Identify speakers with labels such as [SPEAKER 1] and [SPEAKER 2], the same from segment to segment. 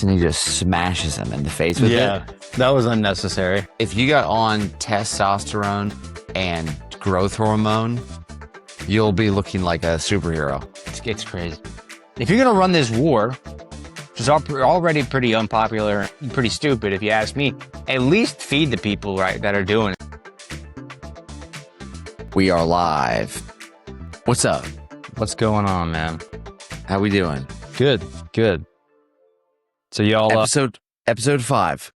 [SPEAKER 1] and he just smashes him in the face with it.
[SPEAKER 2] That was unnecessary.
[SPEAKER 1] If you got on testosterone and growth hormone, you'll be looking like a superhero.
[SPEAKER 2] It's crazy. If you're going to run this war, which is already pretty unpopular, pretty stupid if you ask me, at least feed the people that are doing it.
[SPEAKER 1] We are live. What's up?
[SPEAKER 2] What's going on, man?
[SPEAKER 1] How we doing?
[SPEAKER 2] Good. So y'all
[SPEAKER 1] episode 5.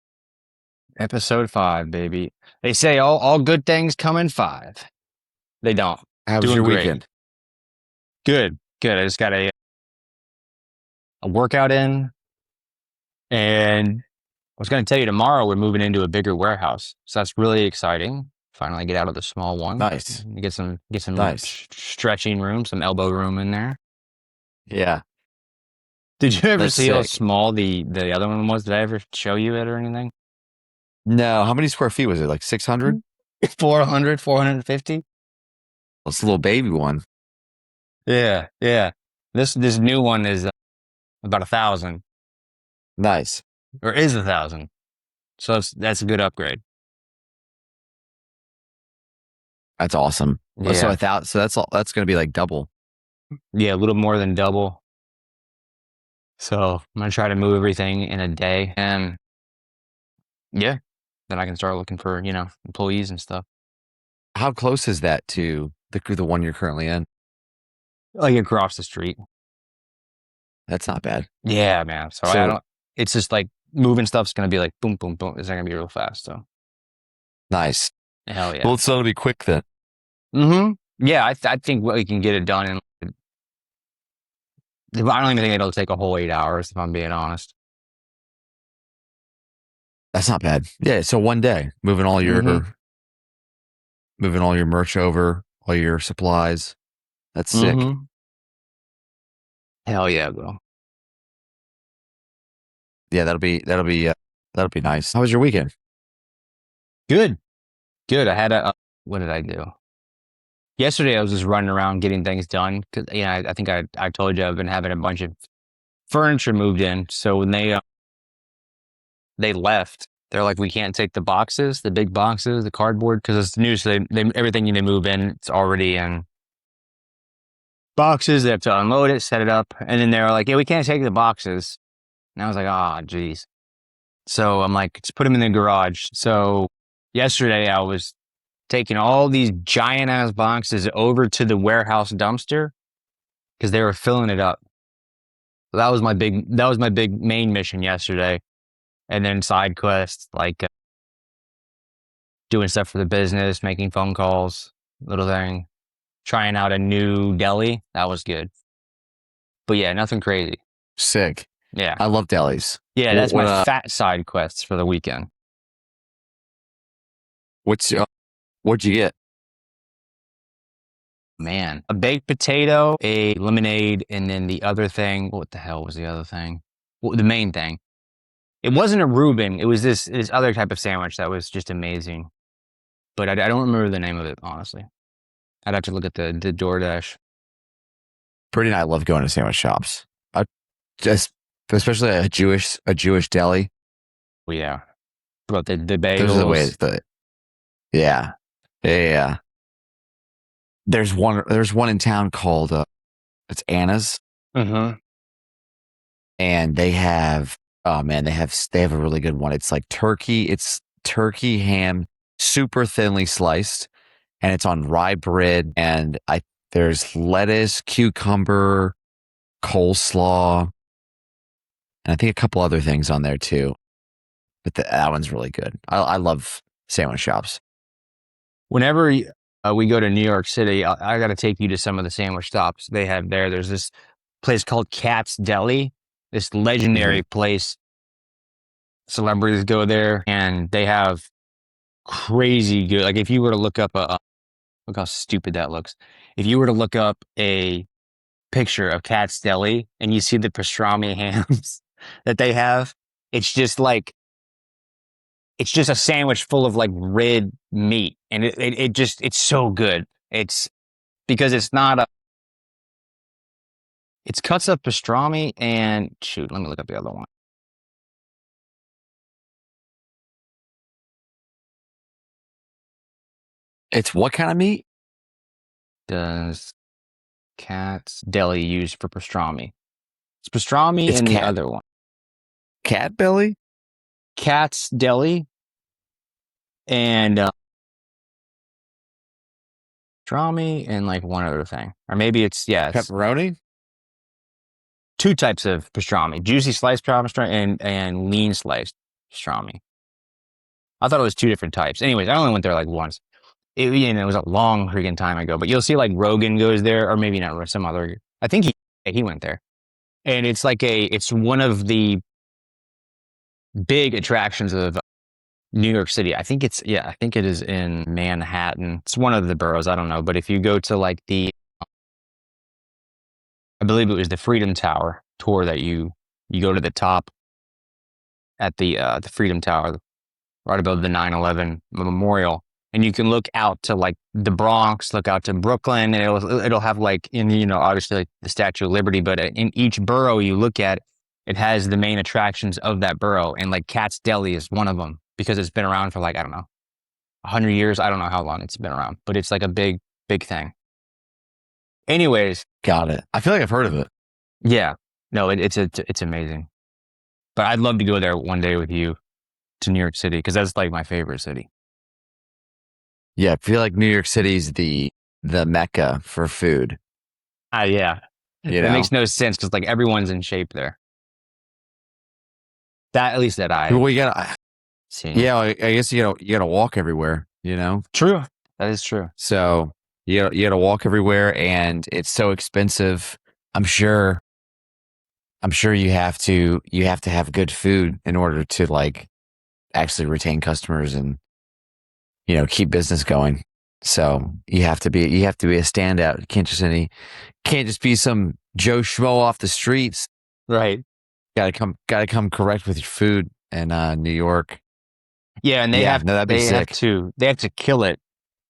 [SPEAKER 2] Episode 5, baby. They say all good things come in 5. They don't.
[SPEAKER 1] How was your weekend?
[SPEAKER 2] Good. I just got a workout in, and I was going to tell you tomorrow we're moving into a bigger warehouse, so that's really exciting. Finally get out of the small one.
[SPEAKER 1] Nice.
[SPEAKER 2] Get some
[SPEAKER 1] nice.
[SPEAKER 2] Stretching room, some elbow room in there.
[SPEAKER 1] Yeah.
[SPEAKER 2] Did you ever
[SPEAKER 1] That's
[SPEAKER 2] see how
[SPEAKER 1] sick.
[SPEAKER 2] small the other one was? Did I ever show you it or anything?
[SPEAKER 1] No. How many square feet was it? Like 600?
[SPEAKER 2] 400, 450?
[SPEAKER 1] It's a little baby one.
[SPEAKER 2] Yeah. This new one is about 1,000.
[SPEAKER 1] Nice.
[SPEAKER 2] Or is 1,000. So that's a good upgrade.
[SPEAKER 1] That's awesome.
[SPEAKER 2] Yeah.
[SPEAKER 1] So that's going to be like double.
[SPEAKER 2] Yeah, a little more than double. So I'm going to try to move everything in a day. And yeah, then I can start looking for, employees and stuff.
[SPEAKER 1] How close is that to the one you're currently in?
[SPEAKER 2] Like across the street.
[SPEAKER 1] That's not bad.
[SPEAKER 2] Yeah, man. So it's just like moving stuff's going to be like boom, boom, boom. It's not going to be real fast. So
[SPEAKER 1] nice.
[SPEAKER 2] Hell yeah.
[SPEAKER 1] Well, it's going to be quick then.
[SPEAKER 2] Mm-hmm. Yeah, I think we can get it done in. I don't even think it'll take a whole 8 hours, if I'm being honest.
[SPEAKER 1] That's not bad. Yeah, so one day, moving all your merch over, all your supplies. That's sick.
[SPEAKER 2] Hell yeah, bro.
[SPEAKER 1] Yeah, that'll be nice. How was your weekend?
[SPEAKER 2] Good. I had what did I do? Yesterday, I was just running around getting things done because I think I told you I've been having a bunch of furniture moved in. So when they left, they're like, we can't take the boxes, the big boxes, the cardboard, because it's new. So everything they move in, it's already in boxes. They have to unload it, set it up, and then they're like, yeah, we can't take the boxes. And I was like, oh, geez. So I'm like, just put them in the garage. So yesterday, I was taking all these giant ass boxes over to the warehouse dumpster because they were filling it up. So that was my big main mission yesterday. And then side quests like doing stuff for the business, making phone calls, little thing, trying out a new deli. That was good. But yeah, nothing crazy.
[SPEAKER 1] Sick.
[SPEAKER 2] Yeah.
[SPEAKER 1] I love delis.
[SPEAKER 2] Yeah, that's my fat side quests for the weekend.
[SPEAKER 1] What'd you get?
[SPEAKER 2] Man, a baked potato, a lemonade, and then the other thing. What the hell was the other thing? Well, the main thing. It wasn't a Reuben. It was this other type of sandwich that was just amazing. But I don't remember the name of it, honestly. I'd have to look at the DoorDash.
[SPEAKER 1] Brittany and I love going to sandwich shops. Especially a Jewish deli.
[SPEAKER 2] Well, yeah. But the bagels.
[SPEAKER 1] Those are the ways yeah. There's one in town called it's Anna's.
[SPEAKER 2] Mm-hmm.
[SPEAKER 1] And they have a really good one. It's like turkey ham, super thinly sliced, and it's on rye bread, and there's lettuce, cucumber, coleslaw, and I think a couple other things on there too. But that one's really good. I love sandwich shops.
[SPEAKER 2] Whenever we go to New York City, I got to take you to some of the sandwich stops they have there. There's this place called Katz Deli, this legendary place. Celebrities go there, and they have crazy good. Like if you were to look up look how stupid that looks. If you were to look up a picture of Katz Deli and you see the pastrami hams that they have, it's just a sandwich full of like red meat, and it's so good. It's because it's not it's cuts of pastrami and shoot. Let me look up the other one.
[SPEAKER 1] It's what kind of meat?
[SPEAKER 2] Does Katz Deli use for pastrami? It's pastrami
[SPEAKER 1] It's
[SPEAKER 2] and the other one.
[SPEAKER 1] cat belly?
[SPEAKER 2] Katz Deli and pastrami and like one other thing. Or maybe it's
[SPEAKER 1] Pepperoni?
[SPEAKER 2] two types of pastrami: juicy sliced pastrami and lean sliced pastrami. I thought it was two different types. Anyways, I only went there like once. It was a long freaking time ago. But you'll see like Rogan goes there, or maybe not, some other. I think he went there, and it's like it's one of the big attractions of New York City. I think it is in Manhattan. It's one of the boroughs. I don't know, but if you go to like I believe it was the Freedom Tower tour that you go to the top at the Freedom Tower, right above the 9/11 memorial, and you can look out to like the Bronx, look out to Brooklyn, and it'll have like obviously like the Statue of Liberty, but in each borough you look at, it has the main attractions of that borough, and like Katz Deli is one of them because it's been around for like, I don't know, 100 years. I don't know how long it's been around, but it's like a big thing. Anyways,
[SPEAKER 1] got it. I feel like I've heard of it.
[SPEAKER 2] Yeah, no, it's amazing. But I'd love to go there one day with you to New York City because that's like my favorite city.
[SPEAKER 1] Yeah, I feel like New York City's the mecca for food.
[SPEAKER 2] Yeah, it makes no sense because like everyone's in shape there. At least that I.
[SPEAKER 1] Well, you gotta.
[SPEAKER 2] Seen.
[SPEAKER 1] Yeah, I guess you gotta walk everywhere.
[SPEAKER 2] True. That is true.
[SPEAKER 1] So you gotta walk everywhere, and it's so expensive. I'm sure you have to have good food in order to like actually retain customers and keep business going. So you have to be a standout. You can't just be some Joe Schmo off the streets.
[SPEAKER 2] Right.
[SPEAKER 1] Gotta come correct with your food in New York.
[SPEAKER 2] Yeah, and they have to kill it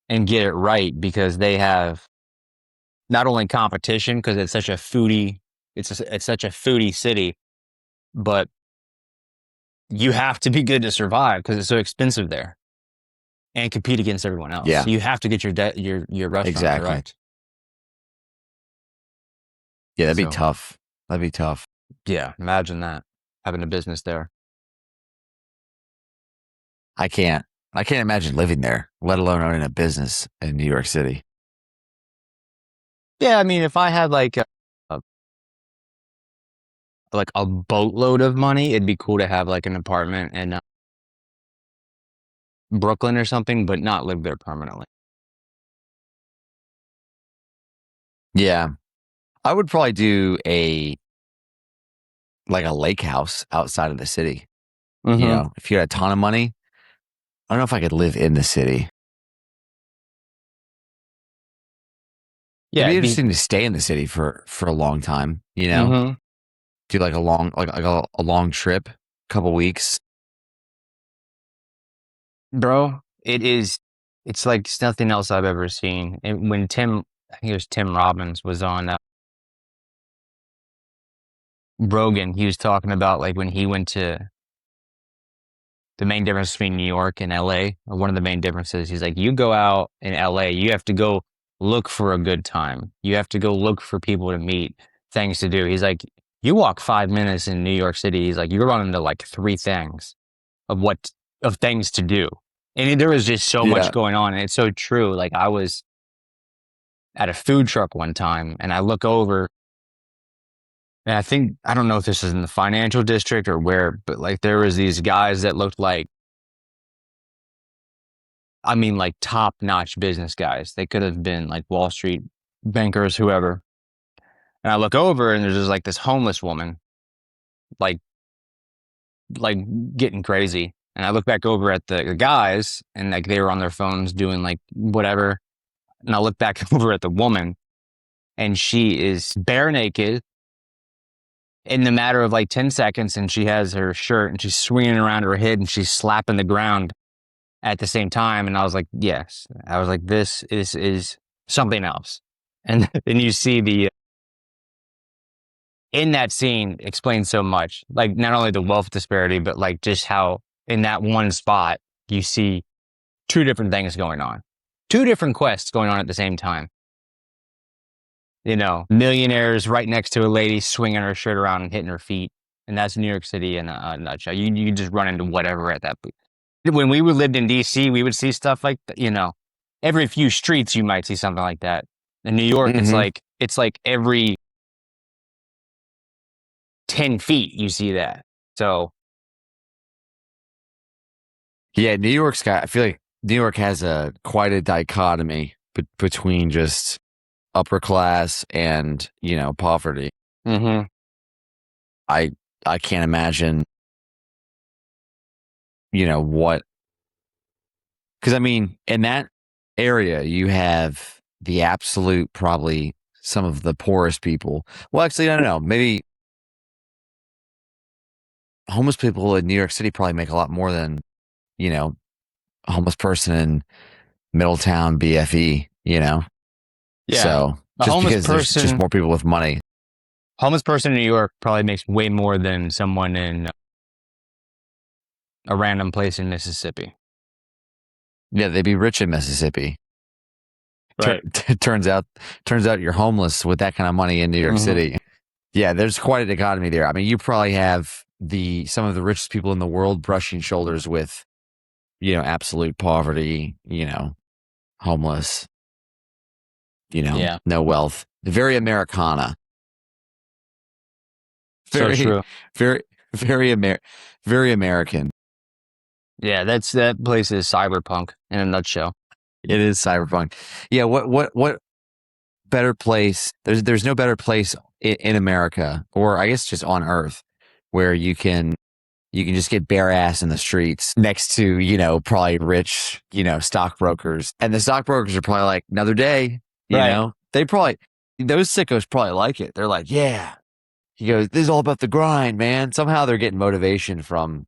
[SPEAKER 2] and get it right because they have not only competition because it's such a foodie city, but you have to be good to survive because it's so expensive there and compete against everyone else.
[SPEAKER 1] Yeah.
[SPEAKER 2] So you have to get your restaurant right.
[SPEAKER 1] Yeah, that'd be tough. That'd be tough.
[SPEAKER 2] Yeah, imagine that, having a business there.
[SPEAKER 1] I can't imagine living there, let alone owning a business in New York City.
[SPEAKER 2] Yeah, I mean, if I had like a boatload of money, it'd be cool to have like an apartment in Brooklyn or something, but not live there permanently.
[SPEAKER 1] Yeah. I would probably do a lake house outside of the city.
[SPEAKER 2] Mm-hmm.
[SPEAKER 1] If you had a ton of money, I don't know if I could live in the city. Yeah, it'd be interesting to stay in the city for a long time,
[SPEAKER 2] Mm-hmm.
[SPEAKER 1] Do like a long trip, couple weeks.
[SPEAKER 2] Bro, it's like nothing else I've ever seen. And when I think it was Tim Robbins was on Rogan, he was talking about like when he went to the main difference between New York and LA, or one of the main differences. He's like, you go out in LA, you have to go look for a good time. You have to go look for people to meet, things to do. He's like, you walk 5 minutes in New York City, he's like, you run into like 3 things of things to do. And there was just so much going on. And it's so true. Like I was at a food truck one time and I look over and I don't know if this is in the financial district or where, but like there was these guys that looked like, I mean, like top-notch business guys. They could have been like Wall Street bankers, whoever. And I look over and there's just like this homeless woman, like getting crazy. And I look back over at the guys and like they were on their phones doing like whatever. And I look back over at the woman and she is bare naked in the matter of like 10 seconds. And she has her shirt and she's swinging around her head and she's slapping the ground at the same time. And I was like, yes. I was like, this is something else. And then you see in that scene explains so much, like not only the wealth disparity, but like just how in that one spot you see 2 different things going on. two different quests going on at the same time. You know, millionaires right next to a lady swinging her shirt around and hitting her feet. And that's New York City in a nutshell. You just run into whatever at that point. When we lived in D.C., we would see stuff like, every few streets you might see something like that. In New York, it's like every 10 feet you see that. So
[SPEAKER 1] yeah, New York's got. I feel like New York has quite a dichotomy between just upper class and poverty.
[SPEAKER 2] mm-hmm.
[SPEAKER 1] I can't imagine what, because I mean in that area you have the absolute probably some of the poorest people. Well, actually, I don't know. Maybe homeless people in New York City probably make a lot more than a homeless person in Middletown, BFE.
[SPEAKER 2] Yeah.
[SPEAKER 1] So just because there's just more people with money.
[SPEAKER 2] Homeless person in New York probably makes way more than someone in a random place in Mississippi.
[SPEAKER 1] Yeah, they'd be rich in Mississippi.
[SPEAKER 2] Right.
[SPEAKER 1] Turns out you're homeless with that kind of money in New York City. Yeah, there's quite a dichotomy there. I mean, you probably have some of the richest people in the world brushing shoulders with, absolute poverty, homeless, no wealth. Very Americana.
[SPEAKER 2] So true.
[SPEAKER 1] Very, very American.
[SPEAKER 2] Yeah, that place is cyberpunk in a nutshell.
[SPEAKER 1] It is cyberpunk. Yeah. What better place? There's no better place in America, or I guess just on Earth, where you can just get bare ass in the streets next to probably rich stockbrokers, and the stockbrokers are probably like, another day. They probably, those sickos probably like it. They're like, yeah. He goes, this is all about the grind, man. Somehow they're getting motivation from,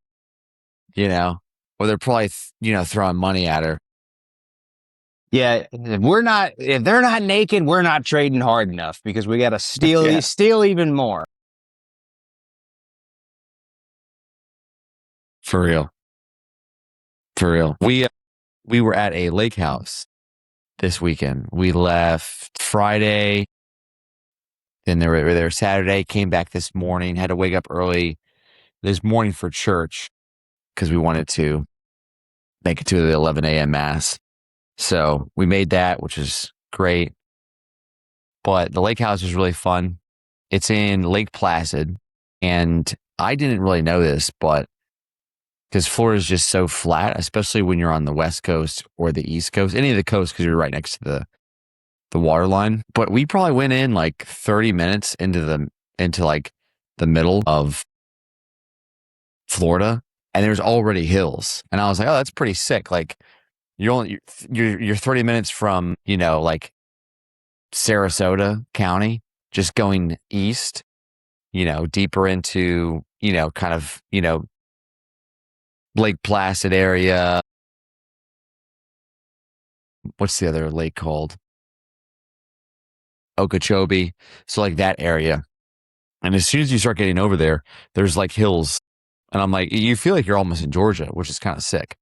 [SPEAKER 1] or they're probably, throwing money at her.
[SPEAKER 2] Yeah, if they're not naked, we're not trading hard enough because we got to steal even more.
[SPEAKER 1] For real. We were at a lake house this weekend. We left Friday. Then they were there Saturday, came back this morning, had to wake up early this morning for church because we wanted to make it to the 11 a.m. mass. So we made that, which is great. But the lake house is really fun. It's in Lake Placid. And I didn't really know this, but because Florida is just so flat, especially when you're on the West Coast or the East Coast, any of the coast, because you're right next to the water line. But we probably went in like 30 minutes into like the middle of Florida, and there's already hills. And I was like, oh, that's pretty sick. Like you're 30 minutes from, like Sarasota County, just going east, deeper into, kind of, Lake Placid area. What's the other lake called? Okeechobee. So like that area. And as soon as you start getting over there, there's like hills. And I'm like, you feel like you're almost in Georgia, which is kind of sick.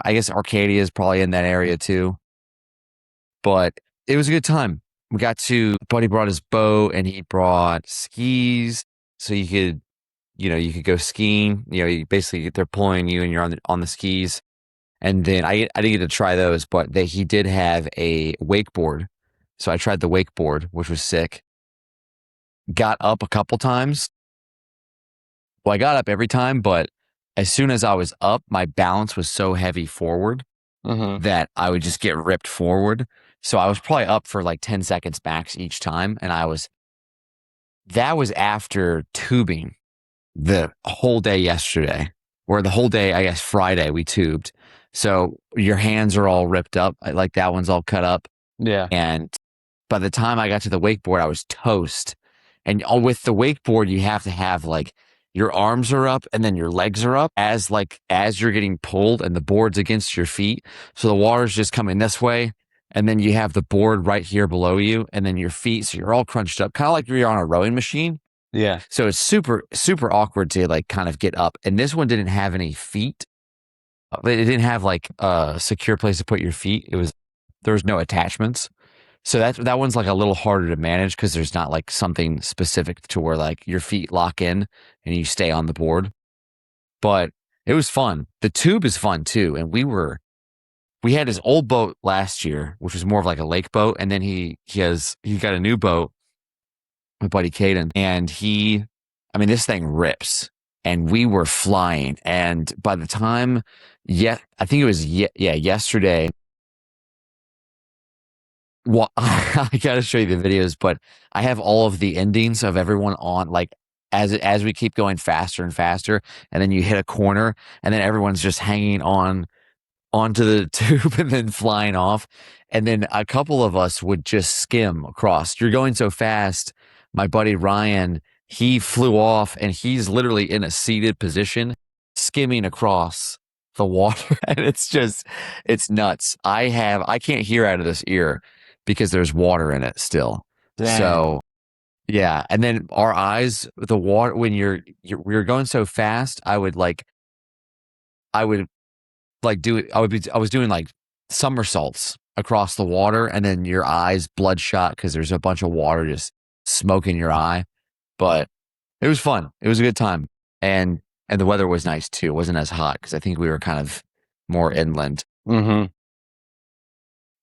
[SPEAKER 1] I guess Arcadia is probably in that area too. But it was a good time. Buddy brought his boat and he brought skis. So you could go skiing. Basically they're pulling you and you're on the skis. And then I didn't get to try those, but he did have a wakeboard. So I tried the wakeboard, which was sick. Got up a couple times. Well, I got up every time, but as soon as I was up, my balance was so heavy forward that I would just get ripped forward. So I was probably up for like 10 seconds max each time. And that was after tubing the whole day yesterday, or the whole day, I guess Friday we tubed. So your hands are all ripped up. Like that one's all cut up.
[SPEAKER 2] Yeah.
[SPEAKER 1] And by the time I got to the wakeboard, I was toast. And with the wakeboard, you have to have like your arms are up and then your legs are up as you're getting pulled and the board's against your feet. So the water's just coming this way. And then you have the board right here below you and then your feet. So you're all crunched up, kind of like you're on a rowing machine.
[SPEAKER 2] Yeah.
[SPEAKER 1] So it's super, super awkward to like kind of get up. And this one didn't have any feet. It didn't have like a secure place to put your feet. It was There's no attachments. So that one's like a little harder to manage because there's not like something specific to where like your feet lock in and you stay on the board. But it was fun. The tube is fun too. And we had his old boat last year, which was more of like a lake boat. And then he got a new boat, my buddy Caden, and I mean, this thing rips. And we were flying. And by the time, I think it was, yesterday. Well, I got to show you the videos, but I have all of the endings of everyone on, like, as we keep going faster and faster, and then you hit a corner, and then everyone's just hanging onto the tube and then flying off. And then a couple of us would just skim across. You're going so fast. My buddy Ryan, he flew off and he's literally in a seated position, skimming across the water. And it's nuts. I can't hear out of this ear because there's water in it still.
[SPEAKER 2] Dang.
[SPEAKER 1] So yeah. And then our eyes, the water, when we're going so fast, I would I was doing like somersaults across the water, and then your eyes bloodshot because there's a bunch of water just smoking your eye. But it was fun. It was a good time. And the weather was nice too. It wasn't as hot because I think we were kind of more inland.
[SPEAKER 2] Mm-hmm.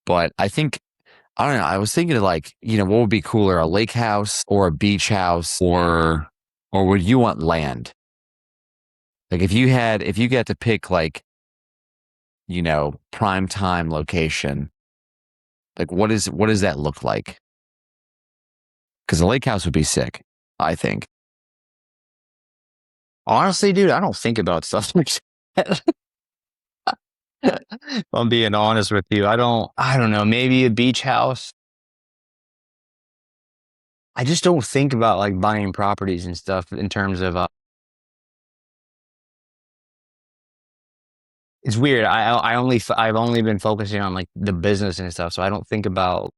[SPEAKER 1] But I don't know. I was thinking of like, what would be cooler, a lake house or a beach house, or would you want land? Like if you got to pick like, prime time location, like what does that look like? Because a lake house would be sick, I think.
[SPEAKER 2] Honestly, dude, I don't think about stuff like that. If I'm being honest with you, I don't know, maybe a beach house. I just don't think about like buying properties and stuff in terms of it's weird. I've only been focusing on like the business and stuff, so I don't think about.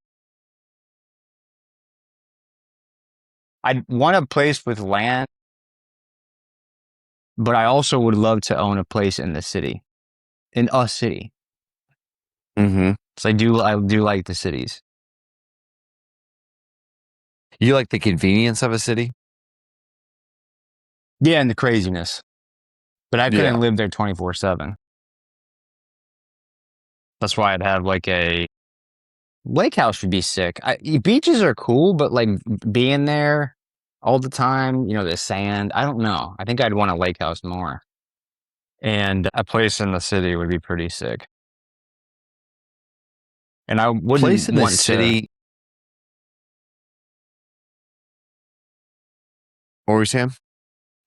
[SPEAKER 2] I want a place with land, but I also would love to own a place in a city.
[SPEAKER 1] Mm-hmm.
[SPEAKER 2] So I do like the cities.
[SPEAKER 1] You like the convenience of a city?
[SPEAKER 2] Yeah, and the craziness. But I couldn't
[SPEAKER 1] Yeah.
[SPEAKER 2] live there 24/7. That's why I'd have like a lake house would be sick. Beaches are cool, but like being there all the time, the sand, I don't know. I think I'd want a lake house more. And a place in the city would be pretty sick. And I wouldn't
[SPEAKER 1] Place in the
[SPEAKER 2] want to.
[SPEAKER 1] city. What were you saying?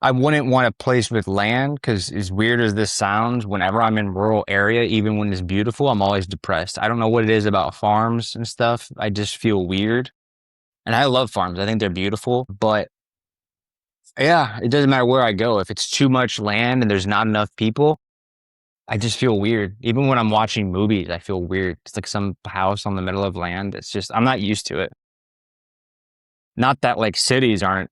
[SPEAKER 2] I wouldn't want a place with land because as weird as this sounds, whenever I'm in rural area, even when it's beautiful, I'm always depressed. I don't know what it is about farms and stuff. I just feel weird. And I love farms. I think they're beautiful, but yeah, it doesn't matter where I go. If it's too much land and there's not enough people, I just feel weird. Even when I'm watching movies, I feel weird. It's like some house on the middle of land. It's just, I'm not used to it. Not that like cities aren't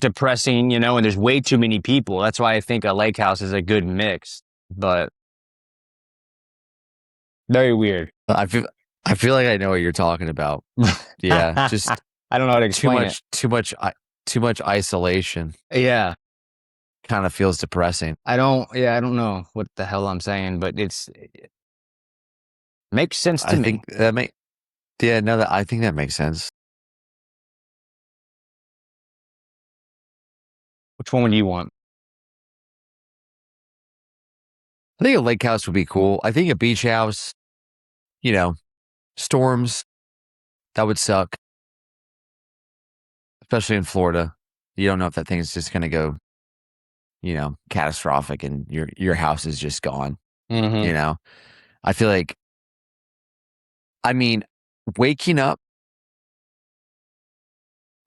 [SPEAKER 2] depressing, and there's way too many people. That's why I think a lake house is a good mix, but very weird.
[SPEAKER 1] I feel like I know what you're talking about. Yeah, just
[SPEAKER 2] I don't know how to explain it.
[SPEAKER 1] Too much isolation.
[SPEAKER 2] Yeah.
[SPEAKER 1] Kind of feels depressing.
[SPEAKER 2] I don't know what the hell I'm saying, but it makes sense to me.
[SPEAKER 1] I think that makes sense.
[SPEAKER 2] Which one would you want?
[SPEAKER 1] I think a lake house would be cool. I think a beach house, storms, that would suck. Especially in Florida. You don't know if that thing's just going to go, catastrophic and your house is just gone.
[SPEAKER 2] Mm-hmm.
[SPEAKER 1] I feel like, I mean, waking up,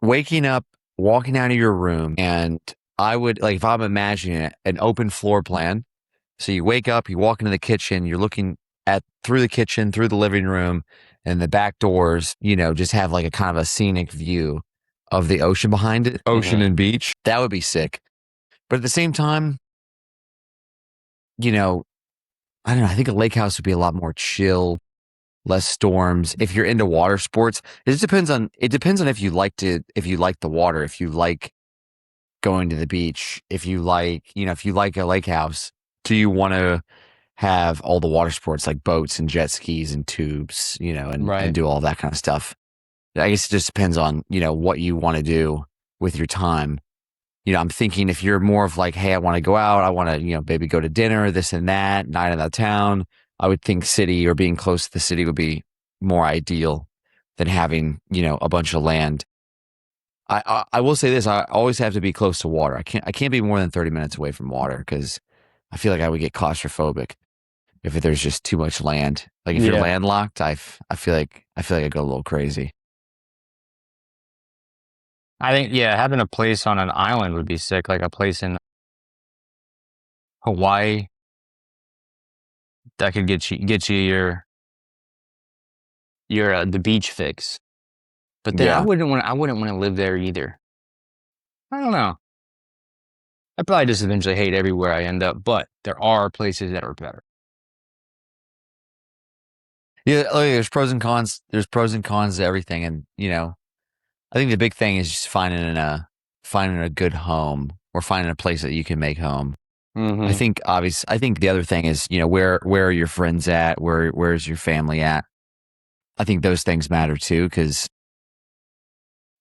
[SPEAKER 1] walking out of your room, and I would, like, if I'm imagining it, an open floor plan. So you wake up, you walk into the kitchen, you're looking through the kitchen, through the living room, and the back doors, just have like a kind of a scenic view of the ocean behind it, ocean and beach. That would be sick. But at the same time, I don't know, I think a lake house would be a lot more chill. less storms. If you're into water sports, it depends on if you like the water, if you like going to the beach, if you like, if you like a lake house, do you want to have all the water sports like boats and jet skis and tubes, and
[SPEAKER 2] Right.
[SPEAKER 1] do all that kind of stuff? I guess it just depends on, what you want to do with your time. I'm thinking if you're more of like, hey, I want to go out, I want to, maybe go to dinner, this and that, night in the town, I would think city or being close to the city would be more ideal than having, a bunch of land. I will say this, I always have to be close to water. I can't be more than 30 minutes away from water because I feel like I would get claustrophobic if there's just too much land. Like if you're
[SPEAKER 2] Yeah.
[SPEAKER 1] landlocked, I feel like I go a little crazy.
[SPEAKER 2] I think, yeah, having a place on an island would be sick, like a place in Hawaii that could get you your the beach fix. But then
[SPEAKER 1] Yeah.
[SPEAKER 2] I wouldn't want to live there either. I don't know. I probably just eventually hate everywhere I end up, but there are places that are better.
[SPEAKER 1] Yeah, there's pros and cons. There's pros and cons to everything, and I think the big thing is just finding a good home or finding a place that you can make home. I
[SPEAKER 2] Mm-hmm.
[SPEAKER 1] think I think the other thing is where are your friends at? Where's your family at? I think those things matter too.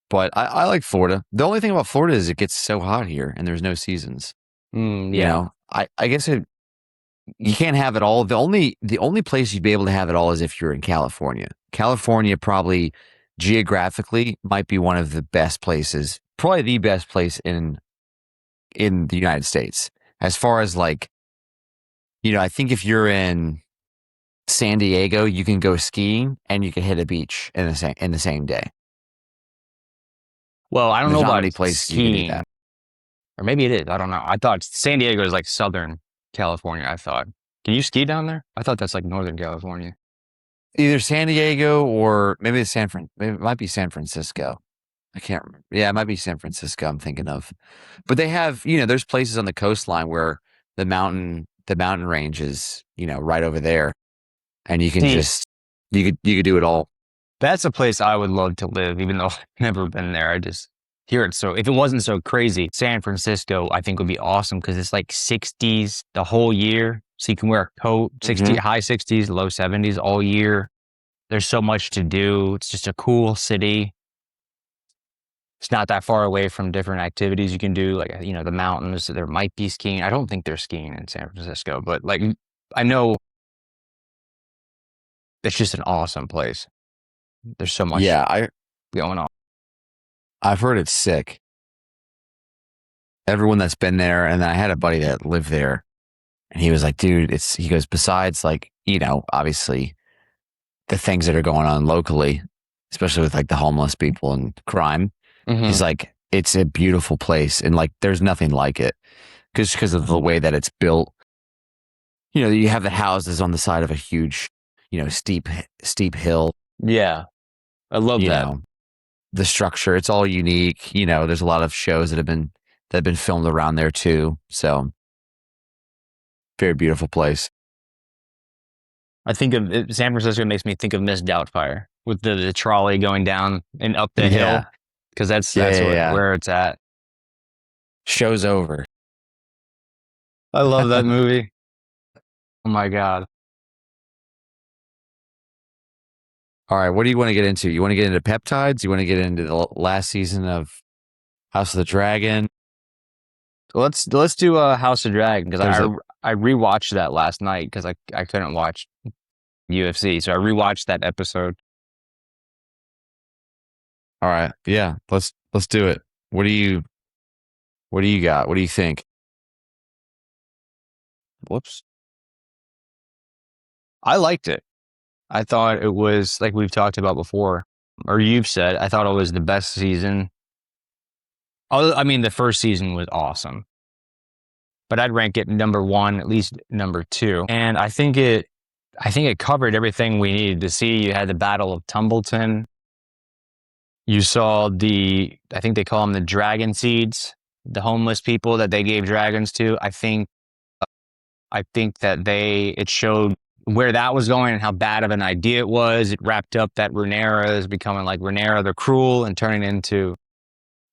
[SPEAKER 1] But I like Florida. The only thing about Florida is it gets so hot here, and there's no seasons.
[SPEAKER 2] Yeah.
[SPEAKER 1] I guess you can't have it all. The only place you'd be able to have it all is if you're in California. California probably geographically might be one of the best places, probably the best place in the United States. As far as like, I think if you're in San Diego, you can go skiing and you can hit a beach in the same day.
[SPEAKER 2] Well, I don't
[SPEAKER 1] There's
[SPEAKER 2] know
[SPEAKER 1] not
[SPEAKER 2] about
[SPEAKER 1] many places you can do
[SPEAKER 2] skiing,
[SPEAKER 1] that.
[SPEAKER 2] or maybe it is. I don't know. I thought San Diego is like Southern California. I thought. Can you ski down there? I thought that's like Northern California.
[SPEAKER 1] Either San Diego or maybe maybe it might be San Francisco. I can't remember. Yeah, it might be San Francisco I'm thinking of. But they have, there's places on the coastline where the mountain range is, right over there. And you can
[SPEAKER 2] See,
[SPEAKER 1] just you could do it all.
[SPEAKER 2] that's a place I would love to live, even though I've never been there. I just hear it. So if it wasn't so crazy, San Francisco, I think would be awesome because it's like 60s the whole year. So you can wear a coat,
[SPEAKER 1] Mhm.
[SPEAKER 2] high 60s, low 70s all year. There's so much to do. It's just a cool city. It's not that far away from different activities you can do, like, the mountains. There might be skiing. I don't think there's skiing in San Francisco, but like, I know it's just an awesome place. There's so much
[SPEAKER 1] Yeah,
[SPEAKER 2] going on.
[SPEAKER 1] I've heard it's sick. Everyone that's been there, and I had a buddy that lived there, and he was like, dude, he goes, besides like, obviously the things that are going on locally, especially with like the homeless people and crime,
[SPEAKER 2] Hmm.
[SPEAKER 1] he's like, it's a beautiful place. And like, there's nothing like it because of the way that it's built. You have the houses on the side of a huge, steep hill,
[SPEAKER 2] Yeah, I love
[SPEAKER 1] you
[SPEAKER 2] that.
[SPEAKER 1] know, the structure, it's all unique. There's a lot of shows that have been filmed around there too. So very beautiful place.
[SPEAKER 2] I think of San Francisco makes me think of Miss Doubtfire with the trolley going down and up the hill
[SPEAKER 1] Yeah.
[SPEAKER 2] because that's
[SPEAKER 1] Yeah. Yeah.
[SPEAKER 2] where,
[SPEAKER 1] Yeah.
[SPEAKER 2] where it's at.
[SPEAKER 1] Show's over.
[SPEAKER 2] I love that movie. Oh my God.
[SPEAKER 1] All right. What do you want to get into? You want to get into peptides? You want to get into the last season of House of the Dragon?
[SPEAKER 2] Let's do House of Dragon because
[SPEAKER 1] There's
[SPEAKER 2] I rewatched that last night because I couldn't watch UFC, so I rewatched that episode.
[SPEAKER 1] all right. Yeah. Let's do it. What do you got? What do you think?
[SPEAKER 2] Whoops. I liked it. I thought it was like we've talked about before, or you've said. I thought it was the best season. I mean, the first season was awesome, but I'd rank it number one, at least number two. And I think it covered everything we needed to see. You had the Battle of Tumbleton. You saw I think they call them the dragon seeds, the homeless people that they gave dragons to. I think that it showed where that was going and how bad of an idea it was. It wrapped up that Rhaenyra is becoming like Rhaenyra the Cruel and turning into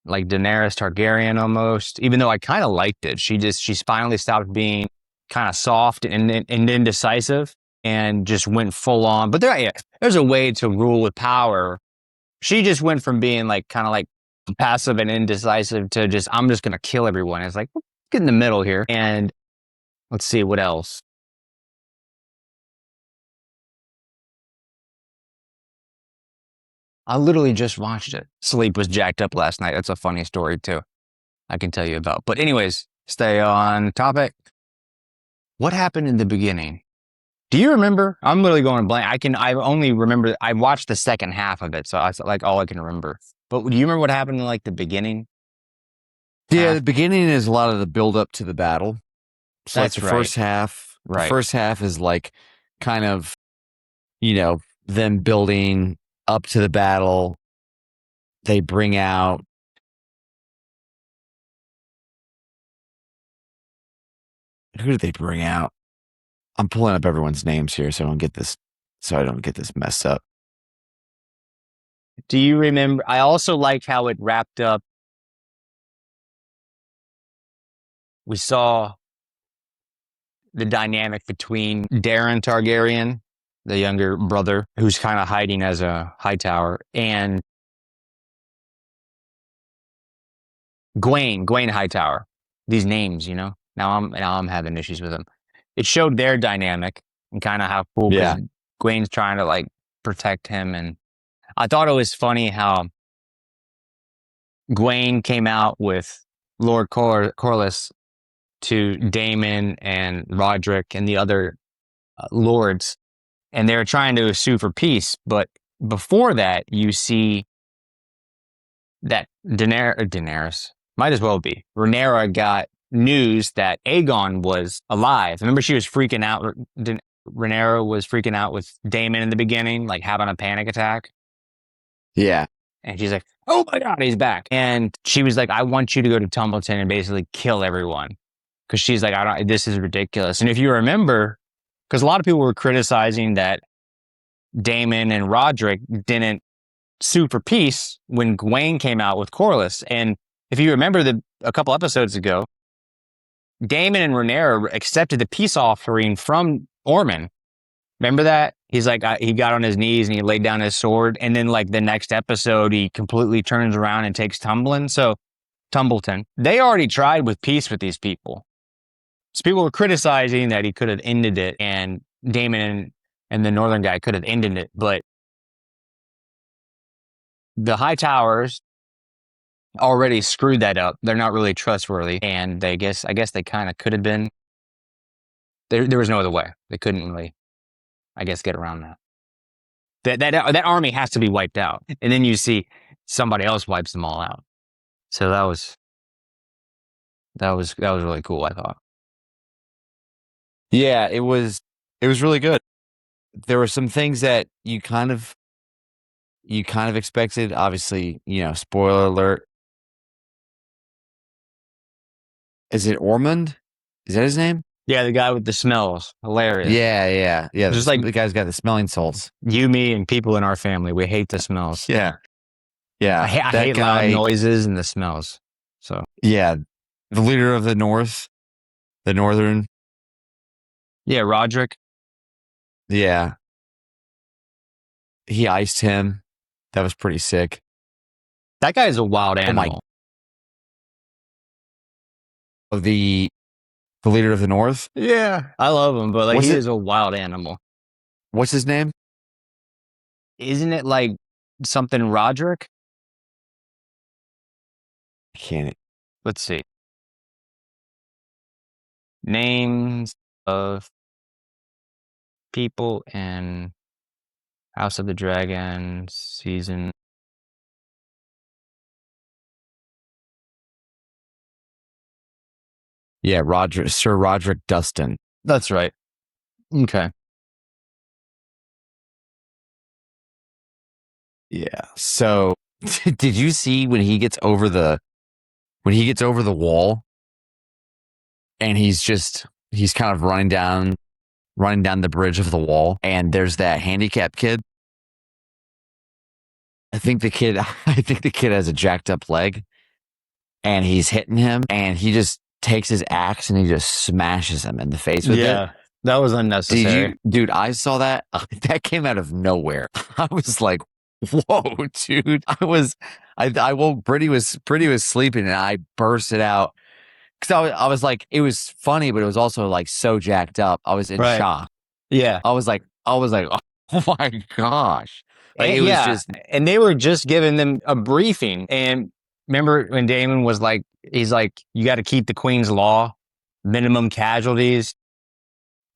[SPEAKER 2] like Daenerys Targaryen almost. Even though I kind of liked it, she's finally stopped being kind of soft and indecisive and just went full on. But there's a way to rule with power. She just went from being like kind of like passive and indecisive to just I'm just gonna kill everyone. It's like get in the middle here. And let's see what else. I literally just watched it. Sleep was jacked up last night. That's a funny story too. I can tell you about. But anyways, stay on topic. What happened in the beginning? Do you remember? I'm literally going blank. I only remember, I watched the second half of it. So that's like all I can remember. But do you remember what happened in like the beginning?
[SPEAKER 1] Yeah, the beginning is a lot of the build up to the battle. So
[SPEAKER 2] That's
[SPEAKER 1] like the
[SPEAKER 2] right.
[SPEAKER 1] first half.
[SPEAKER 2] Right.
[SPEAKER 1] The first half is like kind of, them building up to the battle. They bring out who did they bring out? I'm pulling up everyone's names here so I don't get this messed up.
[SPEAKER 2] Do you remember? I also liked how it wrapped up. We saw the dynamic between Daeron Targaryen, the younger brother, who's kind of hiding as a Hightower, and Gwaine Hightower. These names, now I'm having issues with them. It showed their dynamic and kind of how cool.
[SPEAKER 1] Yeah.
[SPEAKER 2] Gwaine's trying to like protect him, and I thought it was funny how Gwaine came out with Lord Corlys to Daemon and Roderick and the other lords, and they were trying to sue for peace. But before that, you see that Daenerys, might as well be, Rhaenyra got news that Aegon was alive. Remember, she was freaking out. Rhaenyra was freaking out with Daemon in the beginning, like having a panic attack.
[SPEAKER 1] Yeah.
[SPEAKER 2] And she's like, oh my God, he's back. And she was like, I want you to go to Tumbleton and basically kill everyone. Because she's like, this is ridiculous. And if you remember, because a lot of people were criticizing that Daemon and Roderick didn't sue for peace when Gwaine came out with Corlys. And if you remember a couple episodes ago, Daemon and Rhaenyra accepted the peace offering from Ormond. Remember that? He's like, he got on his knees and he laid down his sword. And then like the next episode, he completely turns around and takes Tumbleton. They already tried with peace with these people. So people were criticizing that he could have ended it, and Daemon and the Northern guy could have ended it. But the Hightowers already screwed that up. They're not really trustworthy. And I guess they kind of could have been. There was no other way. They couldn't really, I guess, get around that. That army has to be wiped out. And then you see somebody else wipes them all out. So that was really cool, I thought.
[SPEAKER 1] Yeah, it was really good. There were some things that you kind of expected. Obviously, spoiler alert. Is it Ormond? Is that his name?
[SPEAKER 2] Yeah, the guy with the smells. Hilarious.
[SPEAKER 1] Yeah.
[SPEAKER 2] Just like
[SPEAKER 1] the guy's got the smelling salts.
[SPEAKER 2] You, me, and people in our family, we hate the smells.
[SPEAKER 1] Yeah.
[SPEAKER 2] I hate loud noises and the smells. So
[SPEAKER 1] yeah, the leader of the North, the Northern.
[SPEAKER 2] Yeah, Roderick.
[SPEAKER 1] Yeah. He iced him. That was pretty sick.
[SPEAKER 2] That guy is a wild animal.
[SPEAKER 1] The leader of the North?
[SPEAKER 2] Yeah. I love him, but like he is a wild animal.
[SPEAKER 1] What's his name?
[SPEAKER 2] Isn't it like something Roderick?
[SPEAKER 1] Can't.
[SPEAKER 2] Let's see. Names of people in House of the Dragon season.
[SPEAKER 1] Yeah, Sir Roderick Dustin.
[SPEAKER 2] That's right. Okay.
[SPEAKER 1] Yeah. So, did you see when he gets over the wall and he's kind of running down running down the bridge of the wall, and there's that handicapped kid. I think the kid has a jacked up leg, and he's hitting him, and he just takes his axe and he just smashes him in the face with it.
[SPEAKER 2] That was unnecessary.
[SPEAKER 1] Dude, I saw that. That came out of nowhere. I was like, whoa, dude. I woke, Brittany was sleeping, and I burst it out. Cause I was like, it was funny, but it was also like so jacked up. I was in shock.
[SPEAKER 2] Yeah.
[SPEAKER 1] I was like, oh my gosh. Like it was just,
[SPEAKER 2] and they were just giving them a briefing. And remember when Damon was like, he's like, you got to keep the Queen's law, minimum casualties.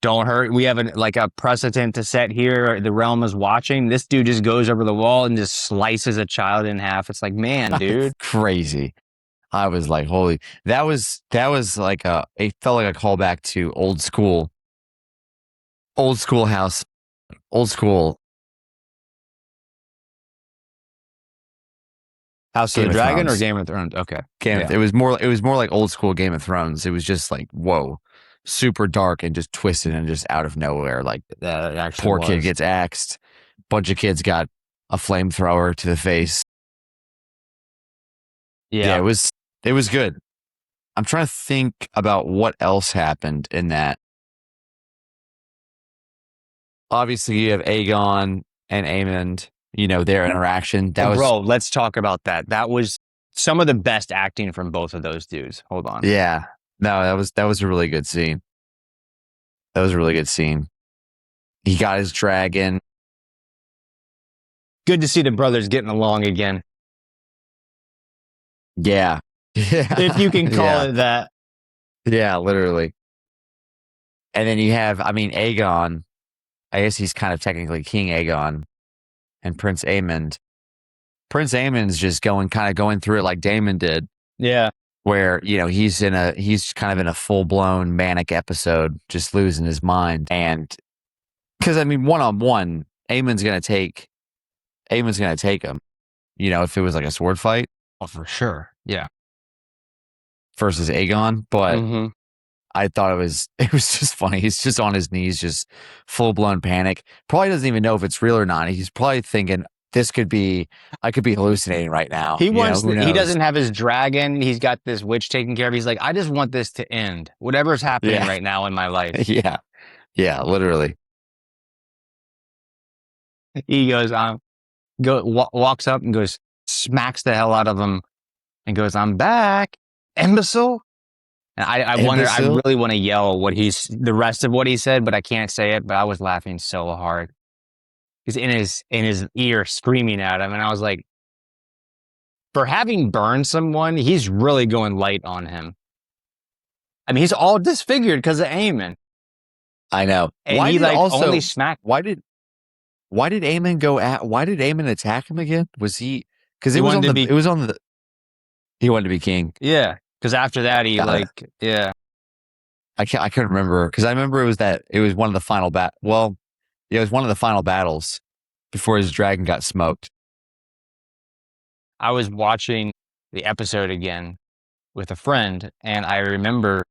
[SPEAKER 2] Don't hurt. We have a precedent to set here. The realm is watching. This dude just goes over the wall and just slices a child in half. It's like, man, dude.
[SPEAKER 1] Crazy. I was like, holy, that was like it felt like a callback to old school House
[SPEAKER 2] of the Dragon or Game of Thrones? Okay.
[SPEAKER 1] It was more like old school Game of Thrones. It was just like, whoa, super dark and just twisted and just out of nowhere. Like that poor kid gets axed. Bunch of kids got a flamethrower to the face. Yeah, it was good. I'm trying to think about what else happened in that. Obviously, you have Aegon and Aemond, their interaction.
[SPEAKER 2] Bro, let's talk about that. That was some of the best acting from both of those dudes. Hold on.
[SPEAKER 1] Yeah. No, that was a really good scene. That was a really good scene. He got his dragon.
[SPEAKER 2] Good to see the brothers getting along again.
[SPEAKER 1] Yeah.
[SPEAKER 2] If you can call it that.
[SPEAKER 1] Yeah, literally. And then you have, Aegon. I guess he's kind of technically King Aegon and Prince Aemond. Prince Aemond's just going through it like Daemon did.
[SPEAKER 2] Yeah.
[SPEAKER 1] Where, he's kind of in a full-blown manic episode, just losing his mind. And because one-on-one, Aemond's gonna take him. If it was like a sword fight.
[SPEAKER 2] Oh, for sure. Yeah.
[SPEAKER 1] Versus Aegon. But I thought it was just funny. He's just on his knees, just full-blown panic. Probably doesn't even know if it's real or not. He's probably thinking, I could be hallucinating right now.
[SPEAKER 2] He doesn't have his dragon. He's got this witch taken care of. He's like, I just want this to end. Whatever's happening right now in my life.
[SPEAKER 1] Yeah. Yeah, literally.
[SPEAKER 2] He goes, walks up and goes, smacks the hell out of him and goes, I'm back, imbecile. And I really want to yell the rest of what he said, but I can't say it, but I was laughing so hard. He's in his ear screaming at him. And I was like, for having burned someone, he's really going light on him. He's all disfigured because of Aemon.
[SPEAKER 1] I know.
[SPEAKER 2] And why he only smacked.
[SPEAKER 1] Why did Aemon attack him again? Was he, because he wanted to be king.
[SPEAKER 2] Yeah. Because after that, I
[SPEAKER 1] couldn't remember. Because I remember it was one of the final it was one of the final battles before his dragon got smoked.
[SPEAKER 2] I was watching the episode again with a friend, and I remember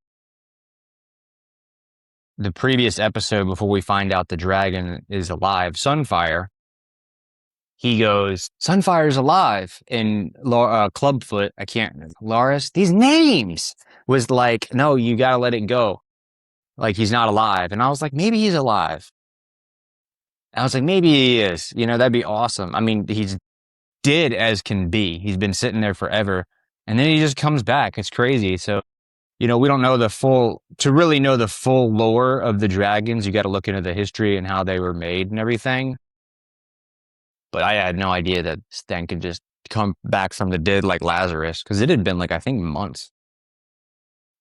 [SPEAKER 2] the previous episode before we find out the dragon is alive, Sunfire. He goes, Sunfire's alive. And Clubfoot, I can't remember, Loras, these names was like, no, you got to let it go. Like, he's not alive. And I was like, maybe he's alive. I was like, maybe he is. That'd be awesome. He's dead as can be. He's been sitting there forever. And then he just comes back. It's crazy. So, we don't know to really know the full lore of the dragons, you got to look into the history and how they were made and everything. But I had no idea that Stan could just come back from the dead like Lazarus, because it had been I think months.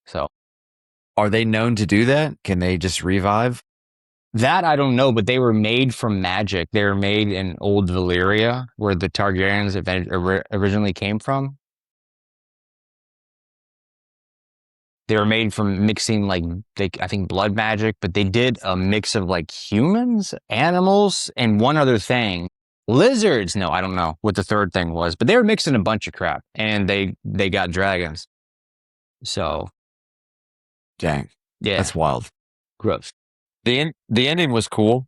[SPEAKER 2] So.
[SPEAKER 1] Are they known to do that? Can they just revive?
[SPEAKER 2] That I don't know, but they were made from magic. They were made in old Valyria, where the Targaryens originally came from. They were made from mixing I think blood magic, but they did a mix of humans, animals, and one other thing. Lizards. No, I don't know what the third thing was, but they were mixing a bunch of crap, and they got dragons. So.
[SPEAKER 1] Dang.
[SPEAKER 2] Yeah.
[SPEAKER 1] That's wild.
[SPEAKER 2] Gross.
[SPEAKER 1] The ending was cool.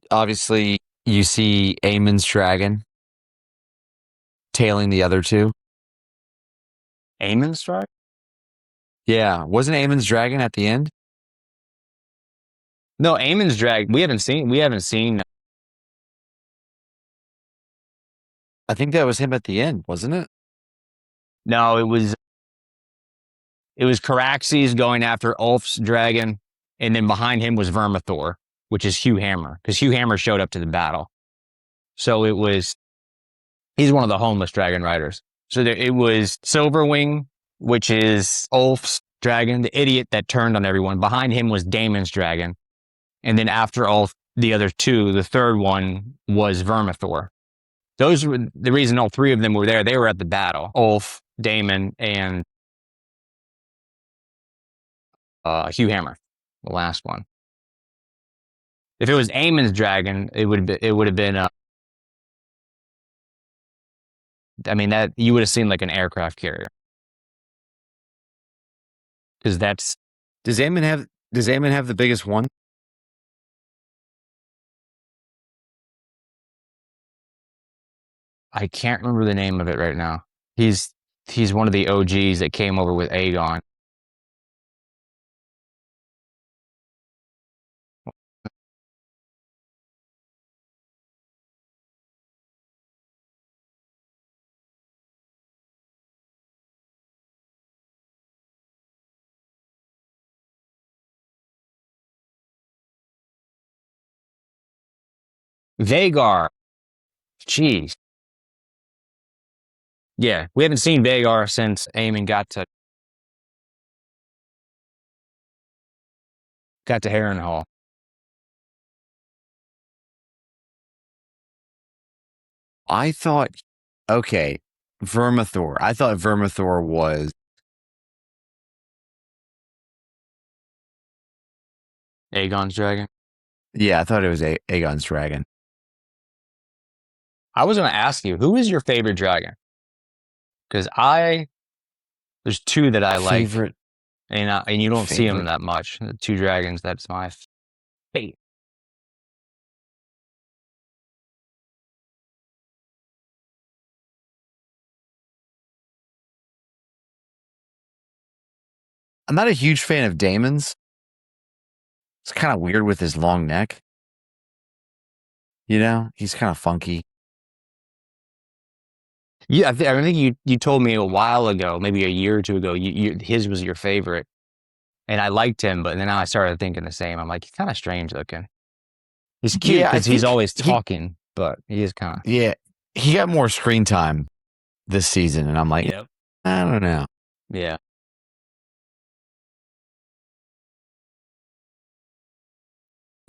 [SPEAKER 1] Obviously, you see Aemon's dragon tailing the other two.
[SPEAKER 2] Aemon's dragon?
[SPEAKER 1] Yeah, wasn't Aemon's dragon at the end?
[SPEAKER 2] No, Aemon's dragon. We haven't seen.
[SPEAKER 1] I think that was him at the end, wasn't it?
[SPEAKER 2] No, it was Caraxes going after Ulf's dragon, and then behind him was Vermithor, which is Hugh Hammer, because Hugh Hammer showed up to the battle. So he's one of the homeless dragon riders. So it was Silverwing, which is Ulf's dragon, the idiot that turned on everyone. Behind him was Daemon's dragon. And then after Ulf, the other two, the third one was Vermithor. Those were the reason all three of them were there. They were at the battle. Ulf, Daemon, and Hugh Hammer, the last one. If it was Aemon's dragon, it would have been. That you would have seen like an aircraft carrier, because that's.
[SPEAKER 1] Does Aemon have the biggest one?
[SPEAKER 2] I can't remember the name of it right now. He's one of the OGs that came over with Aegon. Vhagar. Jeez. Yeah, we haven't seen Vhagar since Aemon got to Harrenhal.
[SPEAKER 1] I thought, okay, Vermithor. I thought Vermithor was
[SPEAKER 2] Aegon's dragon.
[SPEAKER 1] Yeah, I thought it was Aegon's dragon.
[SPEAKER 2] I was going to ask you, who is your favorite dragon? Because there's two that I like,
[SPEAKER 1] Favorite,
[SPEAKER 2] and you don't see them
[SPEAKER 1] favorite.
[SPEAKER 2] that much. The two dragons, that's my favorite.
[SPEAKER 1] I'm not a huge fan of Daemon's. It's kind of weird with his long neck. You know, he's kind of funky.
[SPEAKER 2] Yeah, I think you told me a while ago, maybe a year or two ago, his was your favorite, and I liked him, but then I started thinking the same. I'm like, he's kind of strange looking. He's cute
[SPEAKER 1] Yeah, I
[SPEAKER 2] because he's
[SPEAKER 1] think
[SPEAKER 2] always talking, but he is kind of.
[SPEAKER 1] Yeah, he got more screen time this season, and I'm like,
[SPEAKER 2] Yep.
[SPEAKER 1] I don't know.
[SPEAKER 2] Yeah.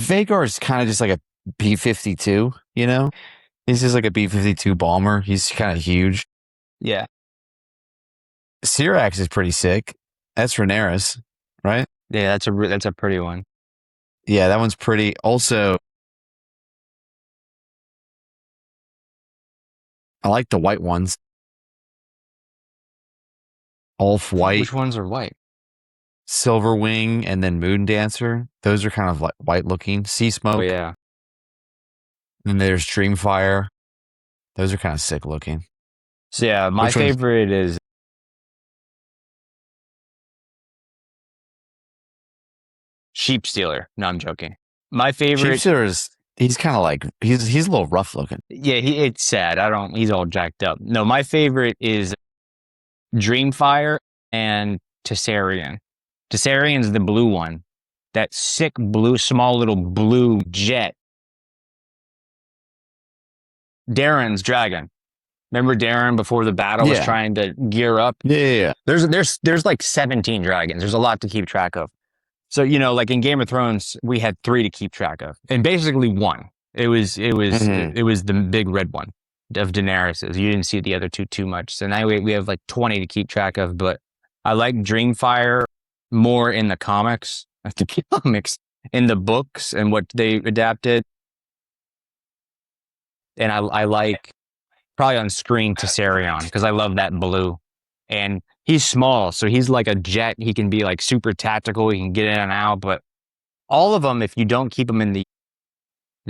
[SPEAKER 1] Vhagar is kind of just like a B-52, you know? He's just like a B-52 bomber. He's kind of huge.
[SPEAKER 2] Yeah.
[SPEAKER 1] Syrax is pretty sick. That's Rhaenyra's, right?
[SPEAKER 2] Yeah, that's a pretty one.
[SPEAKER 1] Yeah, that one's pretty. Also, I like the white ones. Ulf White,
[SPEAKER 2] Which ones are white?
[SPEAKER 1] Silverwing, and then Moon Dancer. Those are kind of like white looking. Sea Smoke.
[SPEAKER 2] Oh yeah.
[SPEAKER 1] And there's Dreamfire. Those are kind of sick looking.
[SPEAKER 2] So yeah, my
[SPEAKER 1] Which one's-
[SPEAKER 2] favorite is Sheep Stealer. No, I'm joking. My favorite.
[SPEAKER 1] Sheepstealer is, he's kind of like, he's a little rough looking.
[SPEAKER 2] Yeah, it's sad. He's all jacked up. No, my favorite is Dreamfire and Tessarion. Tessarion's the blue one. That sick blue, small little blue jet. Darren's dragon. Remember Darren before the battle was
[SPEAKER 1] Yeah.
[SPEAKER 2] trying to gear up?
[SPEAKER 1] Yeah.
[SPEAKER 2] There's like 17 dragons. There's a lot to keep track of. So, like in Game of Thrones, we had 3 to keep track of. And basically one. It was the big red one of Daenerys's. You didn't see the other two too much. So now we have like 20 to keep track of, but I like Dreamfire more in the comics, in the books and what they adapted. And I like probably on screen Tessarion because I love that blue. And he's small, so he's like a jet. He can be like super tactical. He can get in and out, but all of them, if you don't keep them in the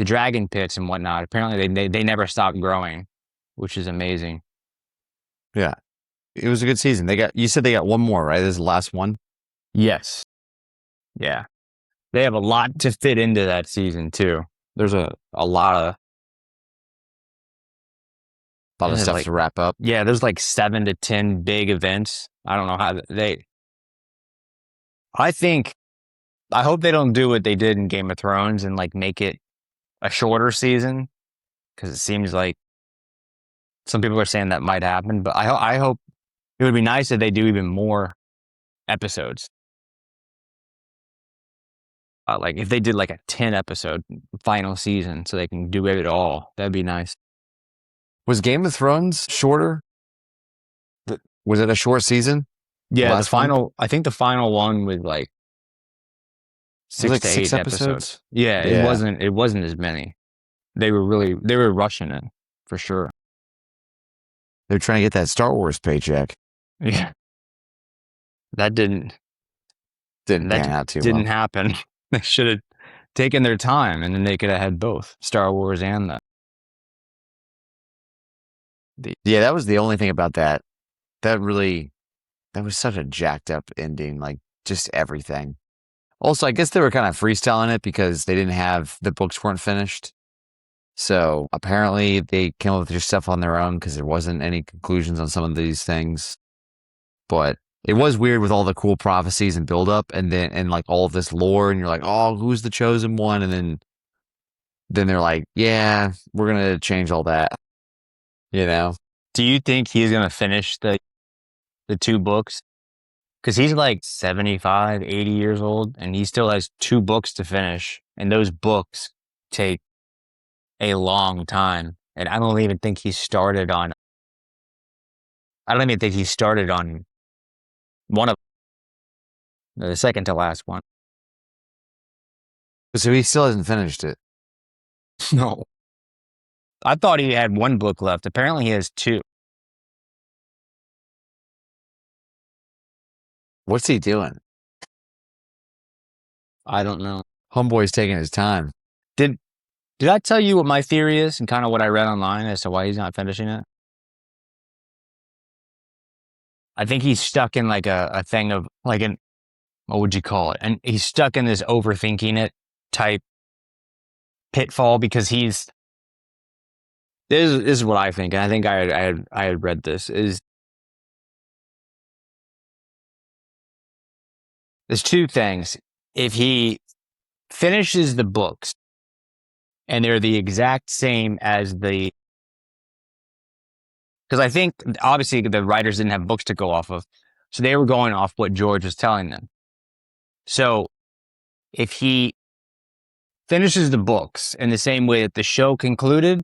[SPEAKER 2] dragon pits and whatnot, apparently they never stop growing, which is amazing.
[SPEAKER 1] Yeah. It was a good season. You said they got one more, right? This is the last one.
[SPEAKER 2] Yes. Yeah. They have a lot to fit into that season too. There's a lot
[SPEAKER 1] of stuff
[SPEAKER 2] like,
[SPEAKER 1] to wrap up.
[SPEAKER 2] Yeah, there's like 7 to 10 big events. I don't know how I hope they don't do what they did in Game of Thrones and like make it a shorter season, because it seems like some people are saying that might happen, but I hope it would be nice if they do even more episodes. Like if they did like a 10 episode final season so they can do it all, that'd be nice.
[SPEAKER 1] Was Game of Thrones shorter? Was it a short season?
[SPEAKER 2] Yeah,
[SPEAKER 1] the final.
[SPEAKER 2] I think the final one was like 6 to 8 episodes. Yeah,
[SPEAKER 1] Yeah.
[SPEAKER 2] it wasn't as many. They were rushing it for sure.
[SPEAKER 1] They're trying to get that Star Wars paycheck.
[SPEAKER 2] Yeah. That didn't
[SPEAKER 1] pan out too
[SPEAKER 2] didn't
[SPEAKER 1] well.
[SPEAKER 2] happen. They should have taken their time, and then they could have had both Star Wars and
[SPEAKER 1] Yeah, that was the only thing about that. That was such a jacked up ending, like just everything. Also, I guess they were kind of freestyling it because they didn't have, the books weren't finished. So apparently they came up with their stuff on their own because there wasn't any conclusions on some of these things. But it was weird with all the cool prophecies and buildup and like all of this lore, and you're like, oh, who's the chosen one? And then they're like, yeah, we're gonna change all that. You know?
[SPEAKER 2] Do you think he's gonna finish the 2 books? Because he's like 75, 80 years old, and he still has 2 books to finish, and those books take a long time. And I don't even think he started on one of the second to last one.
[SPEAKER 1] So he still hasn't finished it.
[SPEAKER 2] No. I thought he had 1 book left. Apparently he has 2.
[SPEAKER 1] What's he doing?
[SPEAKER 2] I don't know.
[SPEAKER 1] Homeboy's taking his time.
[SPEAKER 2] Did I tell you what my theory is and kind of what I read online as to why he's not finishing it? I think he's stuck in like a thing of like what would you call it? And he's stuck in this overthinking it type pitfall because this is what I think. And I think I had read this is there's 2 things. If he finishes the books and they're the exact same as because I think obviously the writers didn't have books to go off of. So they were going off what George was telling them. So if he finishes the books in the same way that the show concluded,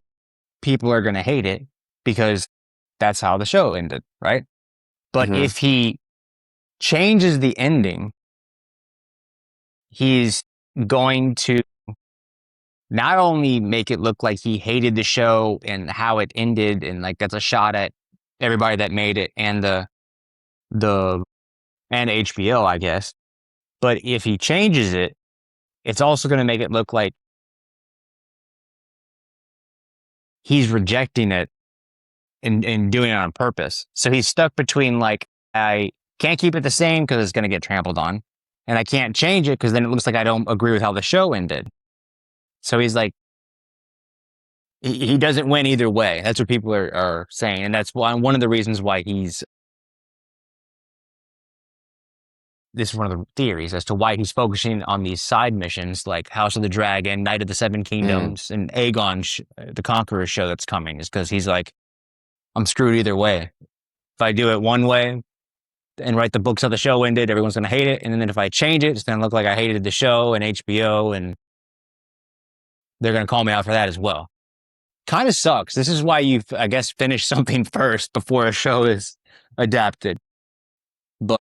[SPEAKER 2] people are going to hate it because that's how the show ended, right? But if he changes the ending, he's going to not only make it look like he hated the show and how it ended, and like that's a shot at everybody that made it and and HBO, I guess. But if he changes it, it's also going to make it look like he's rejecting it and doing it on purpose. So he's stuck between like, I can't keep it the same because it's going to get trampled on, and I can't change it because then it looks like I don't agree with how the show ended. So he's like, he doesn't win either way. That's what people are saying. And that's one of the reasons why this is one of the theories as to why he's focusing on these side missions like House of the Dragon, Night of the Seven Kingdoms, and Aegon, the Conqueror show that's coming, is because he's like, I'm screwed either way. If I do it one way and write the books how the show ended, everyone's going to hate it. And then if I change it, it's going to look like I hated the show and HBO, and they're going to call me out for that as well. Kind of sucks. This is why you, I guess, finish something first before a show is adapted. But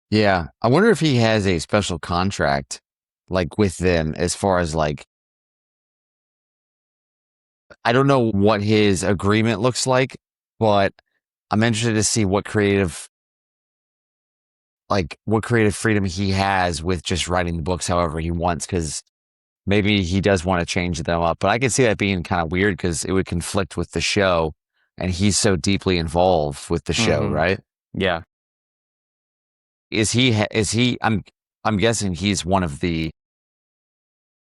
[SPEAKER 1] yeah, I wonder if he has a special contract, like with them, as far as like, I don't know what his agreement looks like, but I'm interested to see what creative like what creative freedom he has with just writing the books however he wants, because maybe he does want to change them up. But I can see that being kind of weird because it would conflict with the show, and he's so deeply involved with the show, right?
[SPEAKER 2] Yeah.
[SPEAKER 1] Is he? Is he? I'm guessing he's one of the.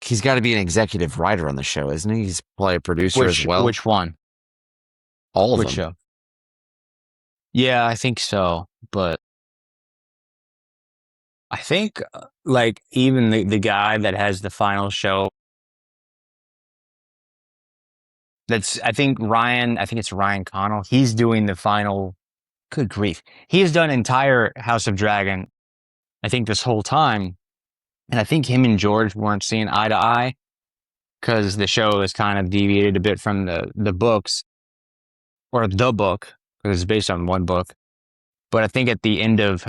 [SPEAKER 1] He's got to be an executive writer on the show, isn't he? He's probably a producer as well.
[SPEAKER 2] Which one?
[SPEAKER 1] All of
[SPEAKER 2] Which
[SPEAKER 1] them.
[SPEAKER 2] show? Yeah, I think so. But I think like even the guy that has the final show, I think it's Ryan Connell. He's doing the final. Good grief. He has done entire House of Dragon, I think, this whole time. And I think him and George weren't seeing eye to eye because the show has kind of deviated a bit from the books, or the book, because it's based on one book. But I think at the end of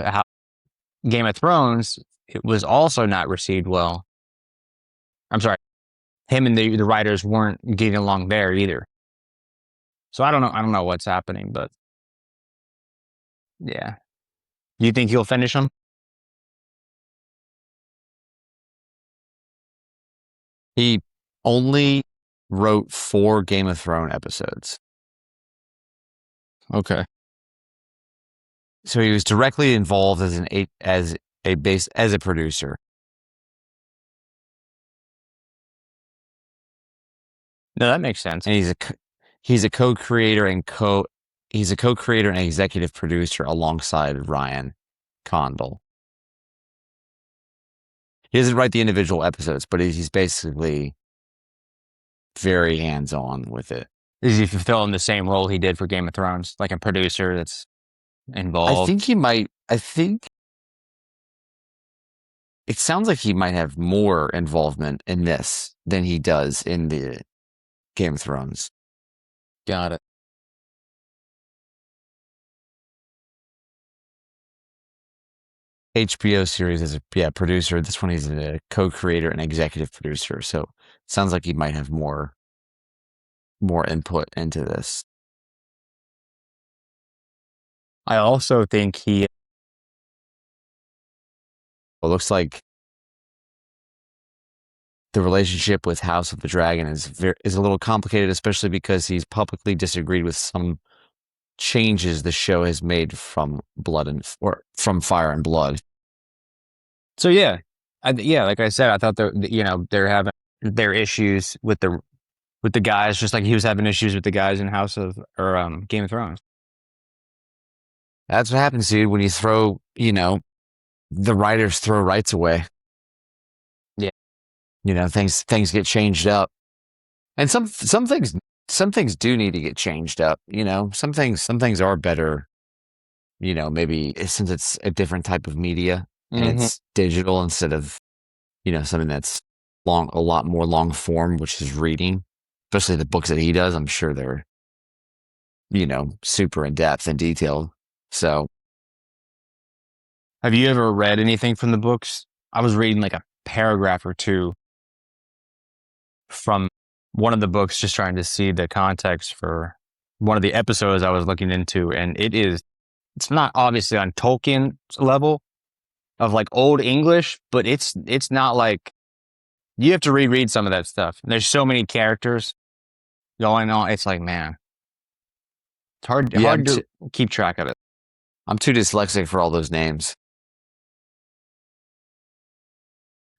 [SPEAKER 2] Game of Thrones, it was also not received well. I'm sorry. Him and the writers weren't getting along there either. So I don't know. I don't know what's happening, but yeah. Do you think he'll finish them?
[SPEAKER 1] He only wrote 4 Game of Thrones episodes.
[SPEAKER 2] Okay.
[SPEAKER 1] So he was directly involved as a producer.
[SPEAKER 2] No, that makes sense.
[SPEAKER 1] And he's a co-creator and executive producer alongside Ryan Condal. He doesn't write the individual episodes, but he's basically very hands-on with it.
[SPEAKER 2] Is he fulfilling the same role he did for Game of Thrones, like a producer that's involved?
[SPEAKER 1] I think he might. I think it sounds like he might have more involvement in this than he does in the Game of Thrones.
[SPEAKER 2] Got it.
[SPEAKER 1] HBO series as a producer. This one he's a co-creator and executive producer. So it sounds like he might have more input into this.
[SPEAKER 2] I also think he.
[SPEAKER 1] It looks like the relationship with House of the Dragon is a little complicated, especially because he's publicly disagreed with some changes the show has made from from Fire and Blood.
[SPEAKER 2] So yeah, like I said, I thought they're having their issues with the guys, just like he was having issues with the guys in Game of Thrones.
[SPEAKER 1] That's what happens, dude, when you throw, the writers throw rights away.
[SPEAKER 2] Yeah.
[SPEAKER 1] Things get changed up. And some things do need to get changed up, Some things are better, maybe since it's a different type of media and it's digital instead of, something that's a lot more long form, which is reading, especially the books that he does. I'm sure they're, super in depth and detailed. So,
[SPEAKER 2] have you ever read anything from the books? I was reading like a paragraph or two from one of the books, just trying to see the context for one of the episodes I was looking into. And it's not obviously on Tolkien's level of like old English, but it's not like you have to reread some of that stuff. There's so many characters going on. It's like, man, it's hard to keep track of it.
[SPEAKER 1] I'm too dyslexic for all those names.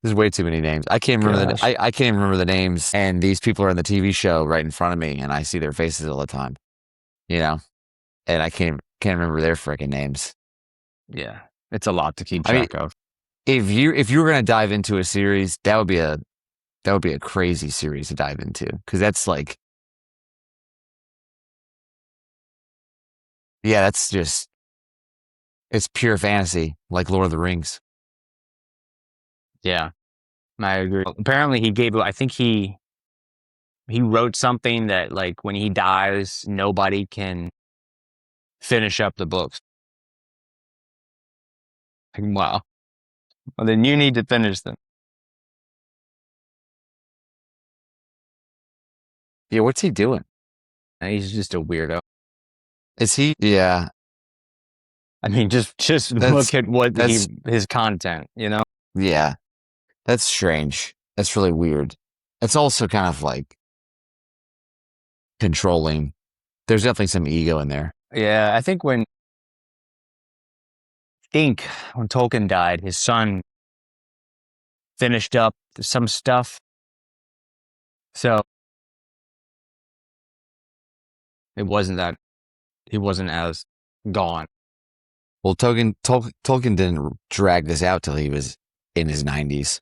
[SPEAKER 1] There's way too many names. I can't remember I can't even remember the names. And these people are in the TV show right in front of me, and I see their faces all the time. And I can't remember their freaking names.
[SPEAKER 2] Yeah, it's a lot to keep track of.
[SPEAKER 1] If you were gonna dive into a series, that would be a crazy series to dive into, because that's like, that's just, it's pure fantasy, like Lord of the Rings.
[SPEAKER 2] Yeah, I agree. Apparently, I think he wrote something that like when he dies, nobody can finish up the books. Like, wow. Well, then you need to finish them.
[SPEAKER 1] Yeah, what's he doing?
[SPEAKER 2] And he's just a weirdo.
[SPEAKER 1] Is he? Yeah.
[SPEAKER 2] I mean, just
[SPEAKER 1] That's
[SPEAKER 2] look at what
[SPEAKER 1] that's
[SPEAKER 2] his content, you know?
[SPEAKER 1] yeah, that's strange. That's really weird. It's also kind of like controlling. There's definitely some ego in there.
[SPEAKER 2] Yeah, I think when Tolkien died, his son finished up some stuff. So it wasn't that he wasn't as gone.
[SPEAKER 1] Well, Tolkien didn't drag this out till he was in his 90s.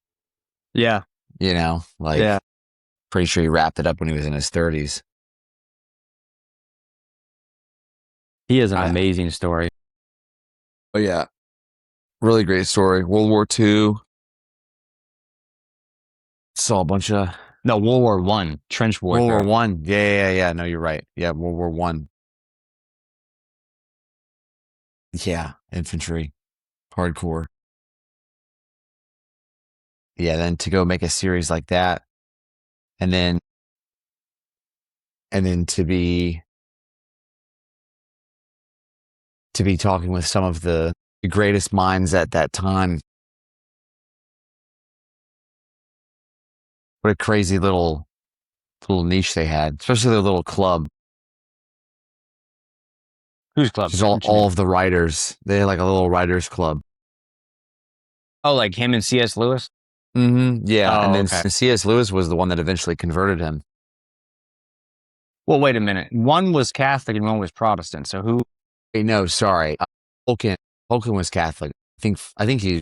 [SPEAKER 2] Yeah.
[SPEAKER 1] You know, like
[SPEAKER 2] Yeah.
[SPEAKER 1] pretty sure he wrapped it up when he was in his 30s.
[SPEAKER 2] He has an amazing story.
[SPEAKER 1] Oh yeah, really great story. World War II. Saw a bunch of
[SPEAKER 2] No, World War I, trench warfare.
[SPEAKER 1] World War I. Yeah. No, you're right. Yeah, World War I. Yeah, infantry, hardcore. Yeah, then to go make a series like that, and then to be talking with some of the greatest minds at that time. What a crazy little niche they had, especially their little club.
[SPEAKER 2] Whose club?
[SPEAKER 1] Just all of the writers. They had like a little writers club.
[SPEAKER 2] Oh, like him and C.S. Lewis?
[SPEAKER 1] Mm-hmm. Yeah,
[SPEAKER 2] Oh,
[SPEAKER 1] and then
[SPEAKER 2] okay.
[SPEAKER 1] C.S. Lewis was the one that eventually converted him.
[SPEAKER 2] Well, wait a minute. One was Catholic and one was Protestant. So who?
[SPEAKER 1] Wait, no, sorry. Tolkien was Catholic. I think he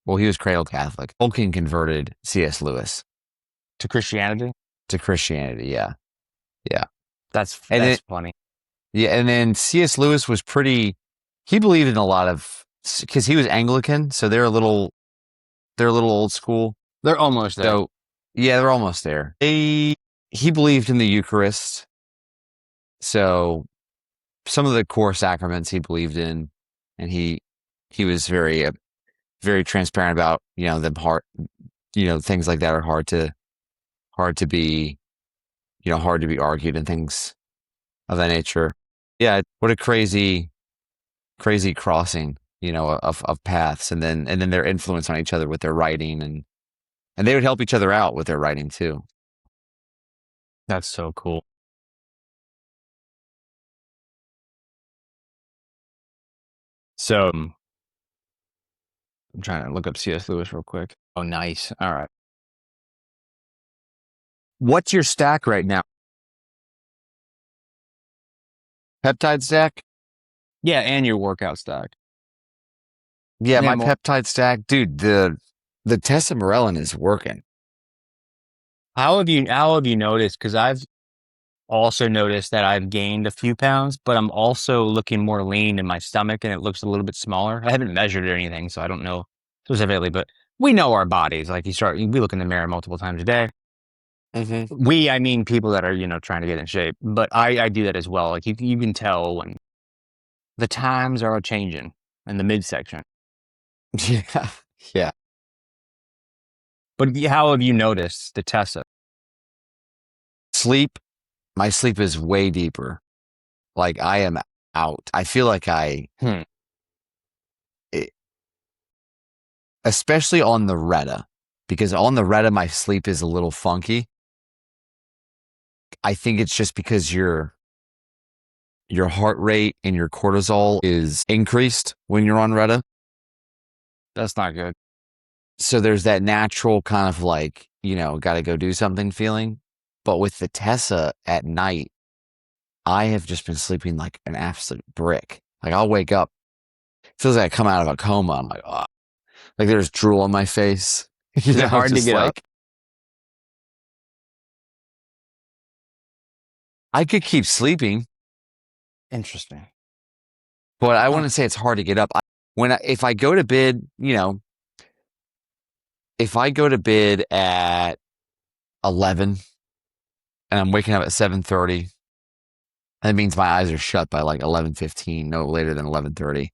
[SPEAKER 1] was cradle Catholic. Tolkien converted C.S. Lewis
[SPEAKER 2] To Christianity?
[SPEAKER 1] to Christianity. Yeah.
[SPEAKER 2] That's
[SPEAKER 1] And
[SPEAKER 2] funny.
[SPEAKER 1] Yeah, and then C.S. Lewis was he believed in a lot of, because he was Anglican, so they're a little old school.
[SPEAKER 2] They're almost there.
[SPEAKER 1] So, yeah, they're almost there. He believed in the Eucharist, so some of the core sacraments he believed in, and he was very transparent about, them hard, things like that are hard to be, hard to be argued and things of that nature. Yeah, what a crazy crossing, of paths, and then their influence on each other with their writing, and they would help each other out with their writing too.
[SPEAKER 2] That's so cool. So I'm trying to look up C.S. Lewis real quick. Oh, nice. All right. What's your stack right now?
[SPEAKER 1] Peptide stack?
[SPEAKER 2] Yeah, and your workout stack.
[SPEAKER 1] Yeah, my peptide stack, dude, the Tesamorelin is working.
[SPEAKER 2] How have you noticed? Because I've also noticed that I've gained a few pounds, but I'm also looking more lean in my stomach and it looks a little bit smaller. I haven't measured or anything, so I don't know specifically, but we know our bodies. Like we look in the mirror multiple times a day.
[SPEAKER 1] Mm-hmm.
[SPEAKER 2] I mean people that are, trying to get in shape, but I do that as well. Like you can tell when the times are changing in the midsection.
[SPEAKER 1] Yeah. Yeah.
[SPEAKER 2] But how have you noticed the Tessa?
[SPEAKER 1] Sleep. My sleep is way deeper. Like I am out. I feel like especially on the Retta, because on the Retta, my sleep is a little funky. I think it's just because your heart rate and your cortisol is increased when you're on Retta.
[SPEAKER 2] That's not good.
[SPEAKER 1] So there's that natural kind of like, got to go do something feeling. But with the Tessa at night, I have just been sleeping like an absolute brick. Like I'll wake up, it feels like I come out of a coma. I'm like, oh, like there's drool on my face.
[SPEAKER 2] Is it hard to get up?
[SPEAKER 1] I could keep sleeping.
[SPEAKER 2] Interesting.
[SPEAKER 1] But I wouldn't say it's hard to get up. If I go to bed, if I go to bed at 11 and I'm waking up at 7:30, that means my eyes are shut by like 11:15, no later than 11:30.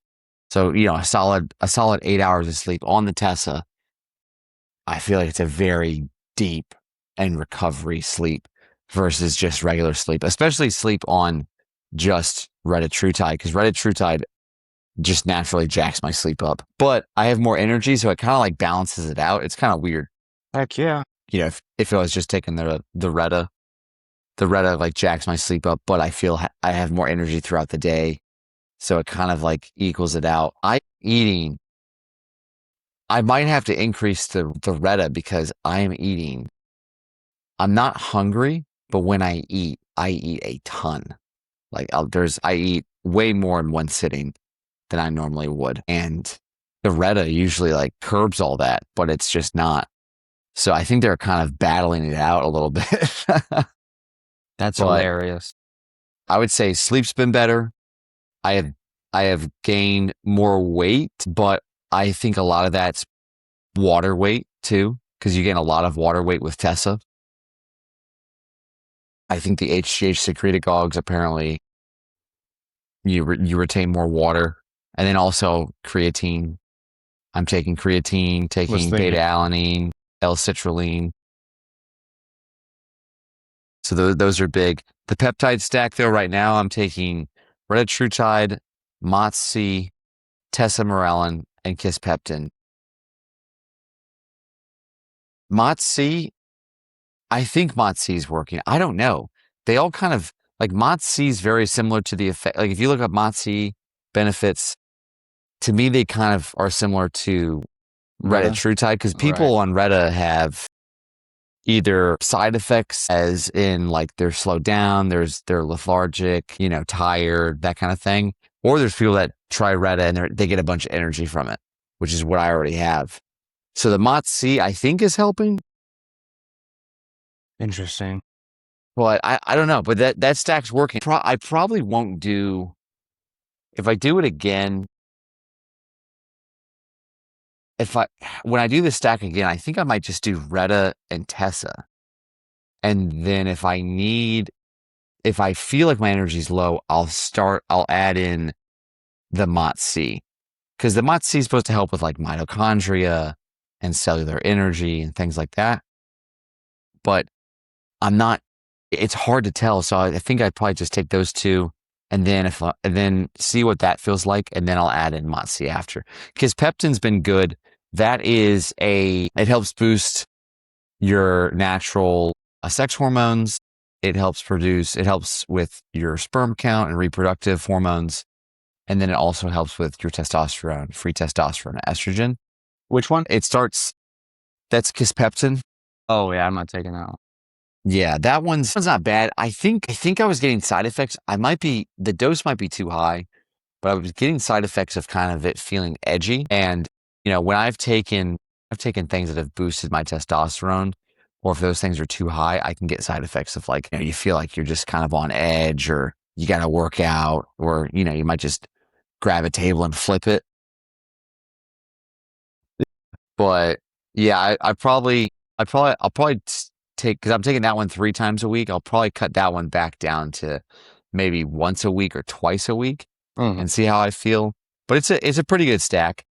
[SPEAKER 1] So, a solid 8 hours of sleep on the Tessa. I feel like it's a very deep and recovery sleep versus just regular sleep, especially sleep on just Retatrutide, because Retatrutide just naturally jacks my sleep up. But I have more energy, so it kind of like balances it out. It's kind of weird.
[SPEAKER 2] Heck yeah.
[SPEAKER 1] You know, if I was just taking the Retta like jacks my sleep up, but I feel I have more energy throughout the day. So it kind of like equals it out. I might have to increase the Retta because I am eating. I'm not hungry, but when I eat a ton. Like I eat way more in one sitting than I normally would. And the Retta usually like curbs all that, but it's just not. So I think they're kind of battling it out a little bit.
[SPEAKER 2] That's
[SPEAKER 1] But
[SPEAKER 2] hilarious.
[SPEAKER 1] I would say sleep's been better. I have I have gained more weight, but I think a lot of that's water weight too, because you gain a lot of water weight with Tessa. I think the HGH secretagogues apparently you retain more water, and then also creatine. I'm taking creatine, taking beta alanine, L-citrulline. So those are big. The peptide stack though, right now I'm taking Retatrutide, MOTS-c, Tesamorelin, and Kisspeptin. MOTS-c, I think MOTS-c is working. I don't know. They all kind of like MOTS-c is very similar to the effect. Like if you look up MOTS-c benefits, to me they kind of are similar to Retatrutide because people on Retta have either side effects, as in like they're slowed down, they're lethargic, tired, that kind of thing, or there's people that try Retta and they get a bunch of energy from it, which is what I already have. So the MOTS-c I think is helping.
[SPEAKER 2] Interesting.
[SPEAKER 1] Well, I don't know, but that stack's working. I probably won't do, if I do it again, when I do the stack again, I think I might just do Retta and Tessa. And then if I feel like my energy's low, I'll add in the MOTS-c. Because the MOTS-c is supposed to help with like mitochondria and cellular energy and things like that. But it's hard to tell. So I think I'd probably just take those two and then see what that feels like. And then I'll add in MOTS-c after. Because Peptin's been good. It helps boost your natural sex hormones. It helps with your sperm count and reproductive hormones. And then it also helps with your testosterone, free testosterone, estrogen.
[SPEAKER 2] Which one?
[SPEAKER 1] That's Kisspeptin.
[SPEAKER 2] Oh yeah, I'm not taking that one.
[SPEAKER 1] Yeah, that one's not bad. I think I was getting side effects. The dose might be too high, but I was getting side effects of kind of it feeling edgy. And, when I've taken things that have boosted my testosterone, or if those things are too high, I can get side effects of like, you feel like you're just kind of on edge, or you got to work out, or, you might just grab a table and flip it. But yeah, I'll probably take, because I'm taking that one 3 times a week. I'll probably cut that one back down to maybe once a week or twice a week and see how I feel. But it's a pretty good stack.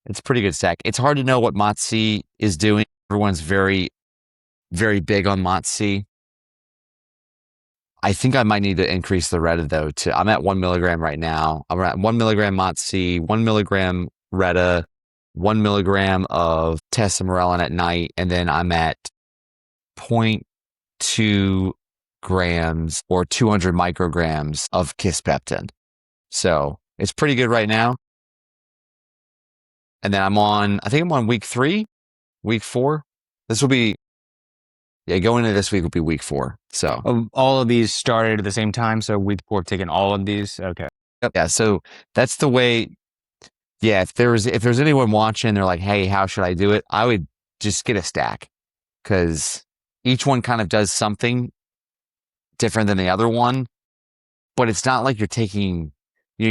[SPEAKER 1] It's a pretty good stack. It's hard to know what MOTS-c is doing. Everyone's very, very big on MOTS-c. I think I might need to increase the Retta though. I'm at 1 milligram right now. I'm at 1 milligram MOTS-c, 1 milligram Retta, 1 milligram of Tesamorelin at night, and then I'm at 0.2 grams or 200 micrograms of Kisspeptin. So it's pretty good right now. And then I think I'm on week 4. Going into this week will be week 4. So
[SPEAKER 2] all of these started at the same time. So week 4 taking all of these. Okay.
[SPEAKER 1] yeah. So that's the way. Yeah. If there's anyone watching, they're like, hey, how should I do it? I would just get a stack, because each one kind of does something different than the other one, but it's not like you're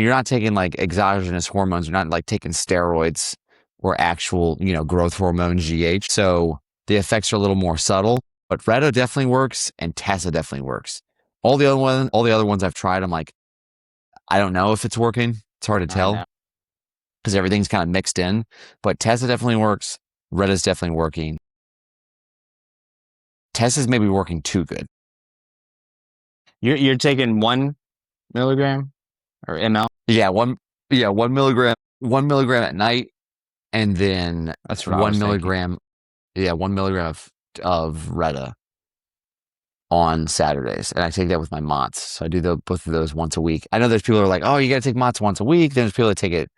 [SPEAKER 1] not taking like exogenous hormones. You're not like taking steroids or actual, growth hormone GH. So the effects are a little more subtle, but Retta definitely works and Tessa definitely works. All the other ones I've tried, I'm like, I don't know if it's working. It's hard to tell because everything's kind of mixed in, but Tessa definitely works. Retta's definitely working. Tessa's maybe working too good.
[SPEAKER 2] You're taking 1 milligram or ml?
[SPEAKER 1] Yeah, Yeah, 1 milligram at night, and then
[SPEAKER 2] That's what I
[SPEAKER 1] one
[SPEAKER 2] was thinking.
[SPEAKER 1] milligram. Yeah, 1 milligram of Retta on Saturdays, and I take that with my MOTS. So I do both of those once a week. I know there's people who are like, "Oh, you got to take MOTS once a week." There's people that take it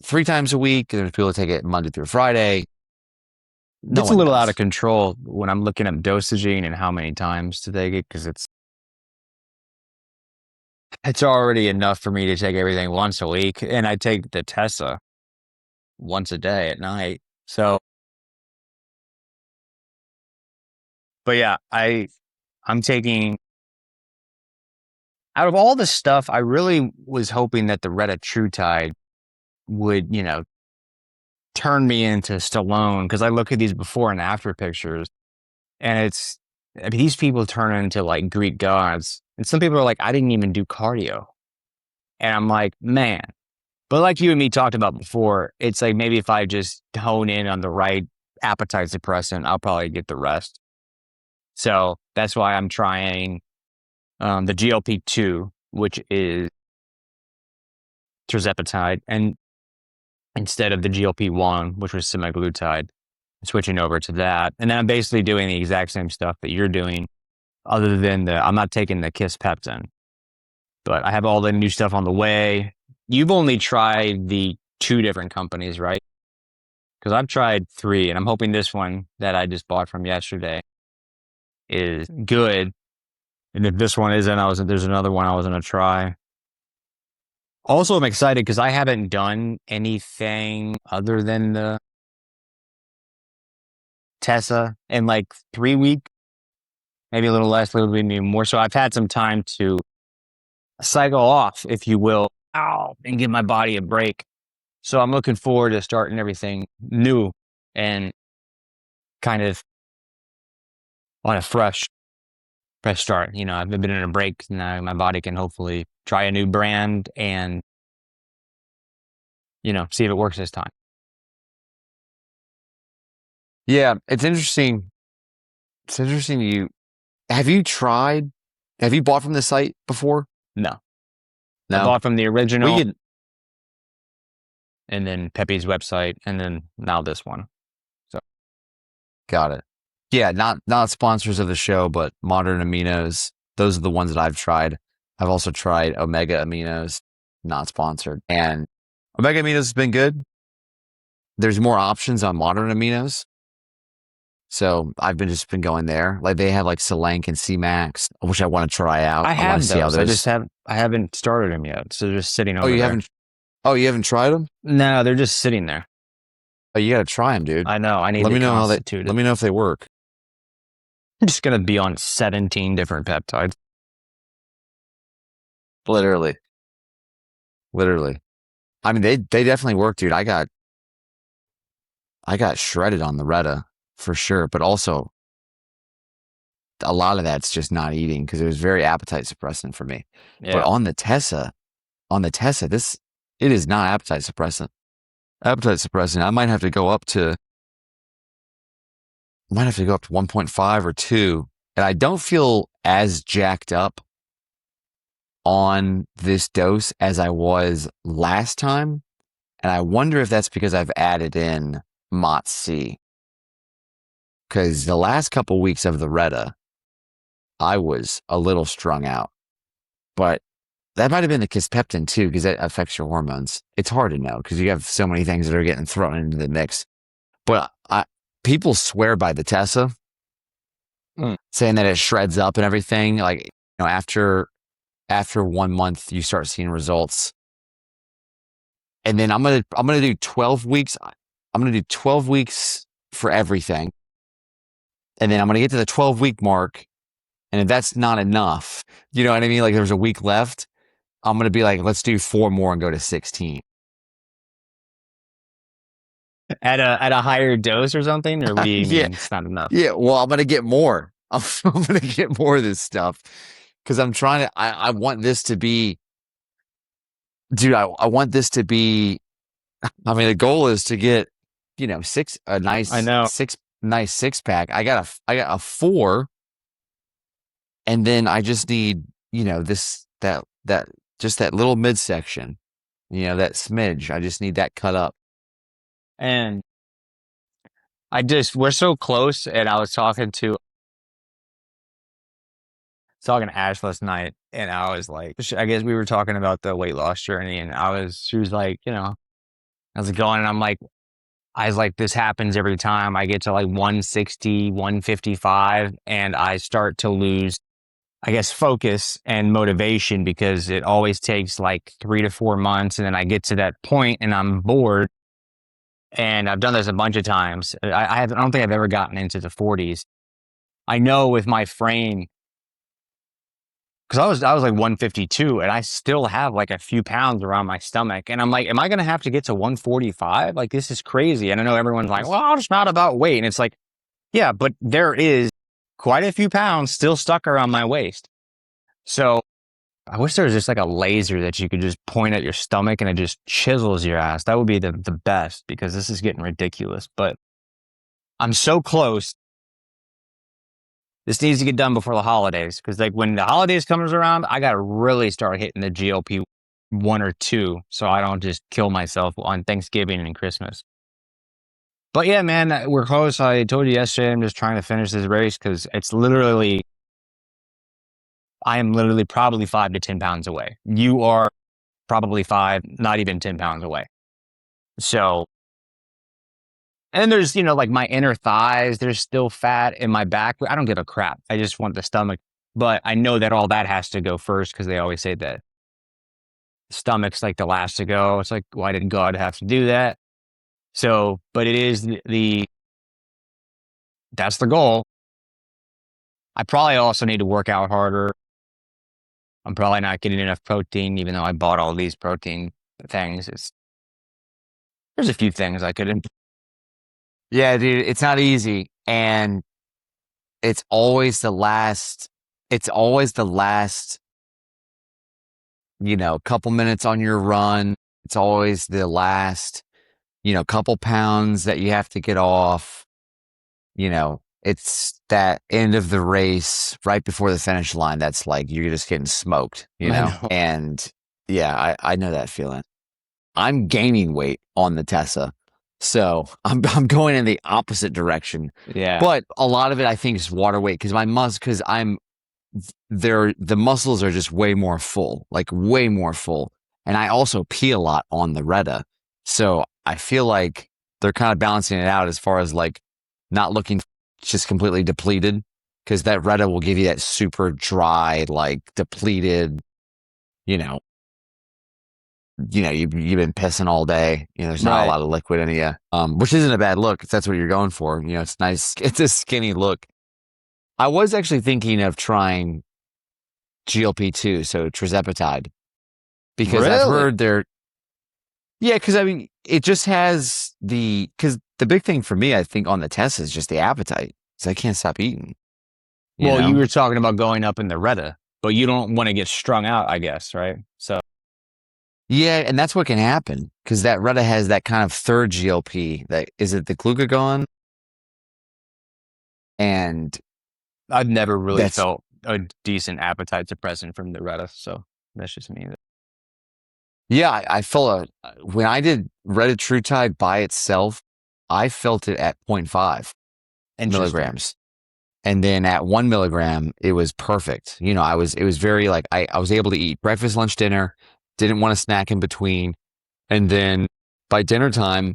[SPEAKER 1] 3 times a week. There's people that take it Monday through Friday. No
[SPEAKER 2] It's a
[SPEAKER 1] one
[SPEAKER 2] little out
[SPEAKER 1] knows.
[SPEAKER 2] of control when I'm looking up dosaging and how many times to take it, because it's already enough for me to take everything once a week, and I take the Tessa once a day at night. So, but yeah, I'm taking out of all the stuff. I really was hoping that the Retatrutide would, turn me into Stallone, because I look at these before and after pictures, and I mean, these people turn into like Greek gods, and some people are like, I didn't even do cardio, and I'm like, man. But like you and me talked about before, it's like maybe if I just hone in on the right appetite suppressant, I'll probably get the rest. So that's why I'm trying the GLP-2, which is tirzepatide, and instead of the GLP-1, which was semaglutide, switching over to that. And then I'm basically doing the exact same stuff that you're doing, other than I'm not taking the Kisspeptin, but I have all the new stuff on the way. You've only tried the 2 different companies, right? Because I've tried 3, and I'm hoping this one that I just bought from yesterday is good. And if this one isn't, there's another one I was going to try. Also, I'm excited because I haven't done anything other than the Tessa in like 3 weeks, maybe a little less, a little bit more. So I've had some time to cycle off, if you will, and give my body a break. So I'm looking forward to starting everything new and kind of on a fresh start. I've been in a break now. My body can hopefully try a new brand and, see if it works this time.
[SPEAKER 1] Yeah, it's interesting. It's interesting. Have you bought from the site before?
[SPEAKER 2] No, I
[SPEAKER 1] No.
[SPEAKER 2] bought from the original,
[SPEAKER 1] We could.
[SPEAKER 2] and then Pepe's website, and then now this one. So
[SPEAKER 1] Got it. Yeah, not sponsors of the show, but Modern Aminos. Those are the ones that I've tried. I've also tried Omega Aminos, not sponsored. And Omega Aminos has been good. There's more options on Modern Aminos. So I've just been going there. Like they have like Selenk and C-Max, which I want to try out.
[SPEAKER 2] I
[SPEAKER 1] want
[SPEAKER 2] have
[SPEAKER 1] to see how
[SPEAKER 2] those.
[SPEAKER 1] those.
[SPEAKER 2] I haven't started them yet. So they're just sitting
[SPEAKER 1] Oh,
[SPEAKER 2] over
[SPEAKER 1] you
[SPEAKER 2] there.
[SPEAKER 1] haven't. Oh, you haven't tried them?
[SPEAKER 2] No, they're just sitting there.
[SPEAKER 1] Oh, you got to try them, dude.
[SPEAKER 2] I know. I need
[SPEAKER 1] Let
[SPEAKER 2] to
[SPEAKER 1] me know
[SPEAKER 2] constitute it.
[SPEAKER 1] Let me know if they work.
[SPEAKER 2] I'm just gonna be on 17 different peptides.
[SPEAKER 1] Literally. I mean, they definitely work, dude. I got shredded on the Retta for sure, but also a lot of that's just not eating because it was very appetite suppressant for me.
[SPEAKER 2] Yeah.
[SPEAKER 1] But on the Tessa, it is not appetite suppressant. Appetite suppressant, I might have to go up to 1.5 or 2, and I don't feel as jacked up on this dose as I was last time. And I wonder if that's because I've added in MOTS-c. Because the last couple weeks of the Retta, I was a little strung out. But that might have been the Kisspeptin too, because that affects your hormones. It's hard to know because you have so many things that are getting thrown into the mix. But people swear by the Tessa, saying that it shreds up and everything. Like, after 1 month, you start seeing results. And then I'm gonna do 12 weeks. I'm gonna do 12 weeks for everything. And then I'm gonna get to the 12-week mark. And if that's not enough, you know what I mean? Like there's a week left. I'm gonna be like, let's do 4 more and go to 16.
[SPEAKER 2] At a higher dose or something, or what do you
[SPEAKER 1] Yeah.
[SPEAKER 2] mean it's not enough?
[SPEAKER 1] Yeah. Well, I'm gonna get more. I'm gonna get more of this stuff because I'm trying to. I want this to be, dude. I want this to be. I mean, the goal is to get, a nice,
[SPEAKER 2] I know.
[SPEAKER 1] nice 6-pack. I got a 4, and then I just need, just that little midsection. That smidge. I just need that cut up.
[SPEAKER 2] And we're so close. And I was talking to Ash last night, and I was like, I guess we were talking about the weight loss journey, and she was like, I was going, and I was like, this happens every time I get to like 160, 155, and I start to lose, I guess, focus and motivation, because it always takes like 3 to 4 months. And then I get to that point and I'm bored. And I've done this a bunch of times. I don't think I've ever gotten into the 40s. I know with my frame, because I was like 152, and I still have like a few pounds around my stomach. And I'm like, am I going to have to get to 145? Like, this is crazy. And I know everyone's like, well, it's not about weight. And it's like, yeah, but there is quite a few pounds still stuck around my waist. So I wish there was just like a laser that you could just point at your stomach and it just chisels your ass. That would be the best, because this is getting ridiculous. But I'm so close. This needs to get done before the holidays, because like when the holidays comes around, I got to really start hitting the GLP 1 or 2, so I don't just kill myself on Thanksgiving and Christmas. But yeah, man, we're close. I told you yesterday, I'm just trying to finish this race, because I am literally probably 5 to 10 pounds away. You are probably 5, not even 10 pounds away. So, and there's, like my inner thighs, there's still fat in my back. I don't give a crap. I just want the stomach. But I know that all that has to go first, because they always say that the stomach's like the last to go. It's like, why did God have to do that? So, but it is that's the goal. I probably also need to work out harder. I'm probably not getting enough protein, even though I bought all these protein things. There's a few things I could improve.
[SPEAKER 1] Yeah, dude, it's not easy. And it's always the last, couple minutes on your run. It's always the last, couple pounds that you have to get off. It's that end of the race right before the finish line. That's like, you're just getting smoked,
[SPEAKER 2] I know.
[SPEAKER 1] And yeah, I know that feeling. I'm gaining weight on the Tessa. So I'm going in the opposite direction.
[SPEAKER 2] Yeah.
[SPEAKER 1] But a lot of it, I think, is water weight, because the muscles are just way more full, like way more full. And I also pee a lot on the Retta. So I feel like they're kind of balancing it out as far as like not looking just completely depleted, because that Retta will give you that super dry, like depleted, you've been pissing all day. There's not a lot of liquid in you, which isn't a bad look if that's what you're going for. It's nice. It's a skinny look. I was actually thinking of trying GLP-2, so Tirzepatide, because I've heard yeah, because I mean, it just has because the big thing for me, I think, on the test is just the appetite. So I can't stop eating.
[SPEAKER 2] You were talking about going up in the Retta, but you don't want to get strung out, I guess, right? So.
[SPEAKER 1] Yeah, and that's what can happen, because that Retta has that kind of third GLP. Is it the glucagon? And
[SPEAKER 2] I've never really felt a decent appetite suppressant from the Retta, so that's just me.
[SPEAKER 1] Yeah, I felt when I did Retatrutide by itself, I felt it at 0.5 milligrams. And then at 1 milligram, it was perfect. It was very like, I was able to eat breakfast, lunch, dinner, didn't want to snack in between. And then by dinner time,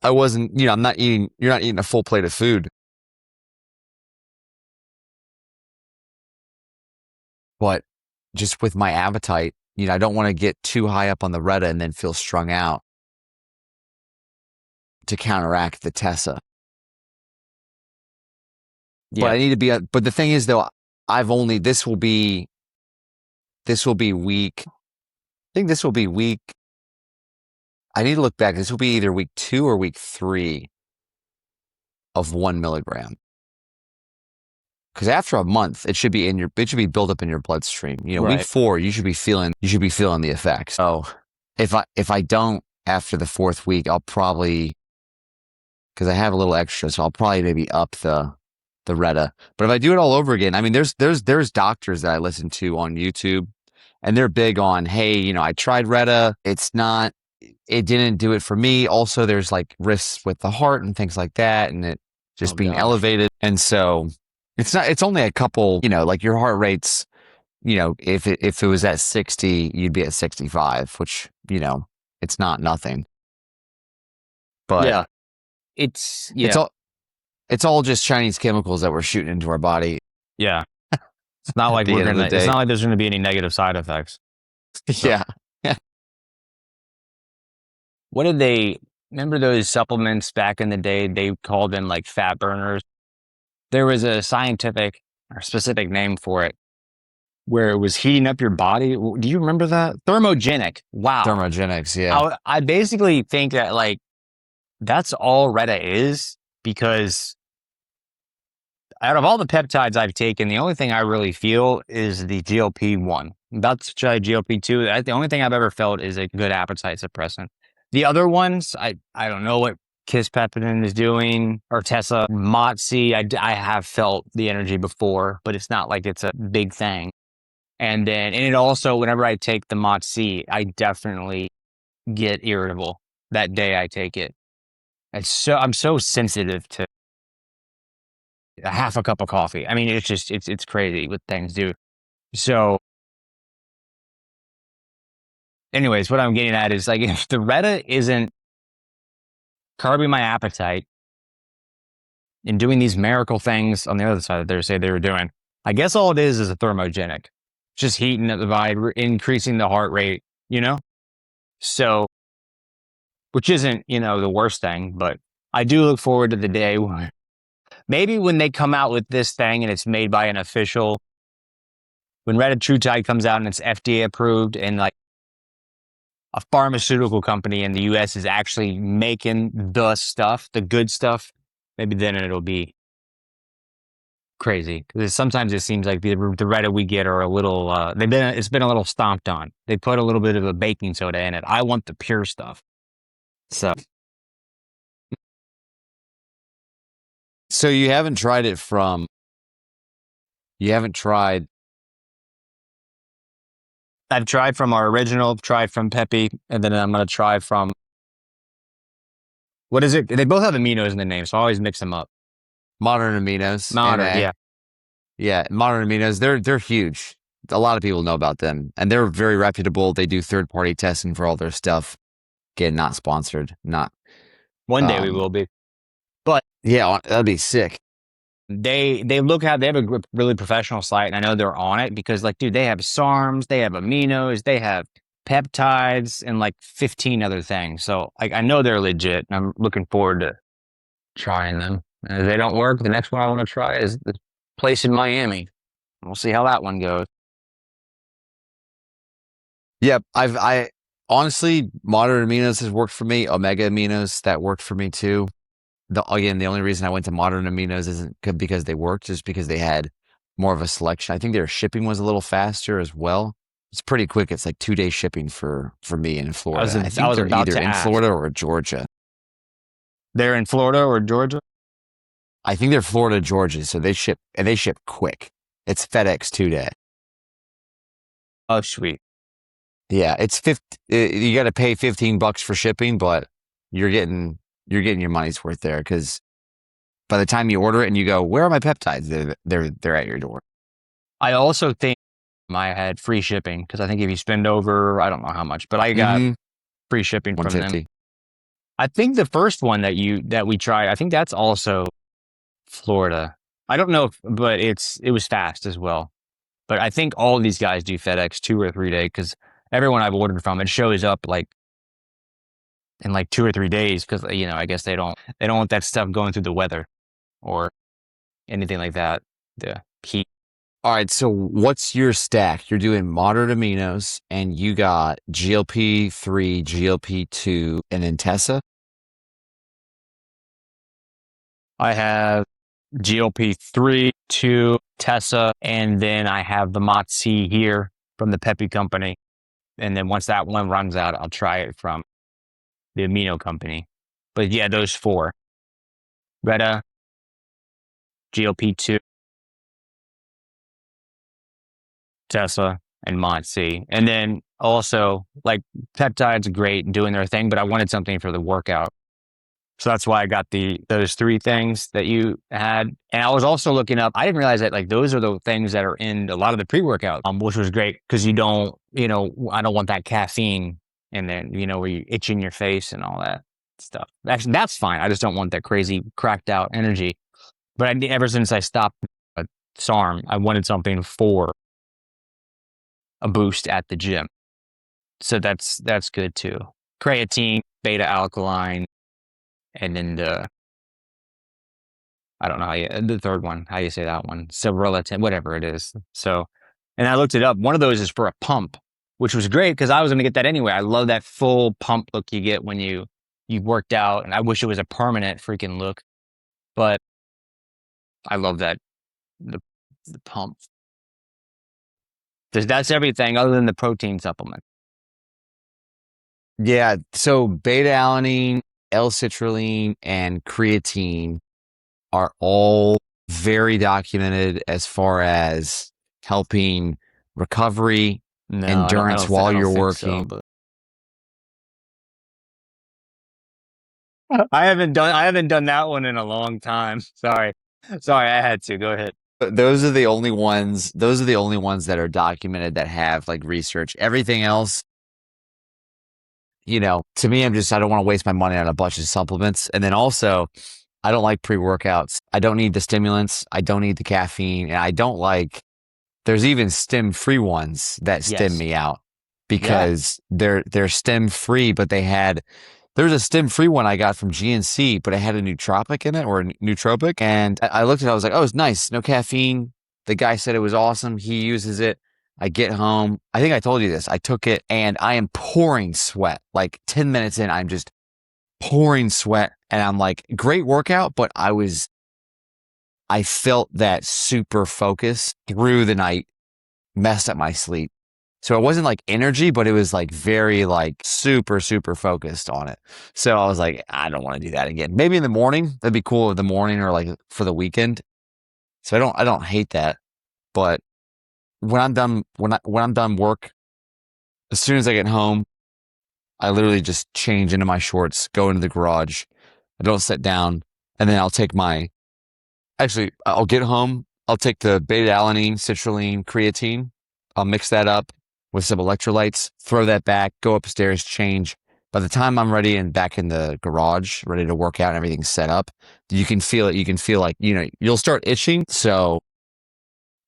[SPEAKER 1] I wasn't, you're not eating a full plate of food. But just with my appetite, I don't want to get too high up on the Retta and then feel strung out to counteract the Tessa. Yeah. But I need to be, but the thing is though, this will be week. I think this will be week. I need to look back. This will be either week 2 or week 3 of 1 milligram. Because after a month, it should be built up in your bloodstream. Week 4, you should be feeling the effects. So if I don't after the 4th week, I'll probably, because I have a little extra, so I'll probably maybe up the Retta. But if I do it all over again, I mean, there's doctors that I listen to on YouTube, and they're big on, hey, you know, I tried Reta. It didn't do it for me. Also, there's like risks with the heart and things like that, and it just being elevated. And so it's only a couple, you know, like your heart rate's, you know, if it was at 60, you'd be at 65, which, you know, it's not nothing. But
[SPEAKER 2] Yeah.
[SPEAKER 1] it's all just Chinese chemicals that we're shooting into our body.
[SPEAKER 2] Yeah. It's not like
[SPEAKER 1] the end of the
[SPEAKER 2] it's
[SPEAKER 1] day.
[SPEAKER 2] not like there's gonna be any negative side effects.
[SPEAKER 1] Yeah.
[SPEAKER 2] What did they remember those supplements back in the day? They called them like fat burners. There was a scientific or specific name for it where it was heating up your body. Do you remember that? Thermogenic. Wow.
[SPEAKER 1] Thermogenics, yeah.
[SPEAKER 2] I basically think that like that's all Reta is, because out of all the peptides I've taken, the only thing I really feel is the GLP-1. I'm about to try GLP-2. The only thing I've ever felt is a good appetite suppressant. The other ones, I don't know what Kisspeptin is doing, or Tessa, MOTS-c. I have felt the energy before, but it's not like it's a big thing. And it also, whenever I take the MOTS-c, I definitely get irritable that day I take it. I'm so sensitive to a half a cup of coffee. I mean, it's just, it's crazy what things do. So anyways, what I'm getting at is like, if the Reta isn't curbing my appetite and doing these miracle things on the other side that they say they were doing, I guess all it is a thermogenic, just heating up the body, increasing the heart rate, you know? So, which isn't, you know, the worst thing, but I do look forward to the day when maybe when they come out with this thing and it's made by an official, when Retatrutide comes out and it's FDA approved, and like a pharmaceutical company in the US is actually making the stuff, the good stuff, maybe then it'll be crazy. Because sometimes it seems like the Reta we get are a little, it's been a little stomped on. They put a little bit of a baking soda in it. I want the pure stuff.
[SPEAKER 1] So you haven't tried
[SPEAKER 2] I've tried from our original, tried from Peppy, and then I'm going to try from, what is it? They both have aminos in the name, so I always mix them up.
[SPEAKER 1] Modern Aminos.
[SPEAKER 2] Modern,
[SPEAKER 1] MA.
[SPEAKER 2] yeah.
[SPEAKER 1] Yeah, Modern Aminos, they're huge. A lot of people know about them, and they're very reputable. They do third-party testing for all their stuff. Again, not sponsored, not.
[SPEAKER 2] One day we will be. But
[SPEAKER 1] yeah, that'd be sick.
[SPEAKER 2] they have a really professional site, and I know they're on it because, like, dude, they have SARMs, they have aminos, they have peptides, and like 15 other things. So like, I know they're legit, and I'm looking forward to trying them. And if they don't work, the next one I want to try is the place in Miami. We'll see how that one goes.
[SPEAKER 1] Yep, I honestly, Modern Aminos has worked for me. Omega Aminos, that worked for me too. The only reason I went to Modern Aminos isn't because they worked, just because they had more of a selection. I think their shipping was a little faster as well. It's pretty quick. It's like 2-day shipping for me in Florida. I think they're either in Florida or Georgia.
[SPEAKER 2] They're in Florida or Georgia?
[SPEAKER 1] I think they're Florida, Georgia. So they ship quick. It's FedEx 2-day.
[SPEAKER 2] Oh, sweet.
[SPEAKER 1] Yeah, it's you got to pay $15 for shipping, but you're getting your money's worth there, because by the time you order it and you go, where are my peptides? They're at your door. I
[SPEAKER 2] also think I had free shipping, because I think if you spend over, I don't know how much, but I got free shipping from them. I think the first one that we tried, I think that's also Florida. I don't know, but it was fast as well. But I think all of these guys do FedEx 2 or 3 day, because everyone I've ordered from, it shows up like in like 2 or 3 days, because, you know, I guess they don't want that stuff going through the weather or anything like that. The heat.
[SPEAKER 1] All right, so what's your stack? You're doing Modern Aminos, and you got GLP-3, GLP-2, and then Tessa?
[SPEAKER 2] I have GLP-3, 2, Tessa, and then I have the MOTS-c here from the Peppy company. And then once that one runs out, I'll try it from the amino company. But yeah, those 4. Reta, GLP-2, Tessa, and MOTS-c. And then also, like, peptides are great doing their thing, but I wanted something for the workout. So that's why I got those three things that you had. And I was also looking up, I didn't realize that like those are the things that are in a lot of the pre-workout, which was great because you don't, I don't want that caffeine in there, where you itching your face and all that stuff. Actually, that's fine. I just don't want that crazy cracked out energy. But ever since I stopped SARM, I wanted something for a boost at the gym. So that's good too. Creatine, beta alkaline, and then I don't know the third one, how you say that one, Tesamorelin, whatever it is. So, and I looked it up. One of those is for a pump, which was great because I was going to get that anyway. I love that full pump look you get when you worked out, and I wish it was a permanent freaking look, but I love that the pump. That's everything other than the protein supplement.
[SPEAKER 1] Yeah. So beta-alanine, L-citrulline, and creatine are all very documented as far as helping recovery, endurance while you're working.
[SPEAKER 2] So, I haven't done that one in a long time. Sorry, I had to. Go ahead.
[SPEAKER 1] Those are the only ones that are documented that have like research. Everything else, to me, I don't want to waste my money on a bunch of supplements. And then also, I don't like pre-workouts. I don't need the stimulants. I don't need the caffeine. And I don't like, there's even stim-free ones that stim me out because they're stim-free, but there's a stim-free one I got from GNC, but it had a nootropic in it, or a nootropic. And I looked at it, I was like, oh, it's nice. No caffeine. The guy said it was awesome. He uses it. I get home. I think I told you this. I took it and I am pouring sweat. Like 10 minutes in, I'm just pouring sweat. And I'm like, great workout. But I felt that super focus through the night, messed up my sleep. So it wasn't like energy, but it was like very like super, super focused on it. So I was like, I don't want to do that again. Maybe in the morning, that'd be cool in the morning or like for the weekend. So I don't hate that. But when I'm done work, as soon as I get home, I literally just change into my shorts, go into the garage. I don't sit down, and then I'll get home. I'll take the beta-alanine, citrulline, creatine. I'll mix that up with some electrolytes, throw that back, go upstairs, change. By the time I'm ready and back in the garage, ready to work out and everything's set up, you can feel it. You can feel like, you'll start itching. So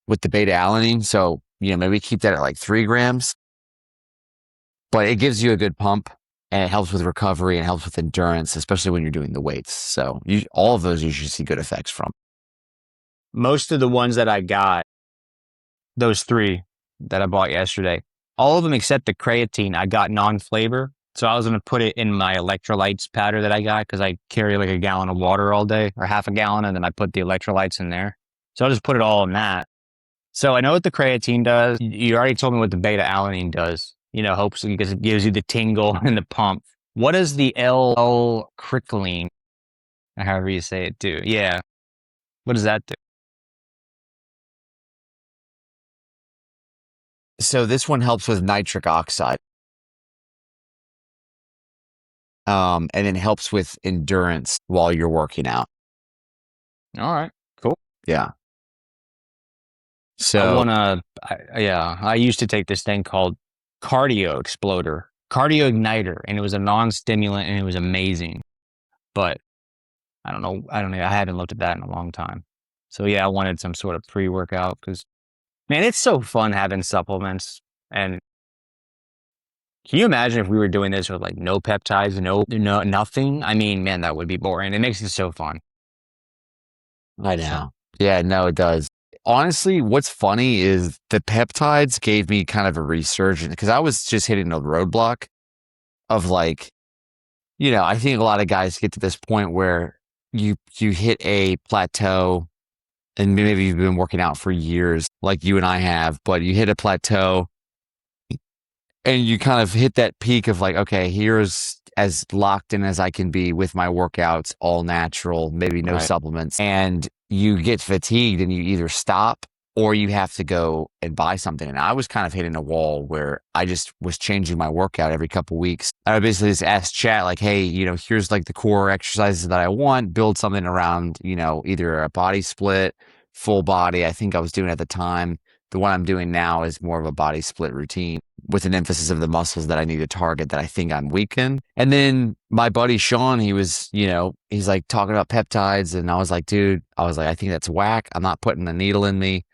[SPEAKER 1] with the beta-alanine, so, maybe keep that at like 3 grams, but it gives you a good pump and it helps with recovery and helps with endurance, especially when you're doing the weights. So all of those you should see good effects from.
[SPEAKER 2] Most of the ones that I got, those 3 that I bought yesterday, all of them except the creatine, I got non-flavor. So I was going to put it in my electrolytes powder that I got because I carry like a gallon of water all day or half a gallon, and then I put the electrolytes in there. So I'll just put it all in that. So I know what the creatine does. You already told me what the beta-alanine does. Hopefully because it gives you the tingle and the pump. What does the L-cricoline, however you say it, do? Yeah. What does that do?
[SPEAKER 1] So this one helps with nitric oxide. And then helps with endurance while you're working out.
[SPEAKER 2] All right, cool.
[SPEAKER 1] Yeah. So
[SPEAKER 2] I used to take this thing called Cardio Igniter, and it was a non-stimulant and it was amazing. But I don't know. I haven't looked at that in a long time. So yeah, I wanted some sort of pre-workout because, man, it's so fun having supplements. And can you imagine if we were doing this with like no peptides, no nothing? I mean, man, that would be boring. It makes it so fun.
[SPEAKER 1] I know. Yeah, no, it does. Honestly, what's funny is the peptides gave me kind of a resurgence because I was just hitting a roadblock of like, I think a lot of guys get to this point where you hit a plateau, and maybe you've been working out for years like you and I have, but you hit a plateau and you kind of hit that peak of like, okay, here's as locked in as I can be with my workouts, all natural, maybe no supplements. And you get fatigued and you either stop or you have to go and buy something. And I was kind of hitting a wall where I just was changing my workout every couple weeks. I basically just asked chat, like, hey, here's like the core exercises that I want, build something around, either a body split, full body. I think I was doing at the time. The one I'm doing now is more of a body split routine with an emphasis of the muscles that I need to target that I think I'm weak in. And then my buddy Sean, he was, he's like talking about peptides. And I was like, dude, I think that's whack. I'm not putting a needle in me.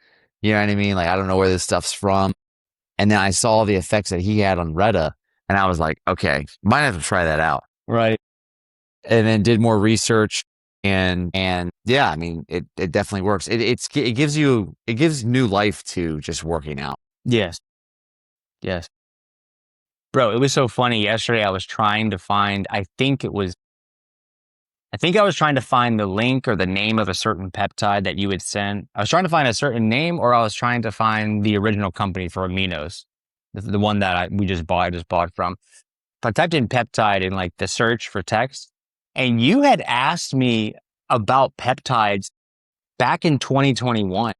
[SPEAKER 1] You know what I mean? Like, I don't know where this stuff's from. And then I saw the effects that he had on Retta. And I was like, okay, might have to try that out.
[SPEAKER 2] Right.
[SPEAKER 1] And then did more research. And yeah, I mean, it definitely works. It gives new life to just working out.
[SPEAKER 2] Yes. Bro, it was so funny. Yesterday I was trying to find, I think I was trying to find the link or the name of a certain peptide that you would send. I was trying to find a certain name, or I was trying to find the original company for aminos, the one that I just bought from. I typed in peptide in like the search for text, and you had asked me about peptides back in 2021.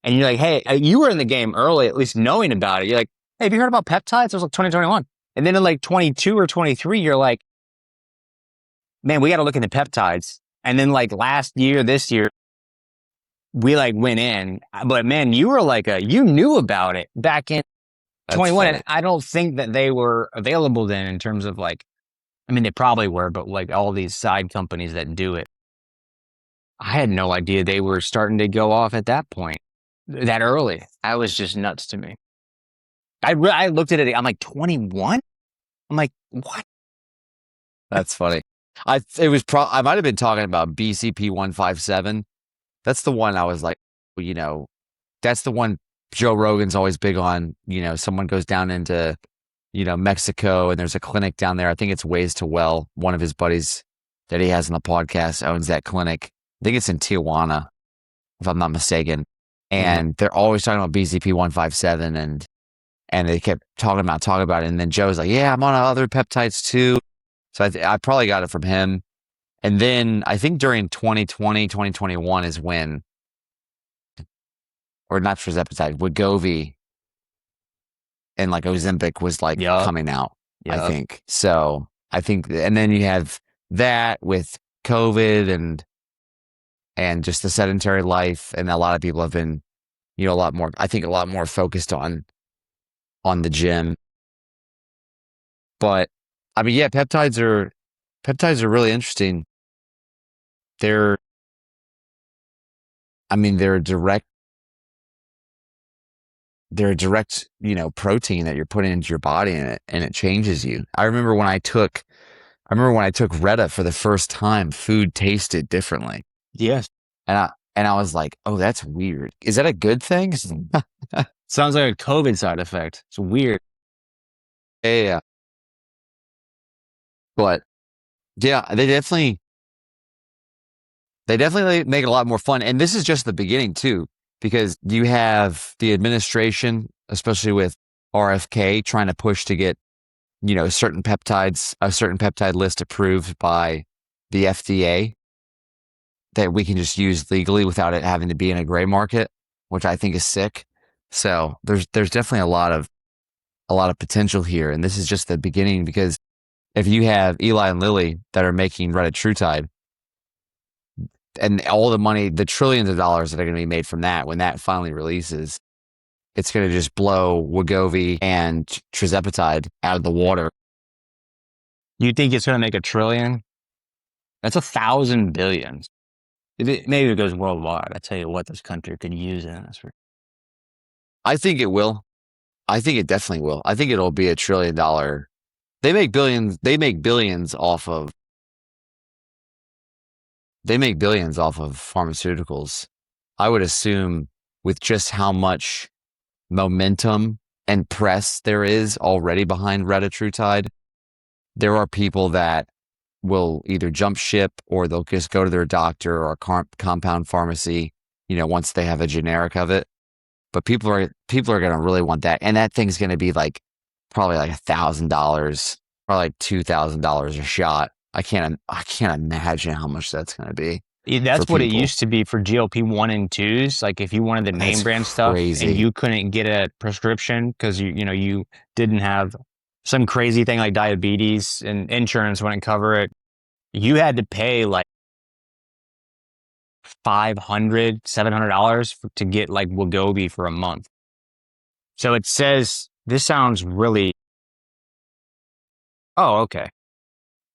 [SPEAKER 2] And you're like, hey, you were in the game early, at least knowing about it. You're like, hey, have you heard about peptides? It was like 2021. And then in like 22 or 23, you're like, man, we got to look into peptides. And then like this year, we like went in. But man, you were like you knew about it back in 21. And I don't think that they were available then in terms of like, I mean, they probably were, but like all these side companies that do it. I had no idea they were starting to go off at that point, that early. That was just nuts to me. I looked at it. I'm like 21. I'm like, what?
[SPEAKER 1] That's funny. I might have been talking about BCP 157. That's the one I was like, that's the one Joe Rogan's always big on. Someone goes down into, Mexico, and there's a clinic down there. I think it's Ways to Well. One of his buddies that he has on the podcast owns that clinic. I think it's in Tijuana, if I'm not mistaken. And they're always talking about BCP 157, and they kept talking about it. And then Joe's like, yeah, I'm on other peptides too. So I probably got it from him. And then I think during 2020, 2021 is when, or not tirzepatide, Wegovy and like Ozempic was like coming out, I think. So I think, and then you have that with COVID and just the sedentary life. And a lot of people have been, a lot more focused on the gym. But I mean, yeah, peptides are really interesting. They're a direct, protein that you're putting into your body, and it changes you. I remember when I took Retta for the first time, food tasted differently.
[SPEAKER 2] Yes.
[SPEAKER 1] And I was like, oh, that's weird. Is that a good thing?
[SPEAKER 2] Sounds like a COVID side effect. It's weird.
[SPEAKER 1] Yeah. But yeah, they definitely make it a lot more fun. And this is just the beginning too, because you have the administration, especially with RFK, trying to push to get, a certain peptide list approved by the FDA that we can just use legally without it having to be in a gray market, which I think is sick. So there's definitely a lot of potential here. And this is just the beginning, because if you have Eli and Lilly that are making Retatrutide, and all the money, the trillions of dollars that are going to be made from that, when that finally releases, it's going to just blow Wegovy and tirzepatide out of the water.
[SPEAKER 2] You think it's going to make $1 trillion? That's 1,000 billion. Maybe it goes worldwide. I tell you what, this country could use it.
[SPEAKER 1] I think it will. I think it definitely will. I think it'll be $1 trillion. They make billions off of pharmaceuticals. I would assume, with just how much momentum and press there is already behind Retatrutide, there are people that will either jump ship, or they'll just go to their doctor or compound pharmacy, once they have a generic of it. But people are going to really want that. And that thing's going to be like probably like $1,000 or like $2,000 a shot. I can't imagine how much that's going to be.
[SPEAKER 2] That's
[SPEAKER 1] for
[SPEAKER 2] what it
[SPEAKER 1] people.
[SPEAKER 2] used to be for GLP-1 and 2s. Like if you wanted the name
[SPEAKER 1] That's
[SPEAKER 2] brand stuff and
[SPEAKER 1] crazy.
[SPEAKER 2] you couldn't get a prescription because you didn't have some crazy thing like diabetes and insurance wouldn't cover it, you had to pay like $500, $700 to get like Wegovy for a month. So it says, this sounds really, oh, okay.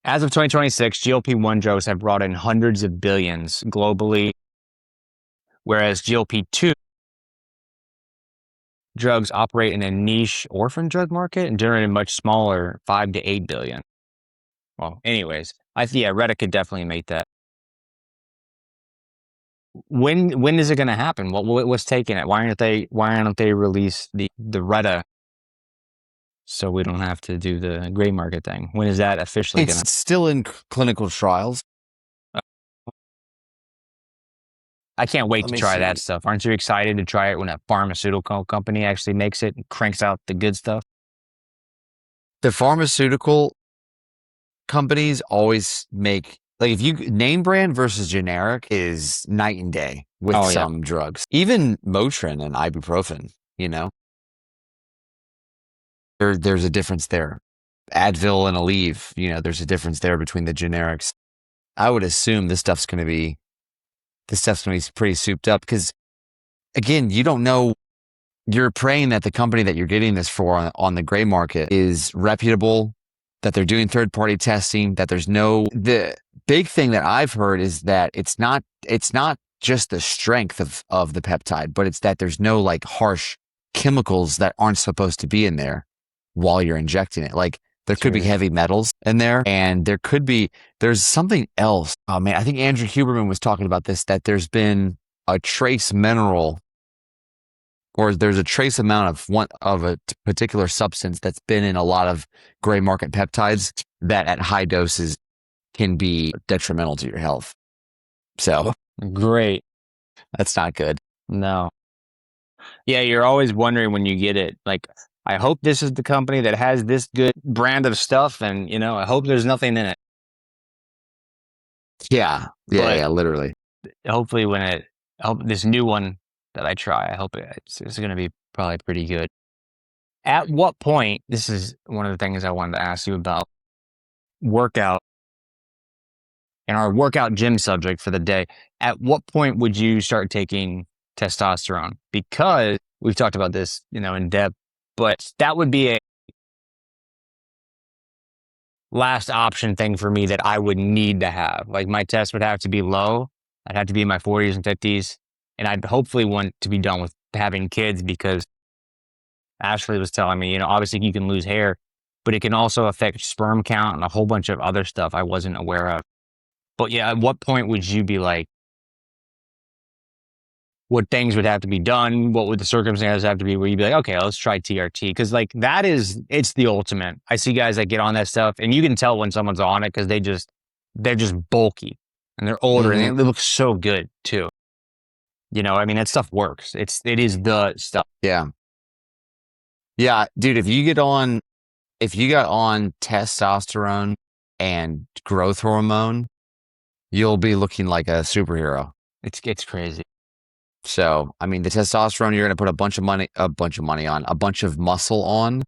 [SPEAKER 2] As of 2026, GLP-1 drugs have brought in hundreds of billions globally, whereas GLP-2 drugs operate in a niche orphan drug market and generate a much smaller 5 to 8 billion. Well, anyways, Reddit could definitely make that. When is it going to happen? What's taking it? Why aren't they release the Reddit so we don't have to do the gray market thing? When is that officially going to?
[SPEAKER 1] It's still in clinical trials.
[SPEAKER 2] I can't wait
[SPEAKER 1] Let
[SPEAKER 2] to
[SPEAKER 1] me
[SPEAKER 2] try
[SPEAKER 1] see.
[SPEAKER 2] that stuff. Aren't you excited to try it when a pharmaceutical company actually makes it and cranks out the good stuff?
[SPEAKER 1] The pharmaceutical companies always make, like, if you name brand versus generic is night and day with some drugs. Even Motrin and ibuprofen, there's a difference there. Advil and Aleve, there's a difference there between the generics. I would assume this stuff's going to be pretty souped up because, again, you don't know. You're praying that the company that you're getting this for on the gray market is reputable, that they're doing third-party testing, that the big thing that I've heard is that it's not just the strength of the peptide, but it's that there's no like harsh chemicals that aren't supposed to be in there while you're injecting it. Like there could be heavy metals in there, and there's something else. Oh man, I think Andrew Huberman was talking about this, that there's been a trace mineral, or there's a trace amount of a particular substance that's been in a lot of gray market peptides that at high doses can be detrimental to your health. So
[SPEAKER 2] Great.
[SPEAKER 1] that's not good.
[SPEAKER 2] No. Yeah, you're always wondering when you get it. Like, I hope this is the company that has this good brand of stuff, and I hope there's nothing in it.
[SPEAKER 1] Yeah, literally.
[SPEAKER 2] Hopefully, this new one that I try, I hope it's going to be probably pretty good. At what point? This is one of the things I wanted to ask you about workout and our workout gym subject for the day. At what point would you start taking testosterone? Because we've talked about this, in depth, but that would be a last option thing for me that I would need to have. Like my test would have to be low. I'd have to be in my 40s and 50s. And I'd hopefully want to be done with having kids, because Ashley was telling me, obviously you can lose hair, but it can also affect sperm count and a whole bunch of other stuff I wasn't aware of. But yeah, at what point would you be like, what things would have to be done? What would the circumstances have to be where you'd be like, okay, let's try TRT? Because like it's the ultimate. I see guys that get on that stuff, and you can tell when someone's on it because they're just bulky and they're older and they look so good too. That stuff works. It is the stuff.
[SPEAKER 1] Yeah. Yeah, dude, if you got on testosterone and growth hormone, you'll be looking like a superhero.
[SPEAKER 2] It's crazy.
[SPEAKER 1] So, the testosterone, you're going to put a bunch of money on, a bunch of muscle on.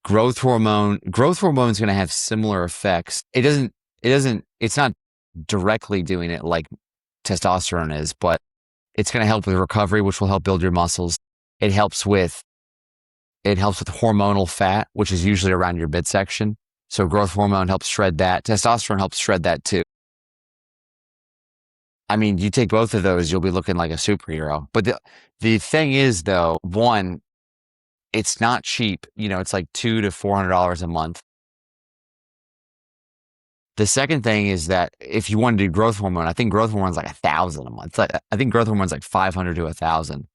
[SPEAKER 1] Growth hormone is going to have similar effects. It's not directly doing it like testosterone is, but it's going to help with recovery, which will help build your muscles. It helps with hormonal fat, which is usually around your midsection. So growth hormone helps shred that. Testosterone helps shred that too. You take both of those, you'll be looking like a superhero. But the thing is, though, one, it's not cheap. It's like $200 to $400 a month. The second thing is that if you want to do growth hormone, I think growth hormone is like $1,000 a month. I think growth hormone is like $500 to $1,000,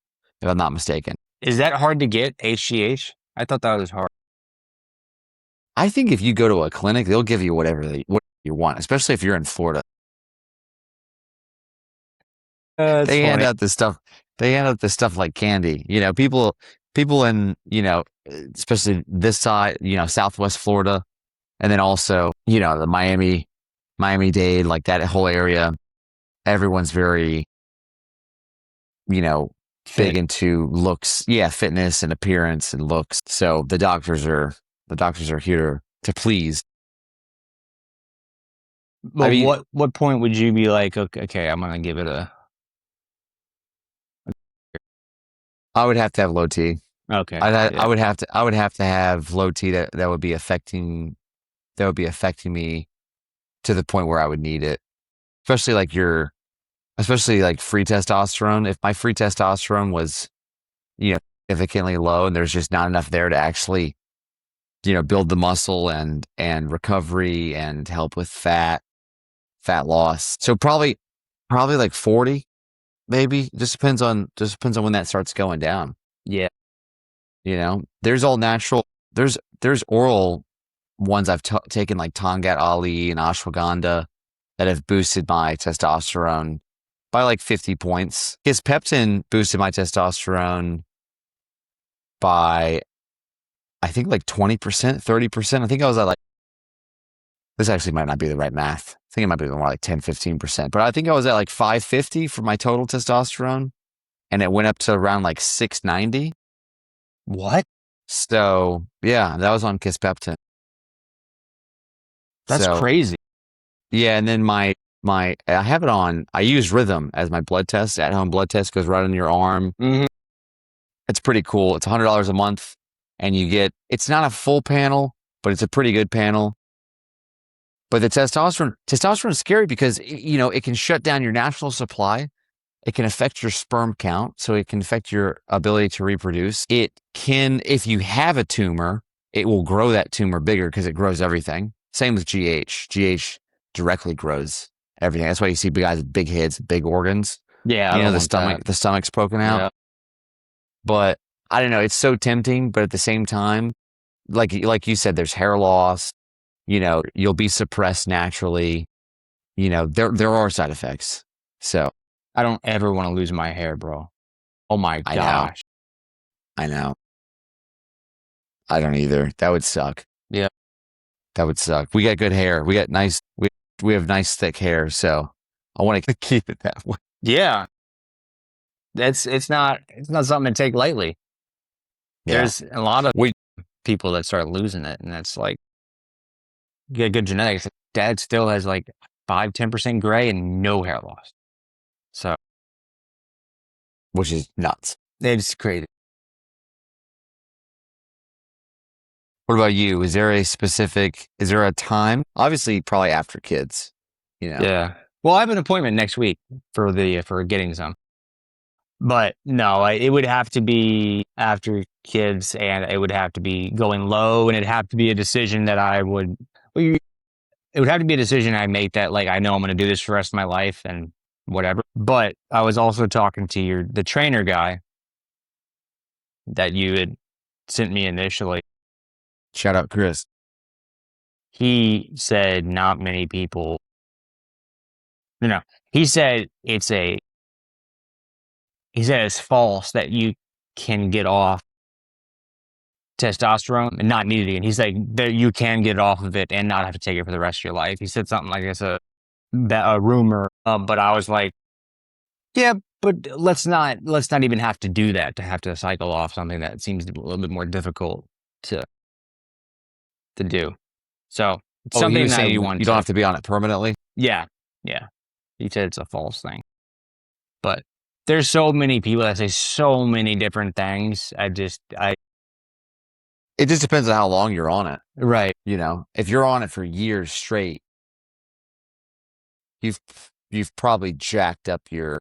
[SPEAKER 1] if I'm not mistaken.
[SPEAKER 2] Is that hard to get, HGH? I thought that was hard.
[SPEAKER 1] I think if you go to a clinic, they'll give you whatever you want, especially if you're in Florida. They hand out this stuff. They hand out this stuff like candy. People in, especially this side, Southwest Florida, and then also, the Miami-Dade, like that whole area. everyone's very,
[SPEAKER 2] Fit.
[SPEAKER 1] big into looks. Yeah, fitness and appearance and looks. So the doctors are here to please. I
[SPEAKER 2] But
[SPEAKER 1] mean,
[SPEAKER 2] what point would you be like, okay, I'm gonna give it a
[SPEAKER 1] I would have to have low T.
[SPEAKER 2] okay,
[SPEAKER 1] I
[SPEAKER 2] yeah.
[SPEAKER 1] would have to have low T that would be affecting me to the point where I would need it. Especially like free testosterone. If my free testosterone was, significantly low and there's just not enough there to actually, build the muscle and recovery and help with fat loss. So probably like 40, maybe. Just depends on when that starts going down.
[SPEAKER 2] Yeah.
[SPEAKER 1] There's all natural. There's oral ones I've taken like Tongat Ali and ashwagandha that have boosted my testosterone by like 50 points. Kisspeptin boosted my testosterone by I think like 20%, 30%. I think I was at like, this actually might not be the right math. I think it might be more like 10, 15%. But I think I was at like 550 for my total testosterone and it went up to around like 690.
[SPEAKER 2] What?
[SPEAKER 1] So yeah, that was on Kisspeptin.
[SPEAKER 2] That's
[SPEAKER 1] So
[SPEAKER 2] crazy.
[SPEAKER 1] yeah, and then I have it on. I use Rhythm as my blood test. At home blood test goes right on your arm.
[SPEAKER 2] Mm-hmm.
[SPEAKER 1] It's pretty cool. It's $100 a month, and it's not a full panel, but it's a pretty good panel. But the testosterone is scary because it can shut down your natural supply. It can affect your sperm count, so it can affect your ability to reproduce. It can, if you have a tumor, it will grow that tumor bigger because it grows everything. Same with GH. GH directly grows everything. That's why you see big guys with big heads, big organs.
[SPEAKER 2] Yeah, I don't want that.
[SPEAKER 1] The stomach's poking out.
[SPEAKER 2] Yeah.
[SPEAKER 1] But I don't know. It's so tempting, but at the same time, like you said, there's hair loss. You'll be suppressed naturally. There are side effects. So
[SPEAKER 2] I don't ever want to lose my hair, bro. Oh my
[SPEAKER 1] I know,
[SPEAKER 2] gosh.
[SPEAKER 1] I know. I don't either. That would suck.
[SPEAKER 2] Yeah.
[SPEAKER 1] That would suck. We got good hair. We have nice thick hair, so I want to keep it that way.
[SPEAKER 2] Yeah. It's not something to take lightly.
[SPEAKER 1] Yeah.
[SPEAKER 2] There's a lot of
[SPEAKER 1] We
[SPEAKER 2] people that start losing it, and it's like you get good genetics. Dad still has like 5-10% gray and no hair loss. So
[SPEAKER 1] which is nuts.
[SPEAKER 2] it's crazy.
[SPEAKER 1] What about you? Is there a time? Obviously, probably after kids,
[SPEAKER 2] Yeah. Well, I have an appointment next week for getting some. But no, it would have to be after kids, and it would have to be going low, and it'd have to be a decision that it would have to be a decision I make that, like, I know I'm going to do this for the rest of my life and whatever. But I was also talking to the trainer guy that you had sent me initially.
[SPEAKER 1] Shout out Chris.
[SPEAKER 2] He said not many people, he said it's false that you can get off testosterone and not need it again. He's like, that you can get off of it and not have to take it for the rest of your life. He said something like it's a rumor. But I was like, yeah, but let's not even have to do that to have to cycle off something that seems a little bit more difficult to do. So it's
[SPEAKER 1] Oh, he
[SPEAKER 2] something
[SPEAKER 1] was
[SPEAKER 2] that I
[SPEAKER 1] saying
[SPEAKER 2] want
[SPEAKER 1] you don't
[SPEAKER 2] to.
[SPEAKER 1] have to be on it permanently.
[SPEAKER 2] Yeah, yeah. He said it's a false thing, but there's so many people that say so many different things.
[SPEAKER 1] It just depends on how long you're on it.
[SPEAKER 2] Right.
[SPEAKER 1] If you're on it for years straight, you've you've probably jacked up your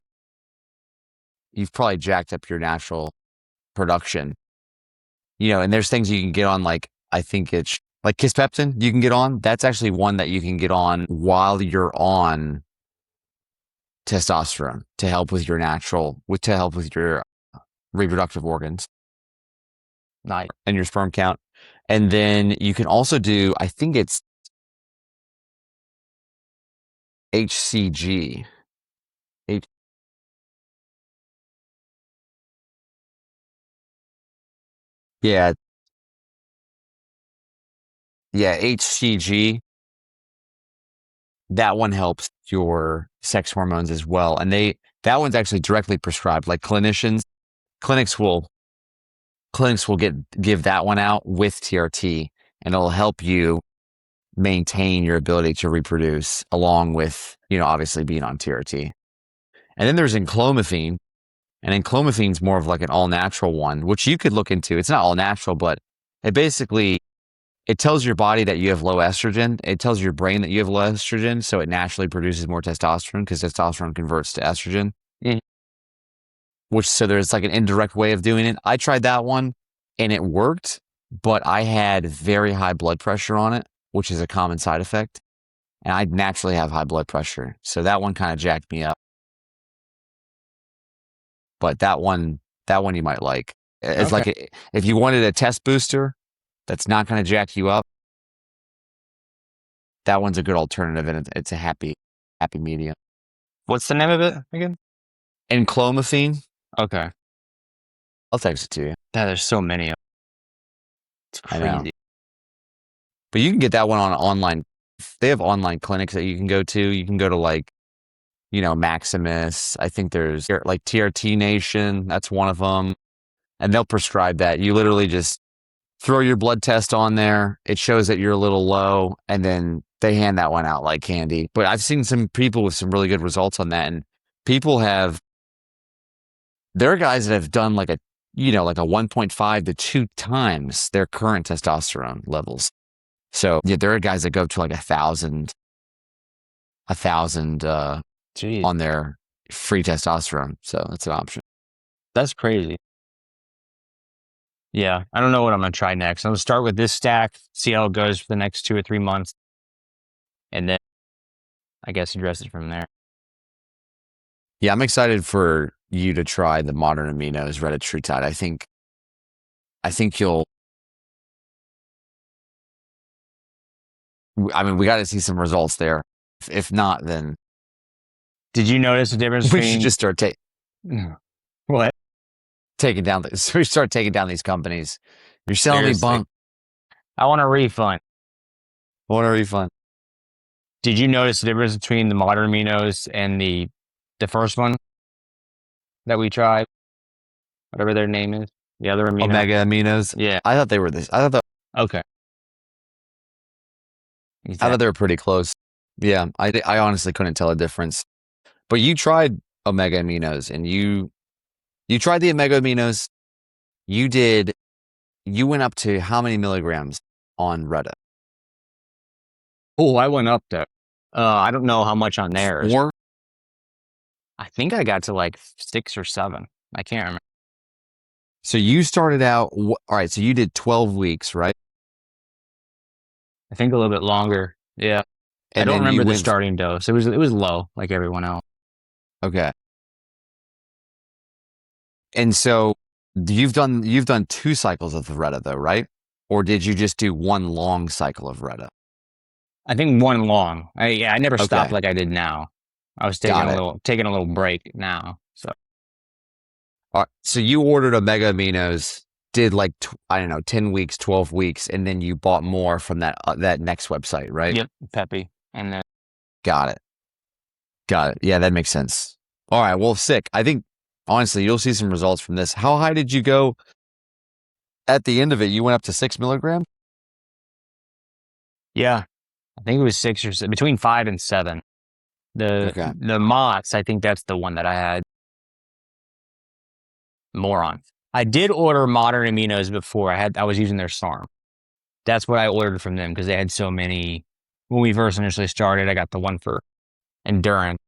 [SPEAKER 1] natural production. And there's things you can get on, like I think it's like Kisspeptin you can get on. That's actually one that you can get on while you're on testosterone to help with your reproductive organs
[SPEAKER 2] Nice.
[SPEAKER 1] and your sperm count. And then you can also do, I think it's HCG. Yeah, yeah, HCG. that one helps your sex hormones as well. And that one's actually directly prescribed. Like clinics will give that one out with TRT, and it'll help you maintain your ability to reproduce along with, obviously being on TRT. And then there's enclomiphene, and enclomiphene's more of like an all natural one, which you could look into. It's not all natural, but it tells your body that you have low estrogen. It tells your brain that you have low estrogen, so it naturally produces more testosterone because testosterone converts to estrogen.
[SPEAKER 2] Mm.
[SPEAKER 1] So there's like an indirect way of doing it. I tried that one and it worked, but I had very high blood pressure on it, which is a common side effect. And I naturally have high blood pressure. So that one kind of jacked me up. But that one you might like. It's like if you wanted a test booster that's not going to jack you up, that one's a good alternative, and it's a happy medium.
[SPEAKER 2] What's the name of it again?
[SPEAKER 1] Enclomiphene.
[SPEAKER 2] Okay.
[SPEAKER 1] I'll text it to you.
[SPEAKER 2] Yeah, there's so many of them. It's crazy.
[SPEAKER 1] I know. But you can get that one on online. They have online clinics that you can go to. You can go to like, Maximus. I think there's like TRT Nation. That's one of them. And they'll prescribe that. You literally just throw your blood test on there. It shows that you're a little low, and then they hand that one out like candy. But I've seen some people with some really good results on that. And there are guys that have done like a 1.5 to 2 times their current testosterone levels. So yeah, there are guys that go to like 1,000 on their free testosterone. So that's an option.
[SPEAKER 2] That's crazy. Yeah, I don't know what I'm going to try next. I'm going to start with this stack, see how it goes for the next 2 or 3 months, and then I guess address it from there.
[SPEAKER 1] Yeah, I'm excited for you to try the modern aminos Retatrutide. I think you'll. I mean, we got to see some results there. If not, then
[SPEAKER 2] did you notice the difference?
[SPEAKER 1] We should just start
[SPEAKER 2] What?
[SPEAKER 1] Taking down. So we start taking down these companies. You're selling
[SPEAKER 2] Seriously.
[SPEAKER 1] me bunk.
[SPEAKER 2] I want a refund. Did you notice the difference between the modern aminos and the first one that we tried? Whatever their name is. The other amino.
[SPEAKER 1] Omega aminos?
[SPEAKER 2] Yeah.
[SPEAKER 1] I thought they were this.
[SPEAKER 2] Okay.
[SPEAKER 1] Exactly. I thought they were pretty close. Yeah. I honestly couldn't tell a difference. But you tried omega aminos, and you tried the omega aminos. You went up to how many milligrams on Reta?
[SPEAKER 2] Oh, I went up there. I don't know how much on theirs.
[SPEAKER 1] 4?
[SPEAKER 2] I think I got to like 6 or 7. I can't remember.
[SPEAKER 1] So you started out, all right, so you did 12 weeks, right?
[SPEAKER 2] I think a little bit longer. Yeah.
[SPEAKER 1] And
[SPEAKER 2] I don't remember the starting dose. It was low, like everyone else.
[SPEAKER 1] Okay. And so you've done 2 cycles of the Reta though, right? Or did you just do 1 long cycle of Reta?
[SPEAKER 2] I think 1 long. I never stopped like I did now. I was taking a little break now. So.
[SPEAKER 1] All right, so you ordered omega aminos, did like 10 weeks, 12 weeks, and then you bought more from that next website, right?
[SPEAKER 2] Yep, Peppy, and then
[SPEAKER 1] got it. Yeah, that makes sense. All right, well, sick. I think honestly, you'll see some results from this. How high did you go at the end of it? You went up to 6 milligrams.
[SPEAKER 2] Yeah, I think it was 6 or 7, between 5 and 7. The MOTS-c, I think that's the one that I had more on. I did order modern aminos before. I was using their SARM. That's what I ordered from them because they had so many. When we first initially started, I got the one for endurance.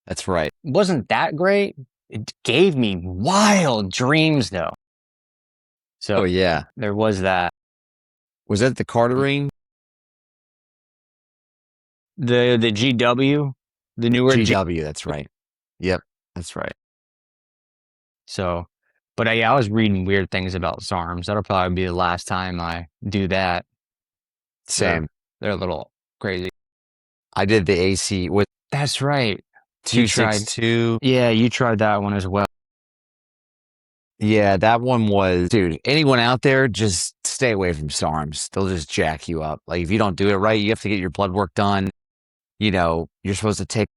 [SPEAKER 1] That's right.
[SPEAKER 2] It wasn't that great. It gave me wild dreams though. So
[SPEAKER 1] yeah,
[SPEAKER 2] there was that.
[SPEAKER 1] Was that the Carterine?
[SPEAKER 2] The GW, the newer
[SPEAKER 1] GW. That's right. Yep, that's right.
[SPEAKER 2] So, but I was reading weird things about SARMs. That'll probably be the last time I do that.
[SPEAKER 1] Same.
[SPEAKER 2] They're a little crazy.
[SPEAKER 1] I did the AC.
[SPEAKER 2] That's right.
[SPEAKER 1] 262.
[SPEAKER 2] Yeah, you tried that one as well.
[SPEAKER 1] Yeah, that one was, dude, anyone out there, just stay away from SARMs. They'll just jack you up. Like if you don't do it right, you have to get your blood work done. you're supposed to take,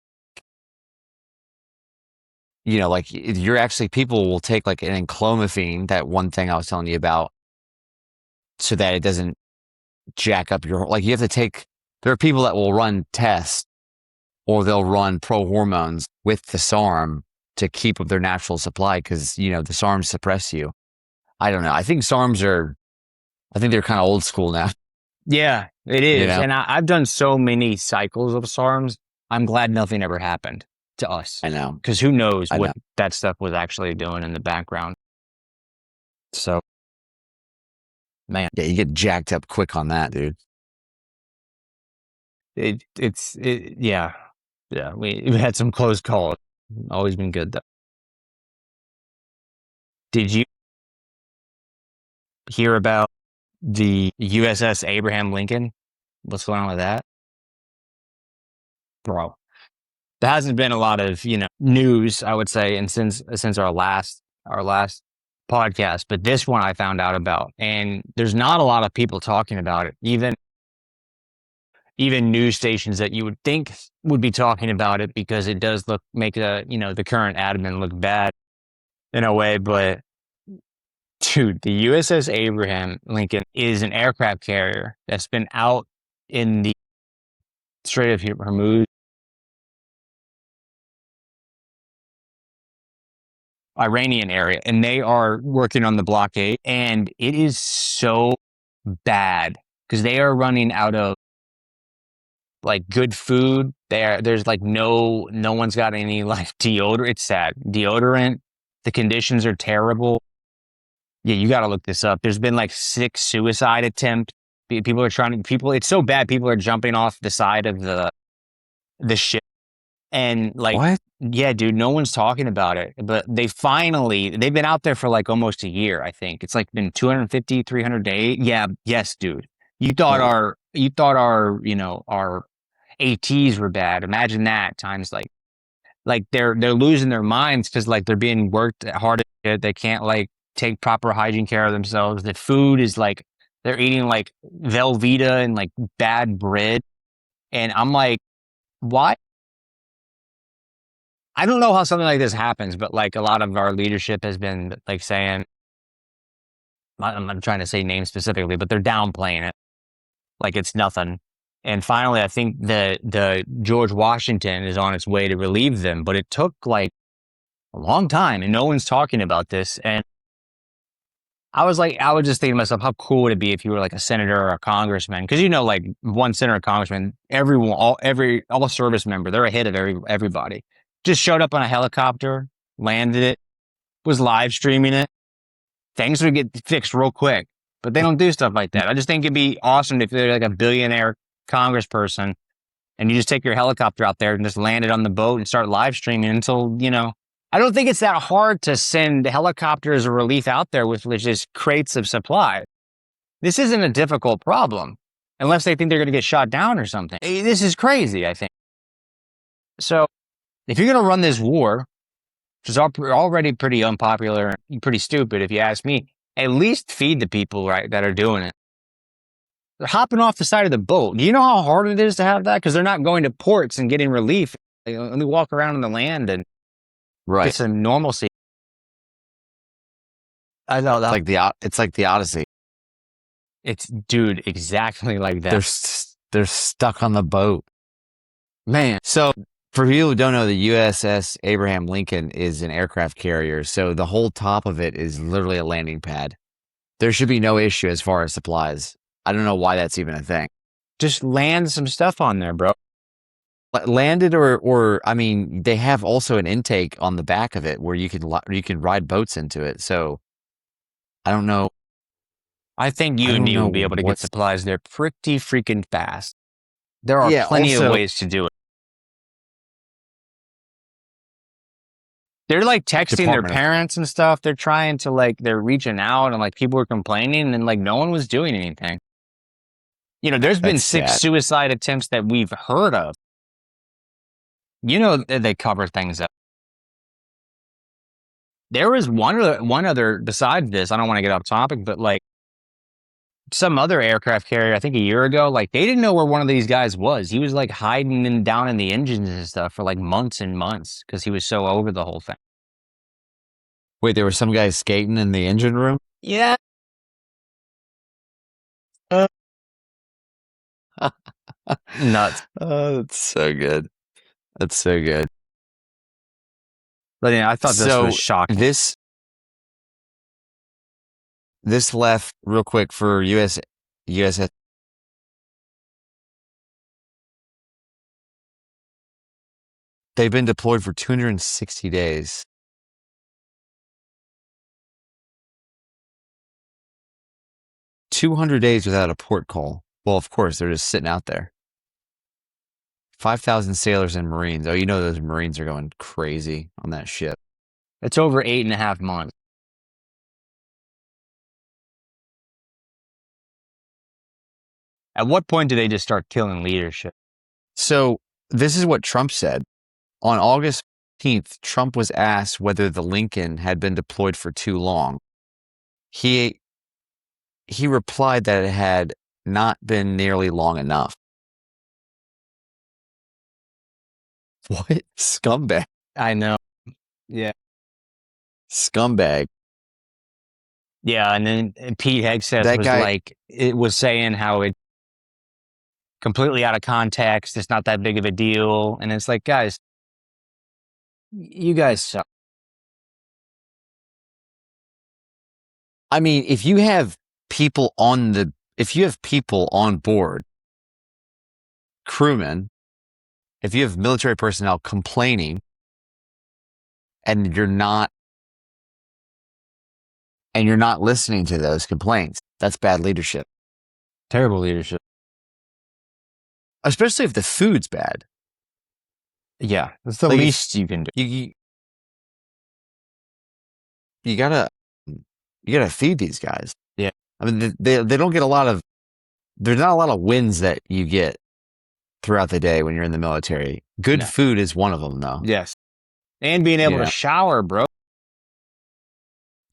[SPEAKER 1] like you're actually, people will take like an enclomiphene, that one thing I was telling you about, so that it doesn't jack up like you have to take, there are people that will run tests or they'll run pro hormones with the SARM to keep up their natural supply because, the SARMs suppress you. I don't know. I think they're kind of old school now.
[SPEAKER 2] Yeah, it
[SPEAKER 1] You
[SPEAKER 2] is.
[SPEAKER 1] know?
[SPEAKER 2] And I've done so many cycles of SARMs. I'm glad nothing ever happened to us.
[SPEAKER 1] I know.
[SPEAKER 2] Because who knows
[SPEAKER 1] I
[SPEAKER 2] what
[SPEAKER 1] know.
[SPEAKER 2] that stuff was actually doing in the background. So, man,
[SPEAKER 1] Yeah, you get jacked up quick on that, dude.
[SPEAKER 2] yeah. Yeah, we had some close calls. Always been good, though. Did you hear about the USS Abraham Lincoln? What's going on with that? Bro, there hasn't been a lot of, news, I would say, and since our last podcast, but this one I found out about, and there's not a lot of people talking about it. Even news stations that you would think would be talking about it because it does make the current admin look bad in a way. But dude, the USS Abraham Lincoln is an aircraft carrier that's been out in the Strait of Hormuz, Iranian area, and they are working on the blockade, and it is so bad because they are running out of like good food. There's like no one's got any like deodorant. It's sad. Deodorant. The conditions are terrible. Yeah, you got to look this up. There's been like 6 suicide attempts. People are it's so bad. People are jumping off the side of the ship. And like,
[SPEAKER 1] What?
[SPEAKER 2] yeah, dude, no one's talking about it, but they've been out there for like almost a year. I think it's like been 250, 300 days. Yeah. Yes, dude. Our ATs were bad. Imagine that times like they're losing their minds because like they're being worked hard. They can't like take proper hygiene care of themselves. The food is like, they're eating like Velveeta and like bad bread. And I'm like, why? I don't know how something like this happens, but like a lot of our leadership has been like saying, I'm not trying to say names specifically, but they're downplaying it like it's nothing. And finally, I think the George Washington is on its way to relieve them, but it took like a long time and no one's talking about this. And I was just thinking to myself, how cool would it be if you were like a senator or a congressman? Because like one senator or congressman, everyone, all service member, they're ahead of everybody. Just showed up on a helicopter, landed it, was live streaming it. Things would get fixed real quick, but they don't do stuff like that. I just think it'd be awesome if they're like a billionaire congressperson and you just take your helicopter out there and just land it on the boat and start live streaming until, I don't think it's that hard to send helicopters of relief out there with just crates of supply. This isn't a difficult problem unless they think they're going to get shot down or something. This is crazy, I think. So if you're going to run this war, which is already pretty unpopular and pretty stupid, if you ask me, at least feed the people, right, that are doing it. They're hopping off the side of the boat. Do you know how hard it is to have that? Because they're not going to ports and getting relief. They only walk around on the land and get some normalcy. I know that.
[SPEAKER 1] It's like the Odyssey.
[SPEAKER 2] It's, dude, exactly like that.
[SPEAKER 1] They're stuck on the boat. Man. So for people who don't know, the USS Abraham Lincoln is an aircraft carrier. So the whole top of it is literally a landing pad. There should be no issue as far as supplies. I don't know why that's even a thing.
[SPEAKER 2] Just land some stuff on there, bro.
[SPEAKER 1] Landed or I mean, they have also an intake on the back of it where you can ride boats into it. So I don't know.
[SPEAKER 2] I think you and me will be able to get supplies there pretty freaking fast. There are plenty of ways to do it. They're like texting their parents and stuff. They're trying to they're reaching out and like people were complaining and like no one was doing anything. There's been 6 suicide attempts that we've heard of. They cover things up. There was one other besides this. I don't want to get off topic, but like some other aircraft carrier, I think a year ago, like they didn't know where one of these guys was. He was like hiding down in the engines and stuff for like months and months because he was so over the whole thing.
[SPEAKER 1] Wait, there was some guy skating in the engine room?
[SPEAKER 2] Yeah. Nuts.
[SPEAKER 1] Oh, that's so good. That's so good.
[SPEAKER 2] But yeah, I thought this was
[SPEAKER 1] So
[SPEAKER 2] shocking.
[SPEAKER 1] this left real quick for USS. They've been deployed for 260 days. 200 days without a port call. Well, of course, they're just sitting out there. 5,000 sailors and Marines. Oh, you know those Marines are going crazy on that ship.
[SPEAKER 2] It's over 8.5 months. At what point do they just start killing leadership?
[SPEAKER 1] So this is what Trump said. On August 15th, Trump was asked whether the Lincoln had been deployed for too long. He replied that it had not been nearly long enough. What? Scumbag.
[SPEAKER 2] I know. Yeah.
[SPEAKER 1] Scumbag.
[SPEAKER 2] Yeah, and then Pete Hegseth
[SPEAKER 1] That
[SPEAKER 2] was
[SPEAKER 1] guy,
[SPEAKER 2] like, it was saying how it completely out of context. It's not that big of a deal. And it's like, guys, you guys suck.
[SPEAKER 1] I mean, if you have people on board, crewmen, if you have military personnel complaining and you're not listening to those complaints, that's bad leadership.
[SPEAKER 2] Terrible leadership.
[SPEAKER 1] Especially if the food's bad.
[SPEAKER 2] Yeah, that's the
[SPEAKER 1] Like,
[SPEAKER 2] least you can do.
[SPEAKER 1] You gotta feed these guys.
[SPEAKER 2] Yeah.
[SPEAKER 1] I mean, they don't get there's not a lot of wins that you get throughout the day when you're in the military. Good food is one of them, though.
[SPEAKER 2] Yes. And being able
[SPEAKER 1] Yeah.
[SPEAKER 2] to shower, bro.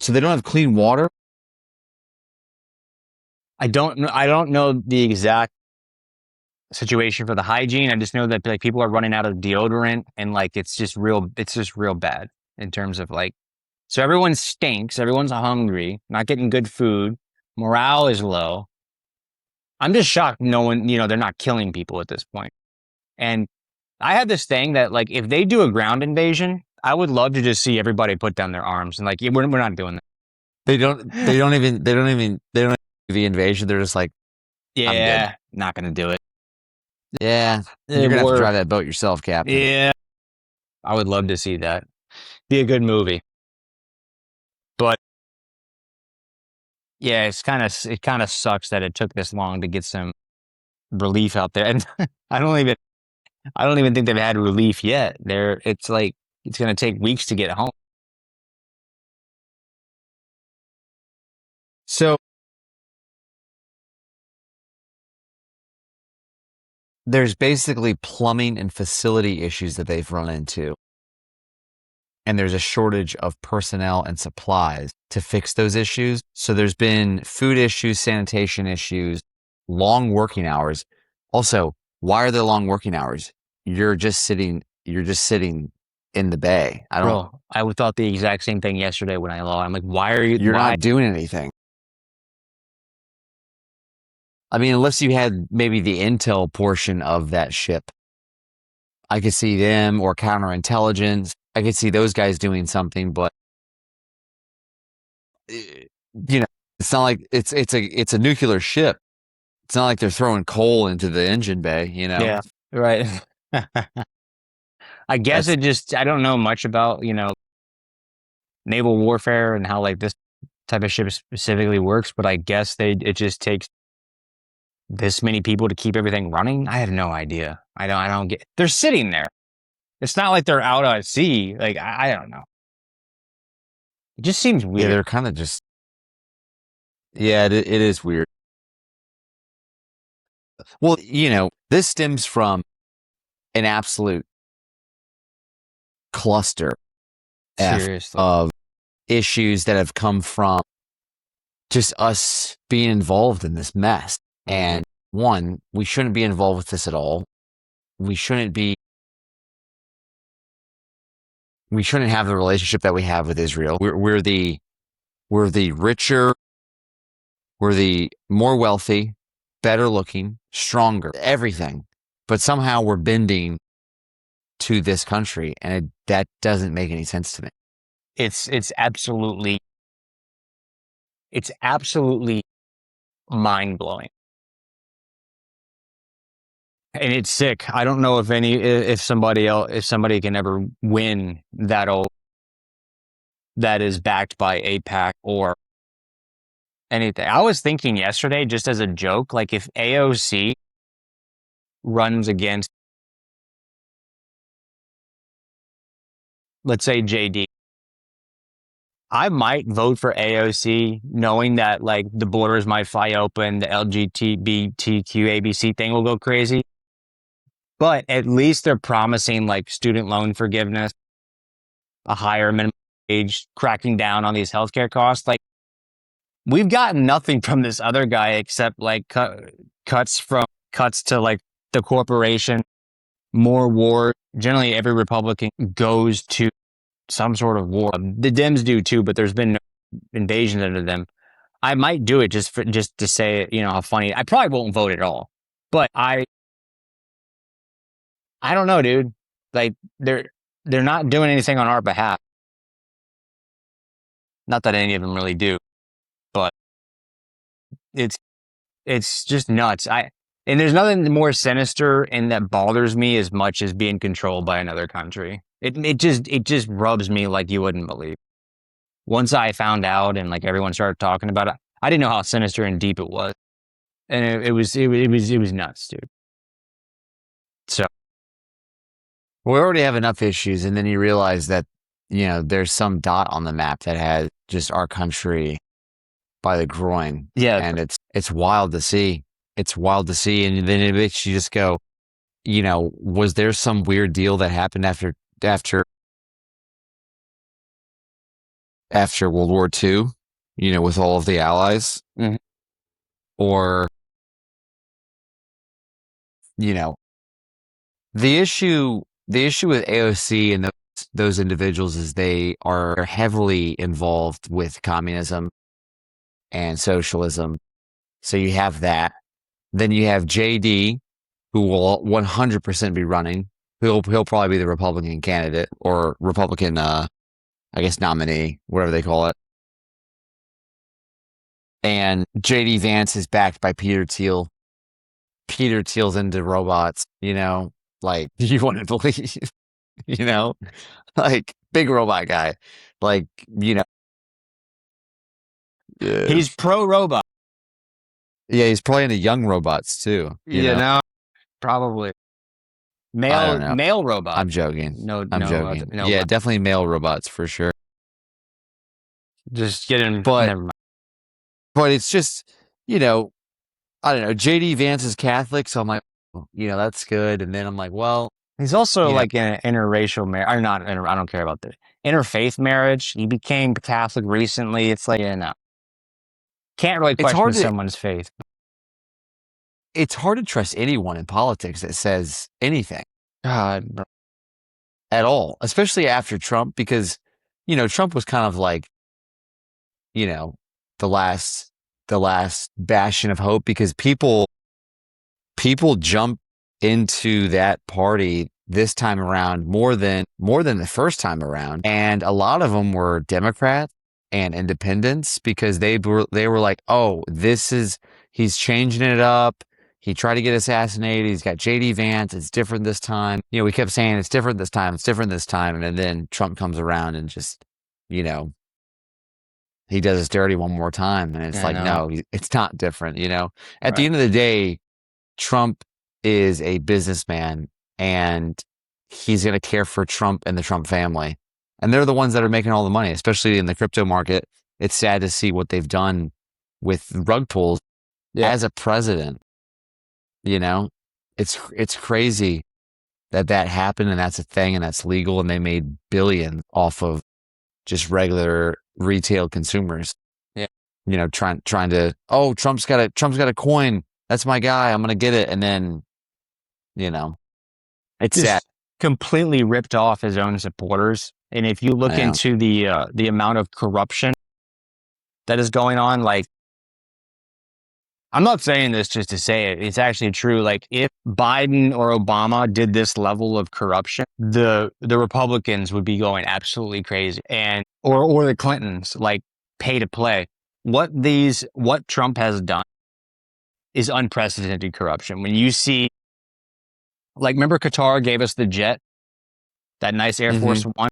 [SPEAKER 1] So they don't have clean water?
[SPEAKER 2] I don't know the exact situation for the hygiene. I just know that like people are running out of deodorant and like it's just real bad in terms of like, so everyone stinks, everyone's hungry, not getting good food, morale is low. I'm just shocked no one, they're not killing people at this point. And I had this thing that like if they do a ground invasion, I would love to just see everybody put down their arms and like we're not doing that.
[SPEAKER 1] They don't even the invasion. They're just like,
[SPEAKER 2] Yeah, not gonna do it.
[SPEAKER 1] Yeah, you're gonna have to drive that boat yourself, Captain.
[SPEAKER 2] Yeah, I would love to see that. Be a good movie. But yeah, it kind of sucks that it took this long to get some relief out there, and I don't even think they've had relief yet. It's like it's gonna take weeks to get home.
[SPEAKER 1] So there's basically plumbing and facility issues that they've run into. And there's a shortage of personnel and supplies to fix those issues. So there's been food issues, sanitation issues, long working hours. Also, why are there long working hours? You're just sitting in the bay.
[SPEAKER 2] I thought the exact same thing yesterday when I logged. I'm like, why are you?
[SPEAKER 1] You're not doing anything. I mean, unless you had maybe the intel portion of that ship. I could see them or counterintelligence. I could see those guys doing something, but it's not like it's a nuclear ship. It's not like they're throwing coal into the engine bay,
[SPEAKER 2] Yeah, right. I guess I don't know much about, naval warfare and how like this type of ship specifically works, but I guess it just takes this many people to keep everything running. I have no idea. I don't get, they're sitting there. It's not like they're out at sea. Like, I don't know. It just seems weird.
[SPEAKER 1] Yeah, they're kind of just, it is weird. Well, this stems from an absolute cluster
[SPEAKER 2] Seriously.
[SPEAKER 1] of issues that have come from just us being involved in this mess. And one, we shouldn't be involved with this at all. We shouldn't have the relationship that we have with Israel. We're the richer, we're the more wealthy, better looking, stronger, everything. But somehow we're bending to this country, and that doesn't make any sense to me.
[SPEAKER 2] It's absolutely mind blowing. And it's sick. I don't know if somebody can ever win that is backed by AIPAC or anything. I was thinking yesterday, just as a joke, like if AOC runs against, let's say, JD, I might vote for AOC knowing that like the borders might fly open, the LGBTQ ABC thing will go crazy. But at least they're promising like student loan forgiveness, a higher minimum wage, cracking down on these healthcare costs. Like, we've gotten nothing from this other guy except like cuts to like the corporation, more war. Generally, every Republican goes to some sort of war. The Dems do too, but there's been no invasions under them. I might do it just to say, how funny. I probably won't vote at all, but I don't know, dude. Like they're not doing anything on our behalf. Not that any of them really do, but it's just nuts. And there's nothing more sinister and that bothers me as much as being controlled by another country. It just rubs me like you wouldn't believe. Once I found out and like everyone started talking about it, I didn't know how sinister and deep it was, and it was nuts, dude. So
[SPEAKER 1] we already have enough issues, and then you realize that there's some dot on the map that has just our country by the groin.
[SPEAKER 2] Yeah,
[SPEAKER 1] and it's wild to see. It's wild to see, and then it makes you just go, was there some weird deal that happened after World War II, with all of the allies, or the issue with AOC and those individuals is they are heavily involved with communism and socialism. So you have that. Then you have JD, who will 100% be running. He'll probably be the Republican candidate or Republican, nominee, whatever they call it. And JD Vance is backed by Peter Thiel. Peter Thiel's into robots, like you wouldn't believe, like big robot guy, like,
[SPEAKER 2] he's pro robot.
[SPEAKER 1] Yeah, he's probably into young robots too.
[SPEAKER 2] Probably male robot.
[SPEAKER 1] I'm joking. I'm joking.
[SPEAKER 2] No,
[SPEAKER 1] yeah, definitely male robots for sure.
[SPEAKER 2] Just getting,
[SPEAKER 1] but
[SPEAKER 2] never mind.
[SPEAKER 1] But it's just, I don't know. JD Vance is Catholic, so I'm like, that's good. And then I'm like, well,
[SPEAKER 2] he's also like in an interracial marriage. I don't care about the interfaith marriage. He became Catholic recently. It's like, can't really question someone's faith.
[SPEAKER 1] It's hard to trust anyone in politics that says anything.
[SPEAKER 2] God, bro.
[SPEAKER 1] At all, especially after Trump, because, Trump was kind of like, the last bastion of hope, because people jump into that party this time around more than the first time around, and a lot of them were Democrats and independents, because they were like, oh, he's changing it up. He tried to get assassinated. He's got JD Vance. It's different this time. We kept saying it's different this time. It's different this time. And then Trump comes around and just, he does his dirty one more time. And it's no, it's not different. At the end of the day, Trump is a businessman, and he's going to care for Trump and the Trump family. And they're the ones that are making all the money, especially in the crypto market. It's sad to see what they've done with rug pulls as a president. It's crazy that happened, and that's a thing, and that's legal, and they made billions off of just regular retail consumers.
[SPEAKER 2] Yeah.
[SPEAKER 1] trying to, oh, Trump's got a coin. That's my guy. I'm going to get it. And then, it's sad.
[SPEAKER 2] Just completely ripped off his own supporters. And if you look into the amount of corruption that is going on, like, I'm not saying this just to say it. It's actually true. Like, if Biden or Obama did this level of corruption, the Republicans would be going absolutely crazy, or the Clintons, like, pay to play. What Trump has done is unprecedented corruption. When you see, like, remember Qatar gave us the jet, that nice Air Force One?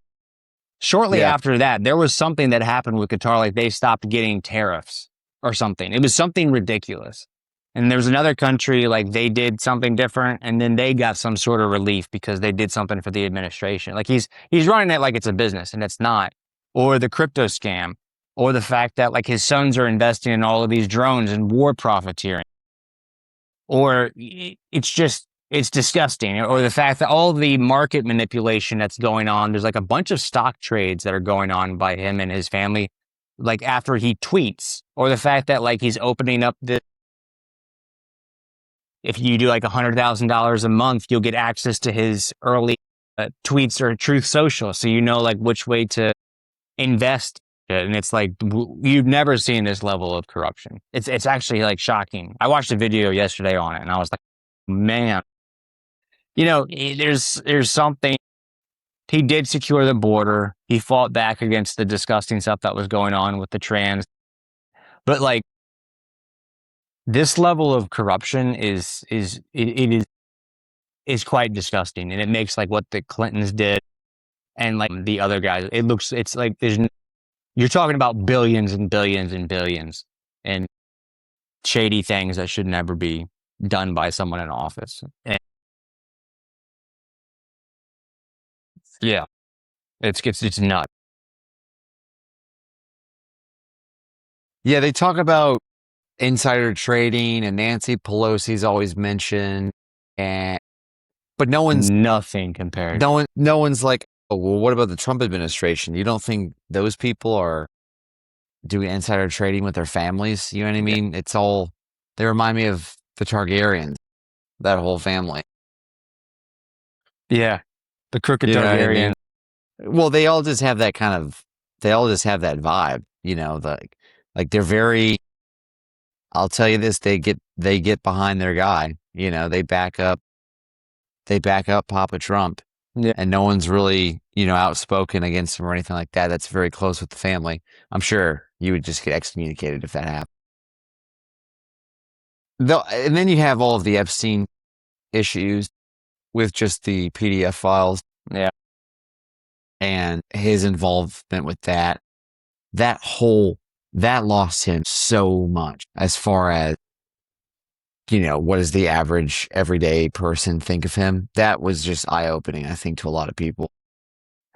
[SPEAKER 2] Shortly after that, there was something that happened with Qatar, like they stopped getting tariffs or something. It was something ridiculous. And there was another country, like they did something different, and then they got some sort of relief because they did something for the administration. Like he's running it like it's a business, and it's not. Or the crypto scam, or the fact that like his sons are investing in all of these drones and war profiteering. Or it's disgusting. Or the fact that all the market manipulation that's going on, there's like a bunch of stock trades that are going on by him and his family, like after he tweets. Or the fact that like he's opening up if you do like $100,000 a month, you'll get access to his early tweets or Truth Social. So you know like which way to invest. And it's like, you've never seen this level of corruption. It's actually like shocking. I watched a video yesterday on it and I was like, man, there's something. He did secure the border. He fought back against the disgusting stuff that was going on with the trans. But like, this level of corruption is quite disgusting, and it makes like what the Clintons did and like the other guys. It's like you're talking about billions and billions and billions and shady things that should never be done by someone in office. And yeah, it's nuts.
[SPEAKER 1] Yeah, they talk about insider trading, and Nancy Pelosi's always mentioned, but
[SPEAKER 2] nothing compared.
[SPEAKER 1] No one's like, oh, well, what about the Trump administration? You don't think those people are doing insider trading with their families? You know what I mean? Yeah. They remind me of the Targaryens, that whole family.
[SPEAKER 2] Yeah, the crooked Targaryen. I mean?
[SPEAKER 1] Well, they all just have that vibe, like they're very. I'll tell you this: they get behind their guy. They back up Papa Trump, and no one's really outspoken against him or anything like that. That's very close with the family. I'm sure you would just get excommunicated if that happened. And then you have all of the Epstein issues with just the PDF files.
[SPEAKER 2] Yeah.
[SPEAKER 1] And his involvement with that lost him so much as far as, what does the average everyday person think of him? That was just eye-opening, I think, to a lot of people.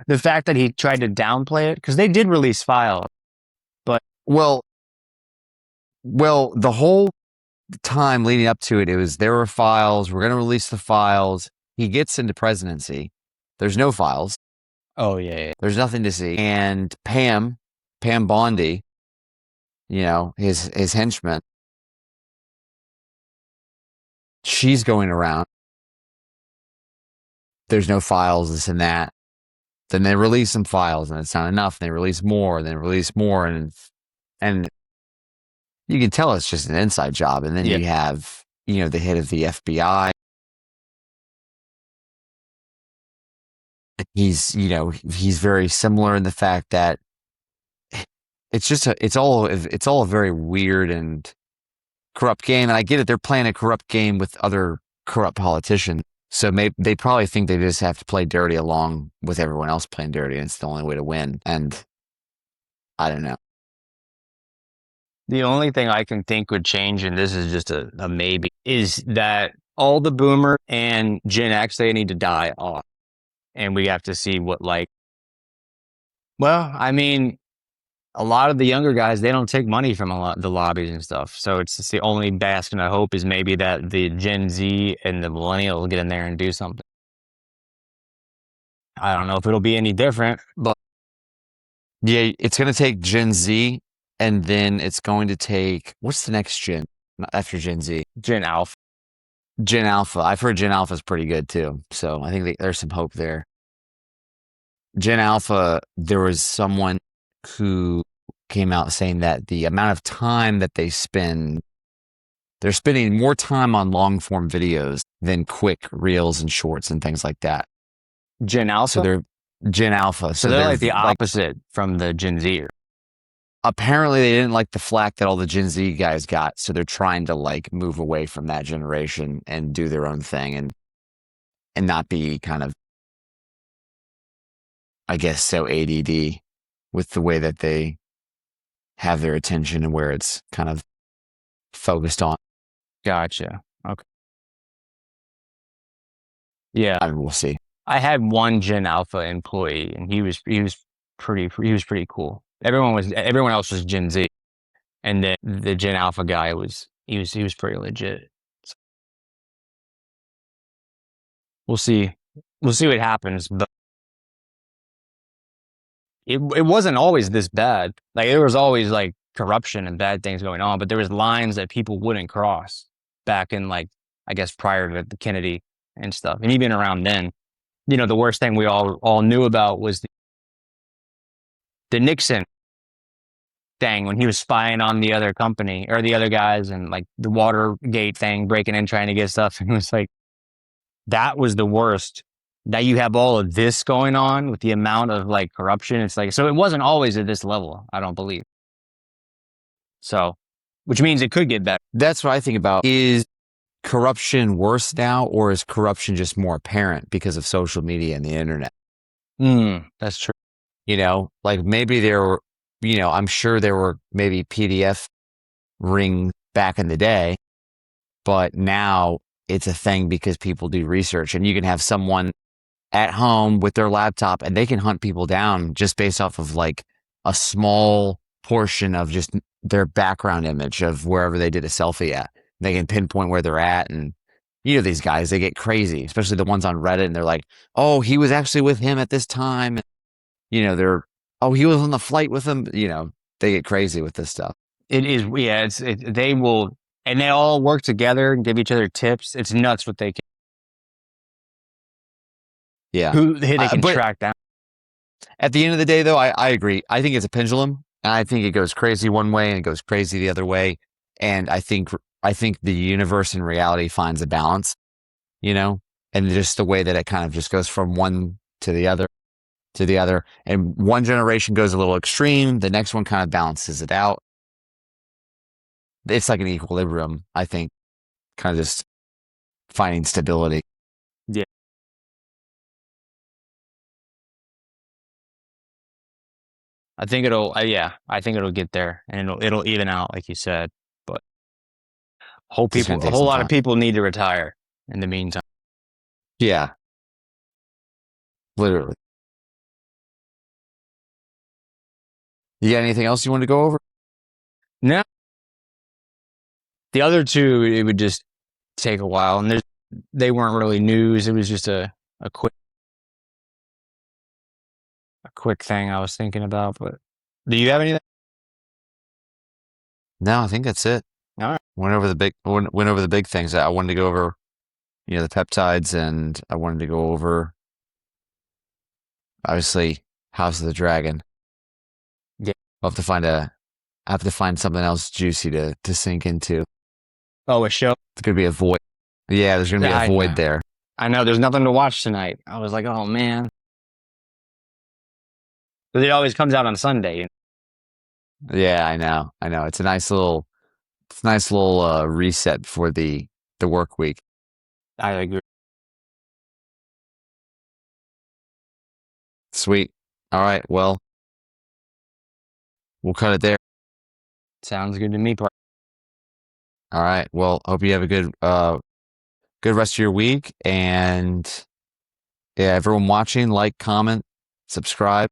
[SPEAKER 2] The fact that he tried to downplay it, because they did release files, but...
[SPEAKER 1] Well, the whole time leading up to it, there were files, we're going to release the files. He gets into presidency. There's no files.
[SPEAKER 2] Oh, yeah.
[SPEAKER 1] There's nothing to see. And Pam Bondi, his henchman, she's going around. There's no files, this and that. Then they release some files, and it's not enough. And they release more, and they release more, and you can tell it's just an inside job. And then you have, the head of the FBI. He's very similar in the fact that it's all a very weird and corrupt game. And I get it. They're playing a corrupt game with other corrupt politicians. So they probably think they just have to play dirty along with everyone else playing dirty. And it's the only way to win. And I don't know.
[SPEAKER 2] The only thing I can think would change, and this is just a maybe, is that all the boomer and Gen X, they need to die off. And we have to see what well, I mean, a lot of the younger guys, they don't take money from a lot of the lobbies and stuff. So it's just the only bastion I hope is maybe that the Gen Z and the millennials get in there and do something. I don't know if it'll be any different, but
[SPEAKER 1] yeah, it's going to take Gen Z and then it's going to take, what's the next gen after Gen Z?
[SPEAKER 2] Gen Alpha.
[SPEAKER 1] Gen Alpha. I've heard Gen Alpha is pretty good too. So I think there's some hope there. Gen Alpha, there was someone who came out saying that the amount of time that they're spending more time on long form videos than quick reels and shorts and things like that.
[SPEAKER 2] Gen Alpha?
[SPEAKER 1] So they're Gen Alpha.
[SPEAKER 2] So they're like the opposite from the Gen Z.
[SPEAKER 1] Apparently they didn't like the flack that all the Gen Z guys got. So they're trying to like move away from that generation and do their own thing and not be kind of, I guess, so ADD with the way that they have their attention and where it's kind of focused on.
[SPEAKER 2] Gotcha. Okay. Yeah.
[SPEAKER 1] I mean, we'll see.
[SPEAKER 2] I had one Gen Alpha employee, and he was pretty cool. Everyone else was Gen Z, and then the Gen Alpha guy was pretty legit. So we'll see what happens, but it wasn't always this bad. Like there was always like corruption and bad things going on, but there was lines that people wouldn't cross back in like, I guess, prior to the Kennedy and stuff, and even around then. You know, the worst thing we all knew about was the Nixon thing when he was spying on the other company or the other guys, and like the Watergate thing, breaking in, trying to get stuff. And it was like, that was the worst. That you have all of this going on with the amount of like corruption. It's like, so it wasn't always at this level, I don't believe. So, which means it could get better.
[SPEAKER 1] That's what I think about. Is corruption worse now, or is corruption just more apparent because of social media and the internet?
[SPEAKER 2] That's true.
[SPEAKER 1] You know, like maybe there were, you know, I'm sure there were maybe PDF rings back in the day, but now it's a thing because people do research, and you can have someone at home with their laptop and they can hunt people down just based off of like a small portion of just their background image of wherever they did a selfie at. They can pinpoint where they're at. And you know, these guys, they get crazy, especially the ones on Reddit. And they're like, oh, he was actually with him at this time. You know, oh, he was on the flight with him. You know, they get crazy with this stuff.
[SPEAKER 2] It is. Yeah. They will, and they all work together and give each other tips. It's nuts what they can.
[SPEAKER 1] Yeah.
[SPEAKER 2] Who they can track down.
[SPEAKER 1] At the end of the day, though, I agree. I think it's a pendulum. And I think it goes crazy one way and it goes crazy the other way. And I think the universe and reality finds a balance, you know, and just the way that it kind of just goes from one to the other. And one generation goes a little extreme. The next one kind of balances it out. It's like an equilibrium, I think, kind of just finding stability.
[SPEAKER 2] Yeah. I think it'll get there, and it'll even out, like you said. But a whole lot of people need to retire in the meantime.
[SPEAKER 1] Yeah. Literally. You got anything else you want to go over?
[SPEAKER 2] No. The other two, it would just take a while, and they weren't really news. It was just a quick thing I was thinking about. But do you have anything?
[SPEAKER 1] No, I think that's it.
[SPEAKER 2] All right.
[SPEAKER 1] Went over the big things. I wanted to go over, you know, the peptides, and I wanted to go over, obviously, House of the Dragon.
[SPEAKER 2] Yeah.
[SPEAKER 1] I have to find something else juicy to sink into.
[SPEAKER 2] Oh, a show?
[SPEAKER 1] It's gonna be a void. Yeah, there's gonna be a void there.
[SPEAKER 2] I know. There's nothing to watch tonight. I was like, oh man. But it always comes out on Sunday.
[SPEAKER 1] Yeah, I know. It's a nice little reset before the work week.
[SPEAKER 2] I agree.
[SPEAKER 1] Sweet. All right. Well, we'll cut it there.
[SPEAKER 2] Sounds good to me.
[SPEAKER 1] All right. Well, hope you have a good rest of your week. And yeah, everyone watching, like, comment, subscribe.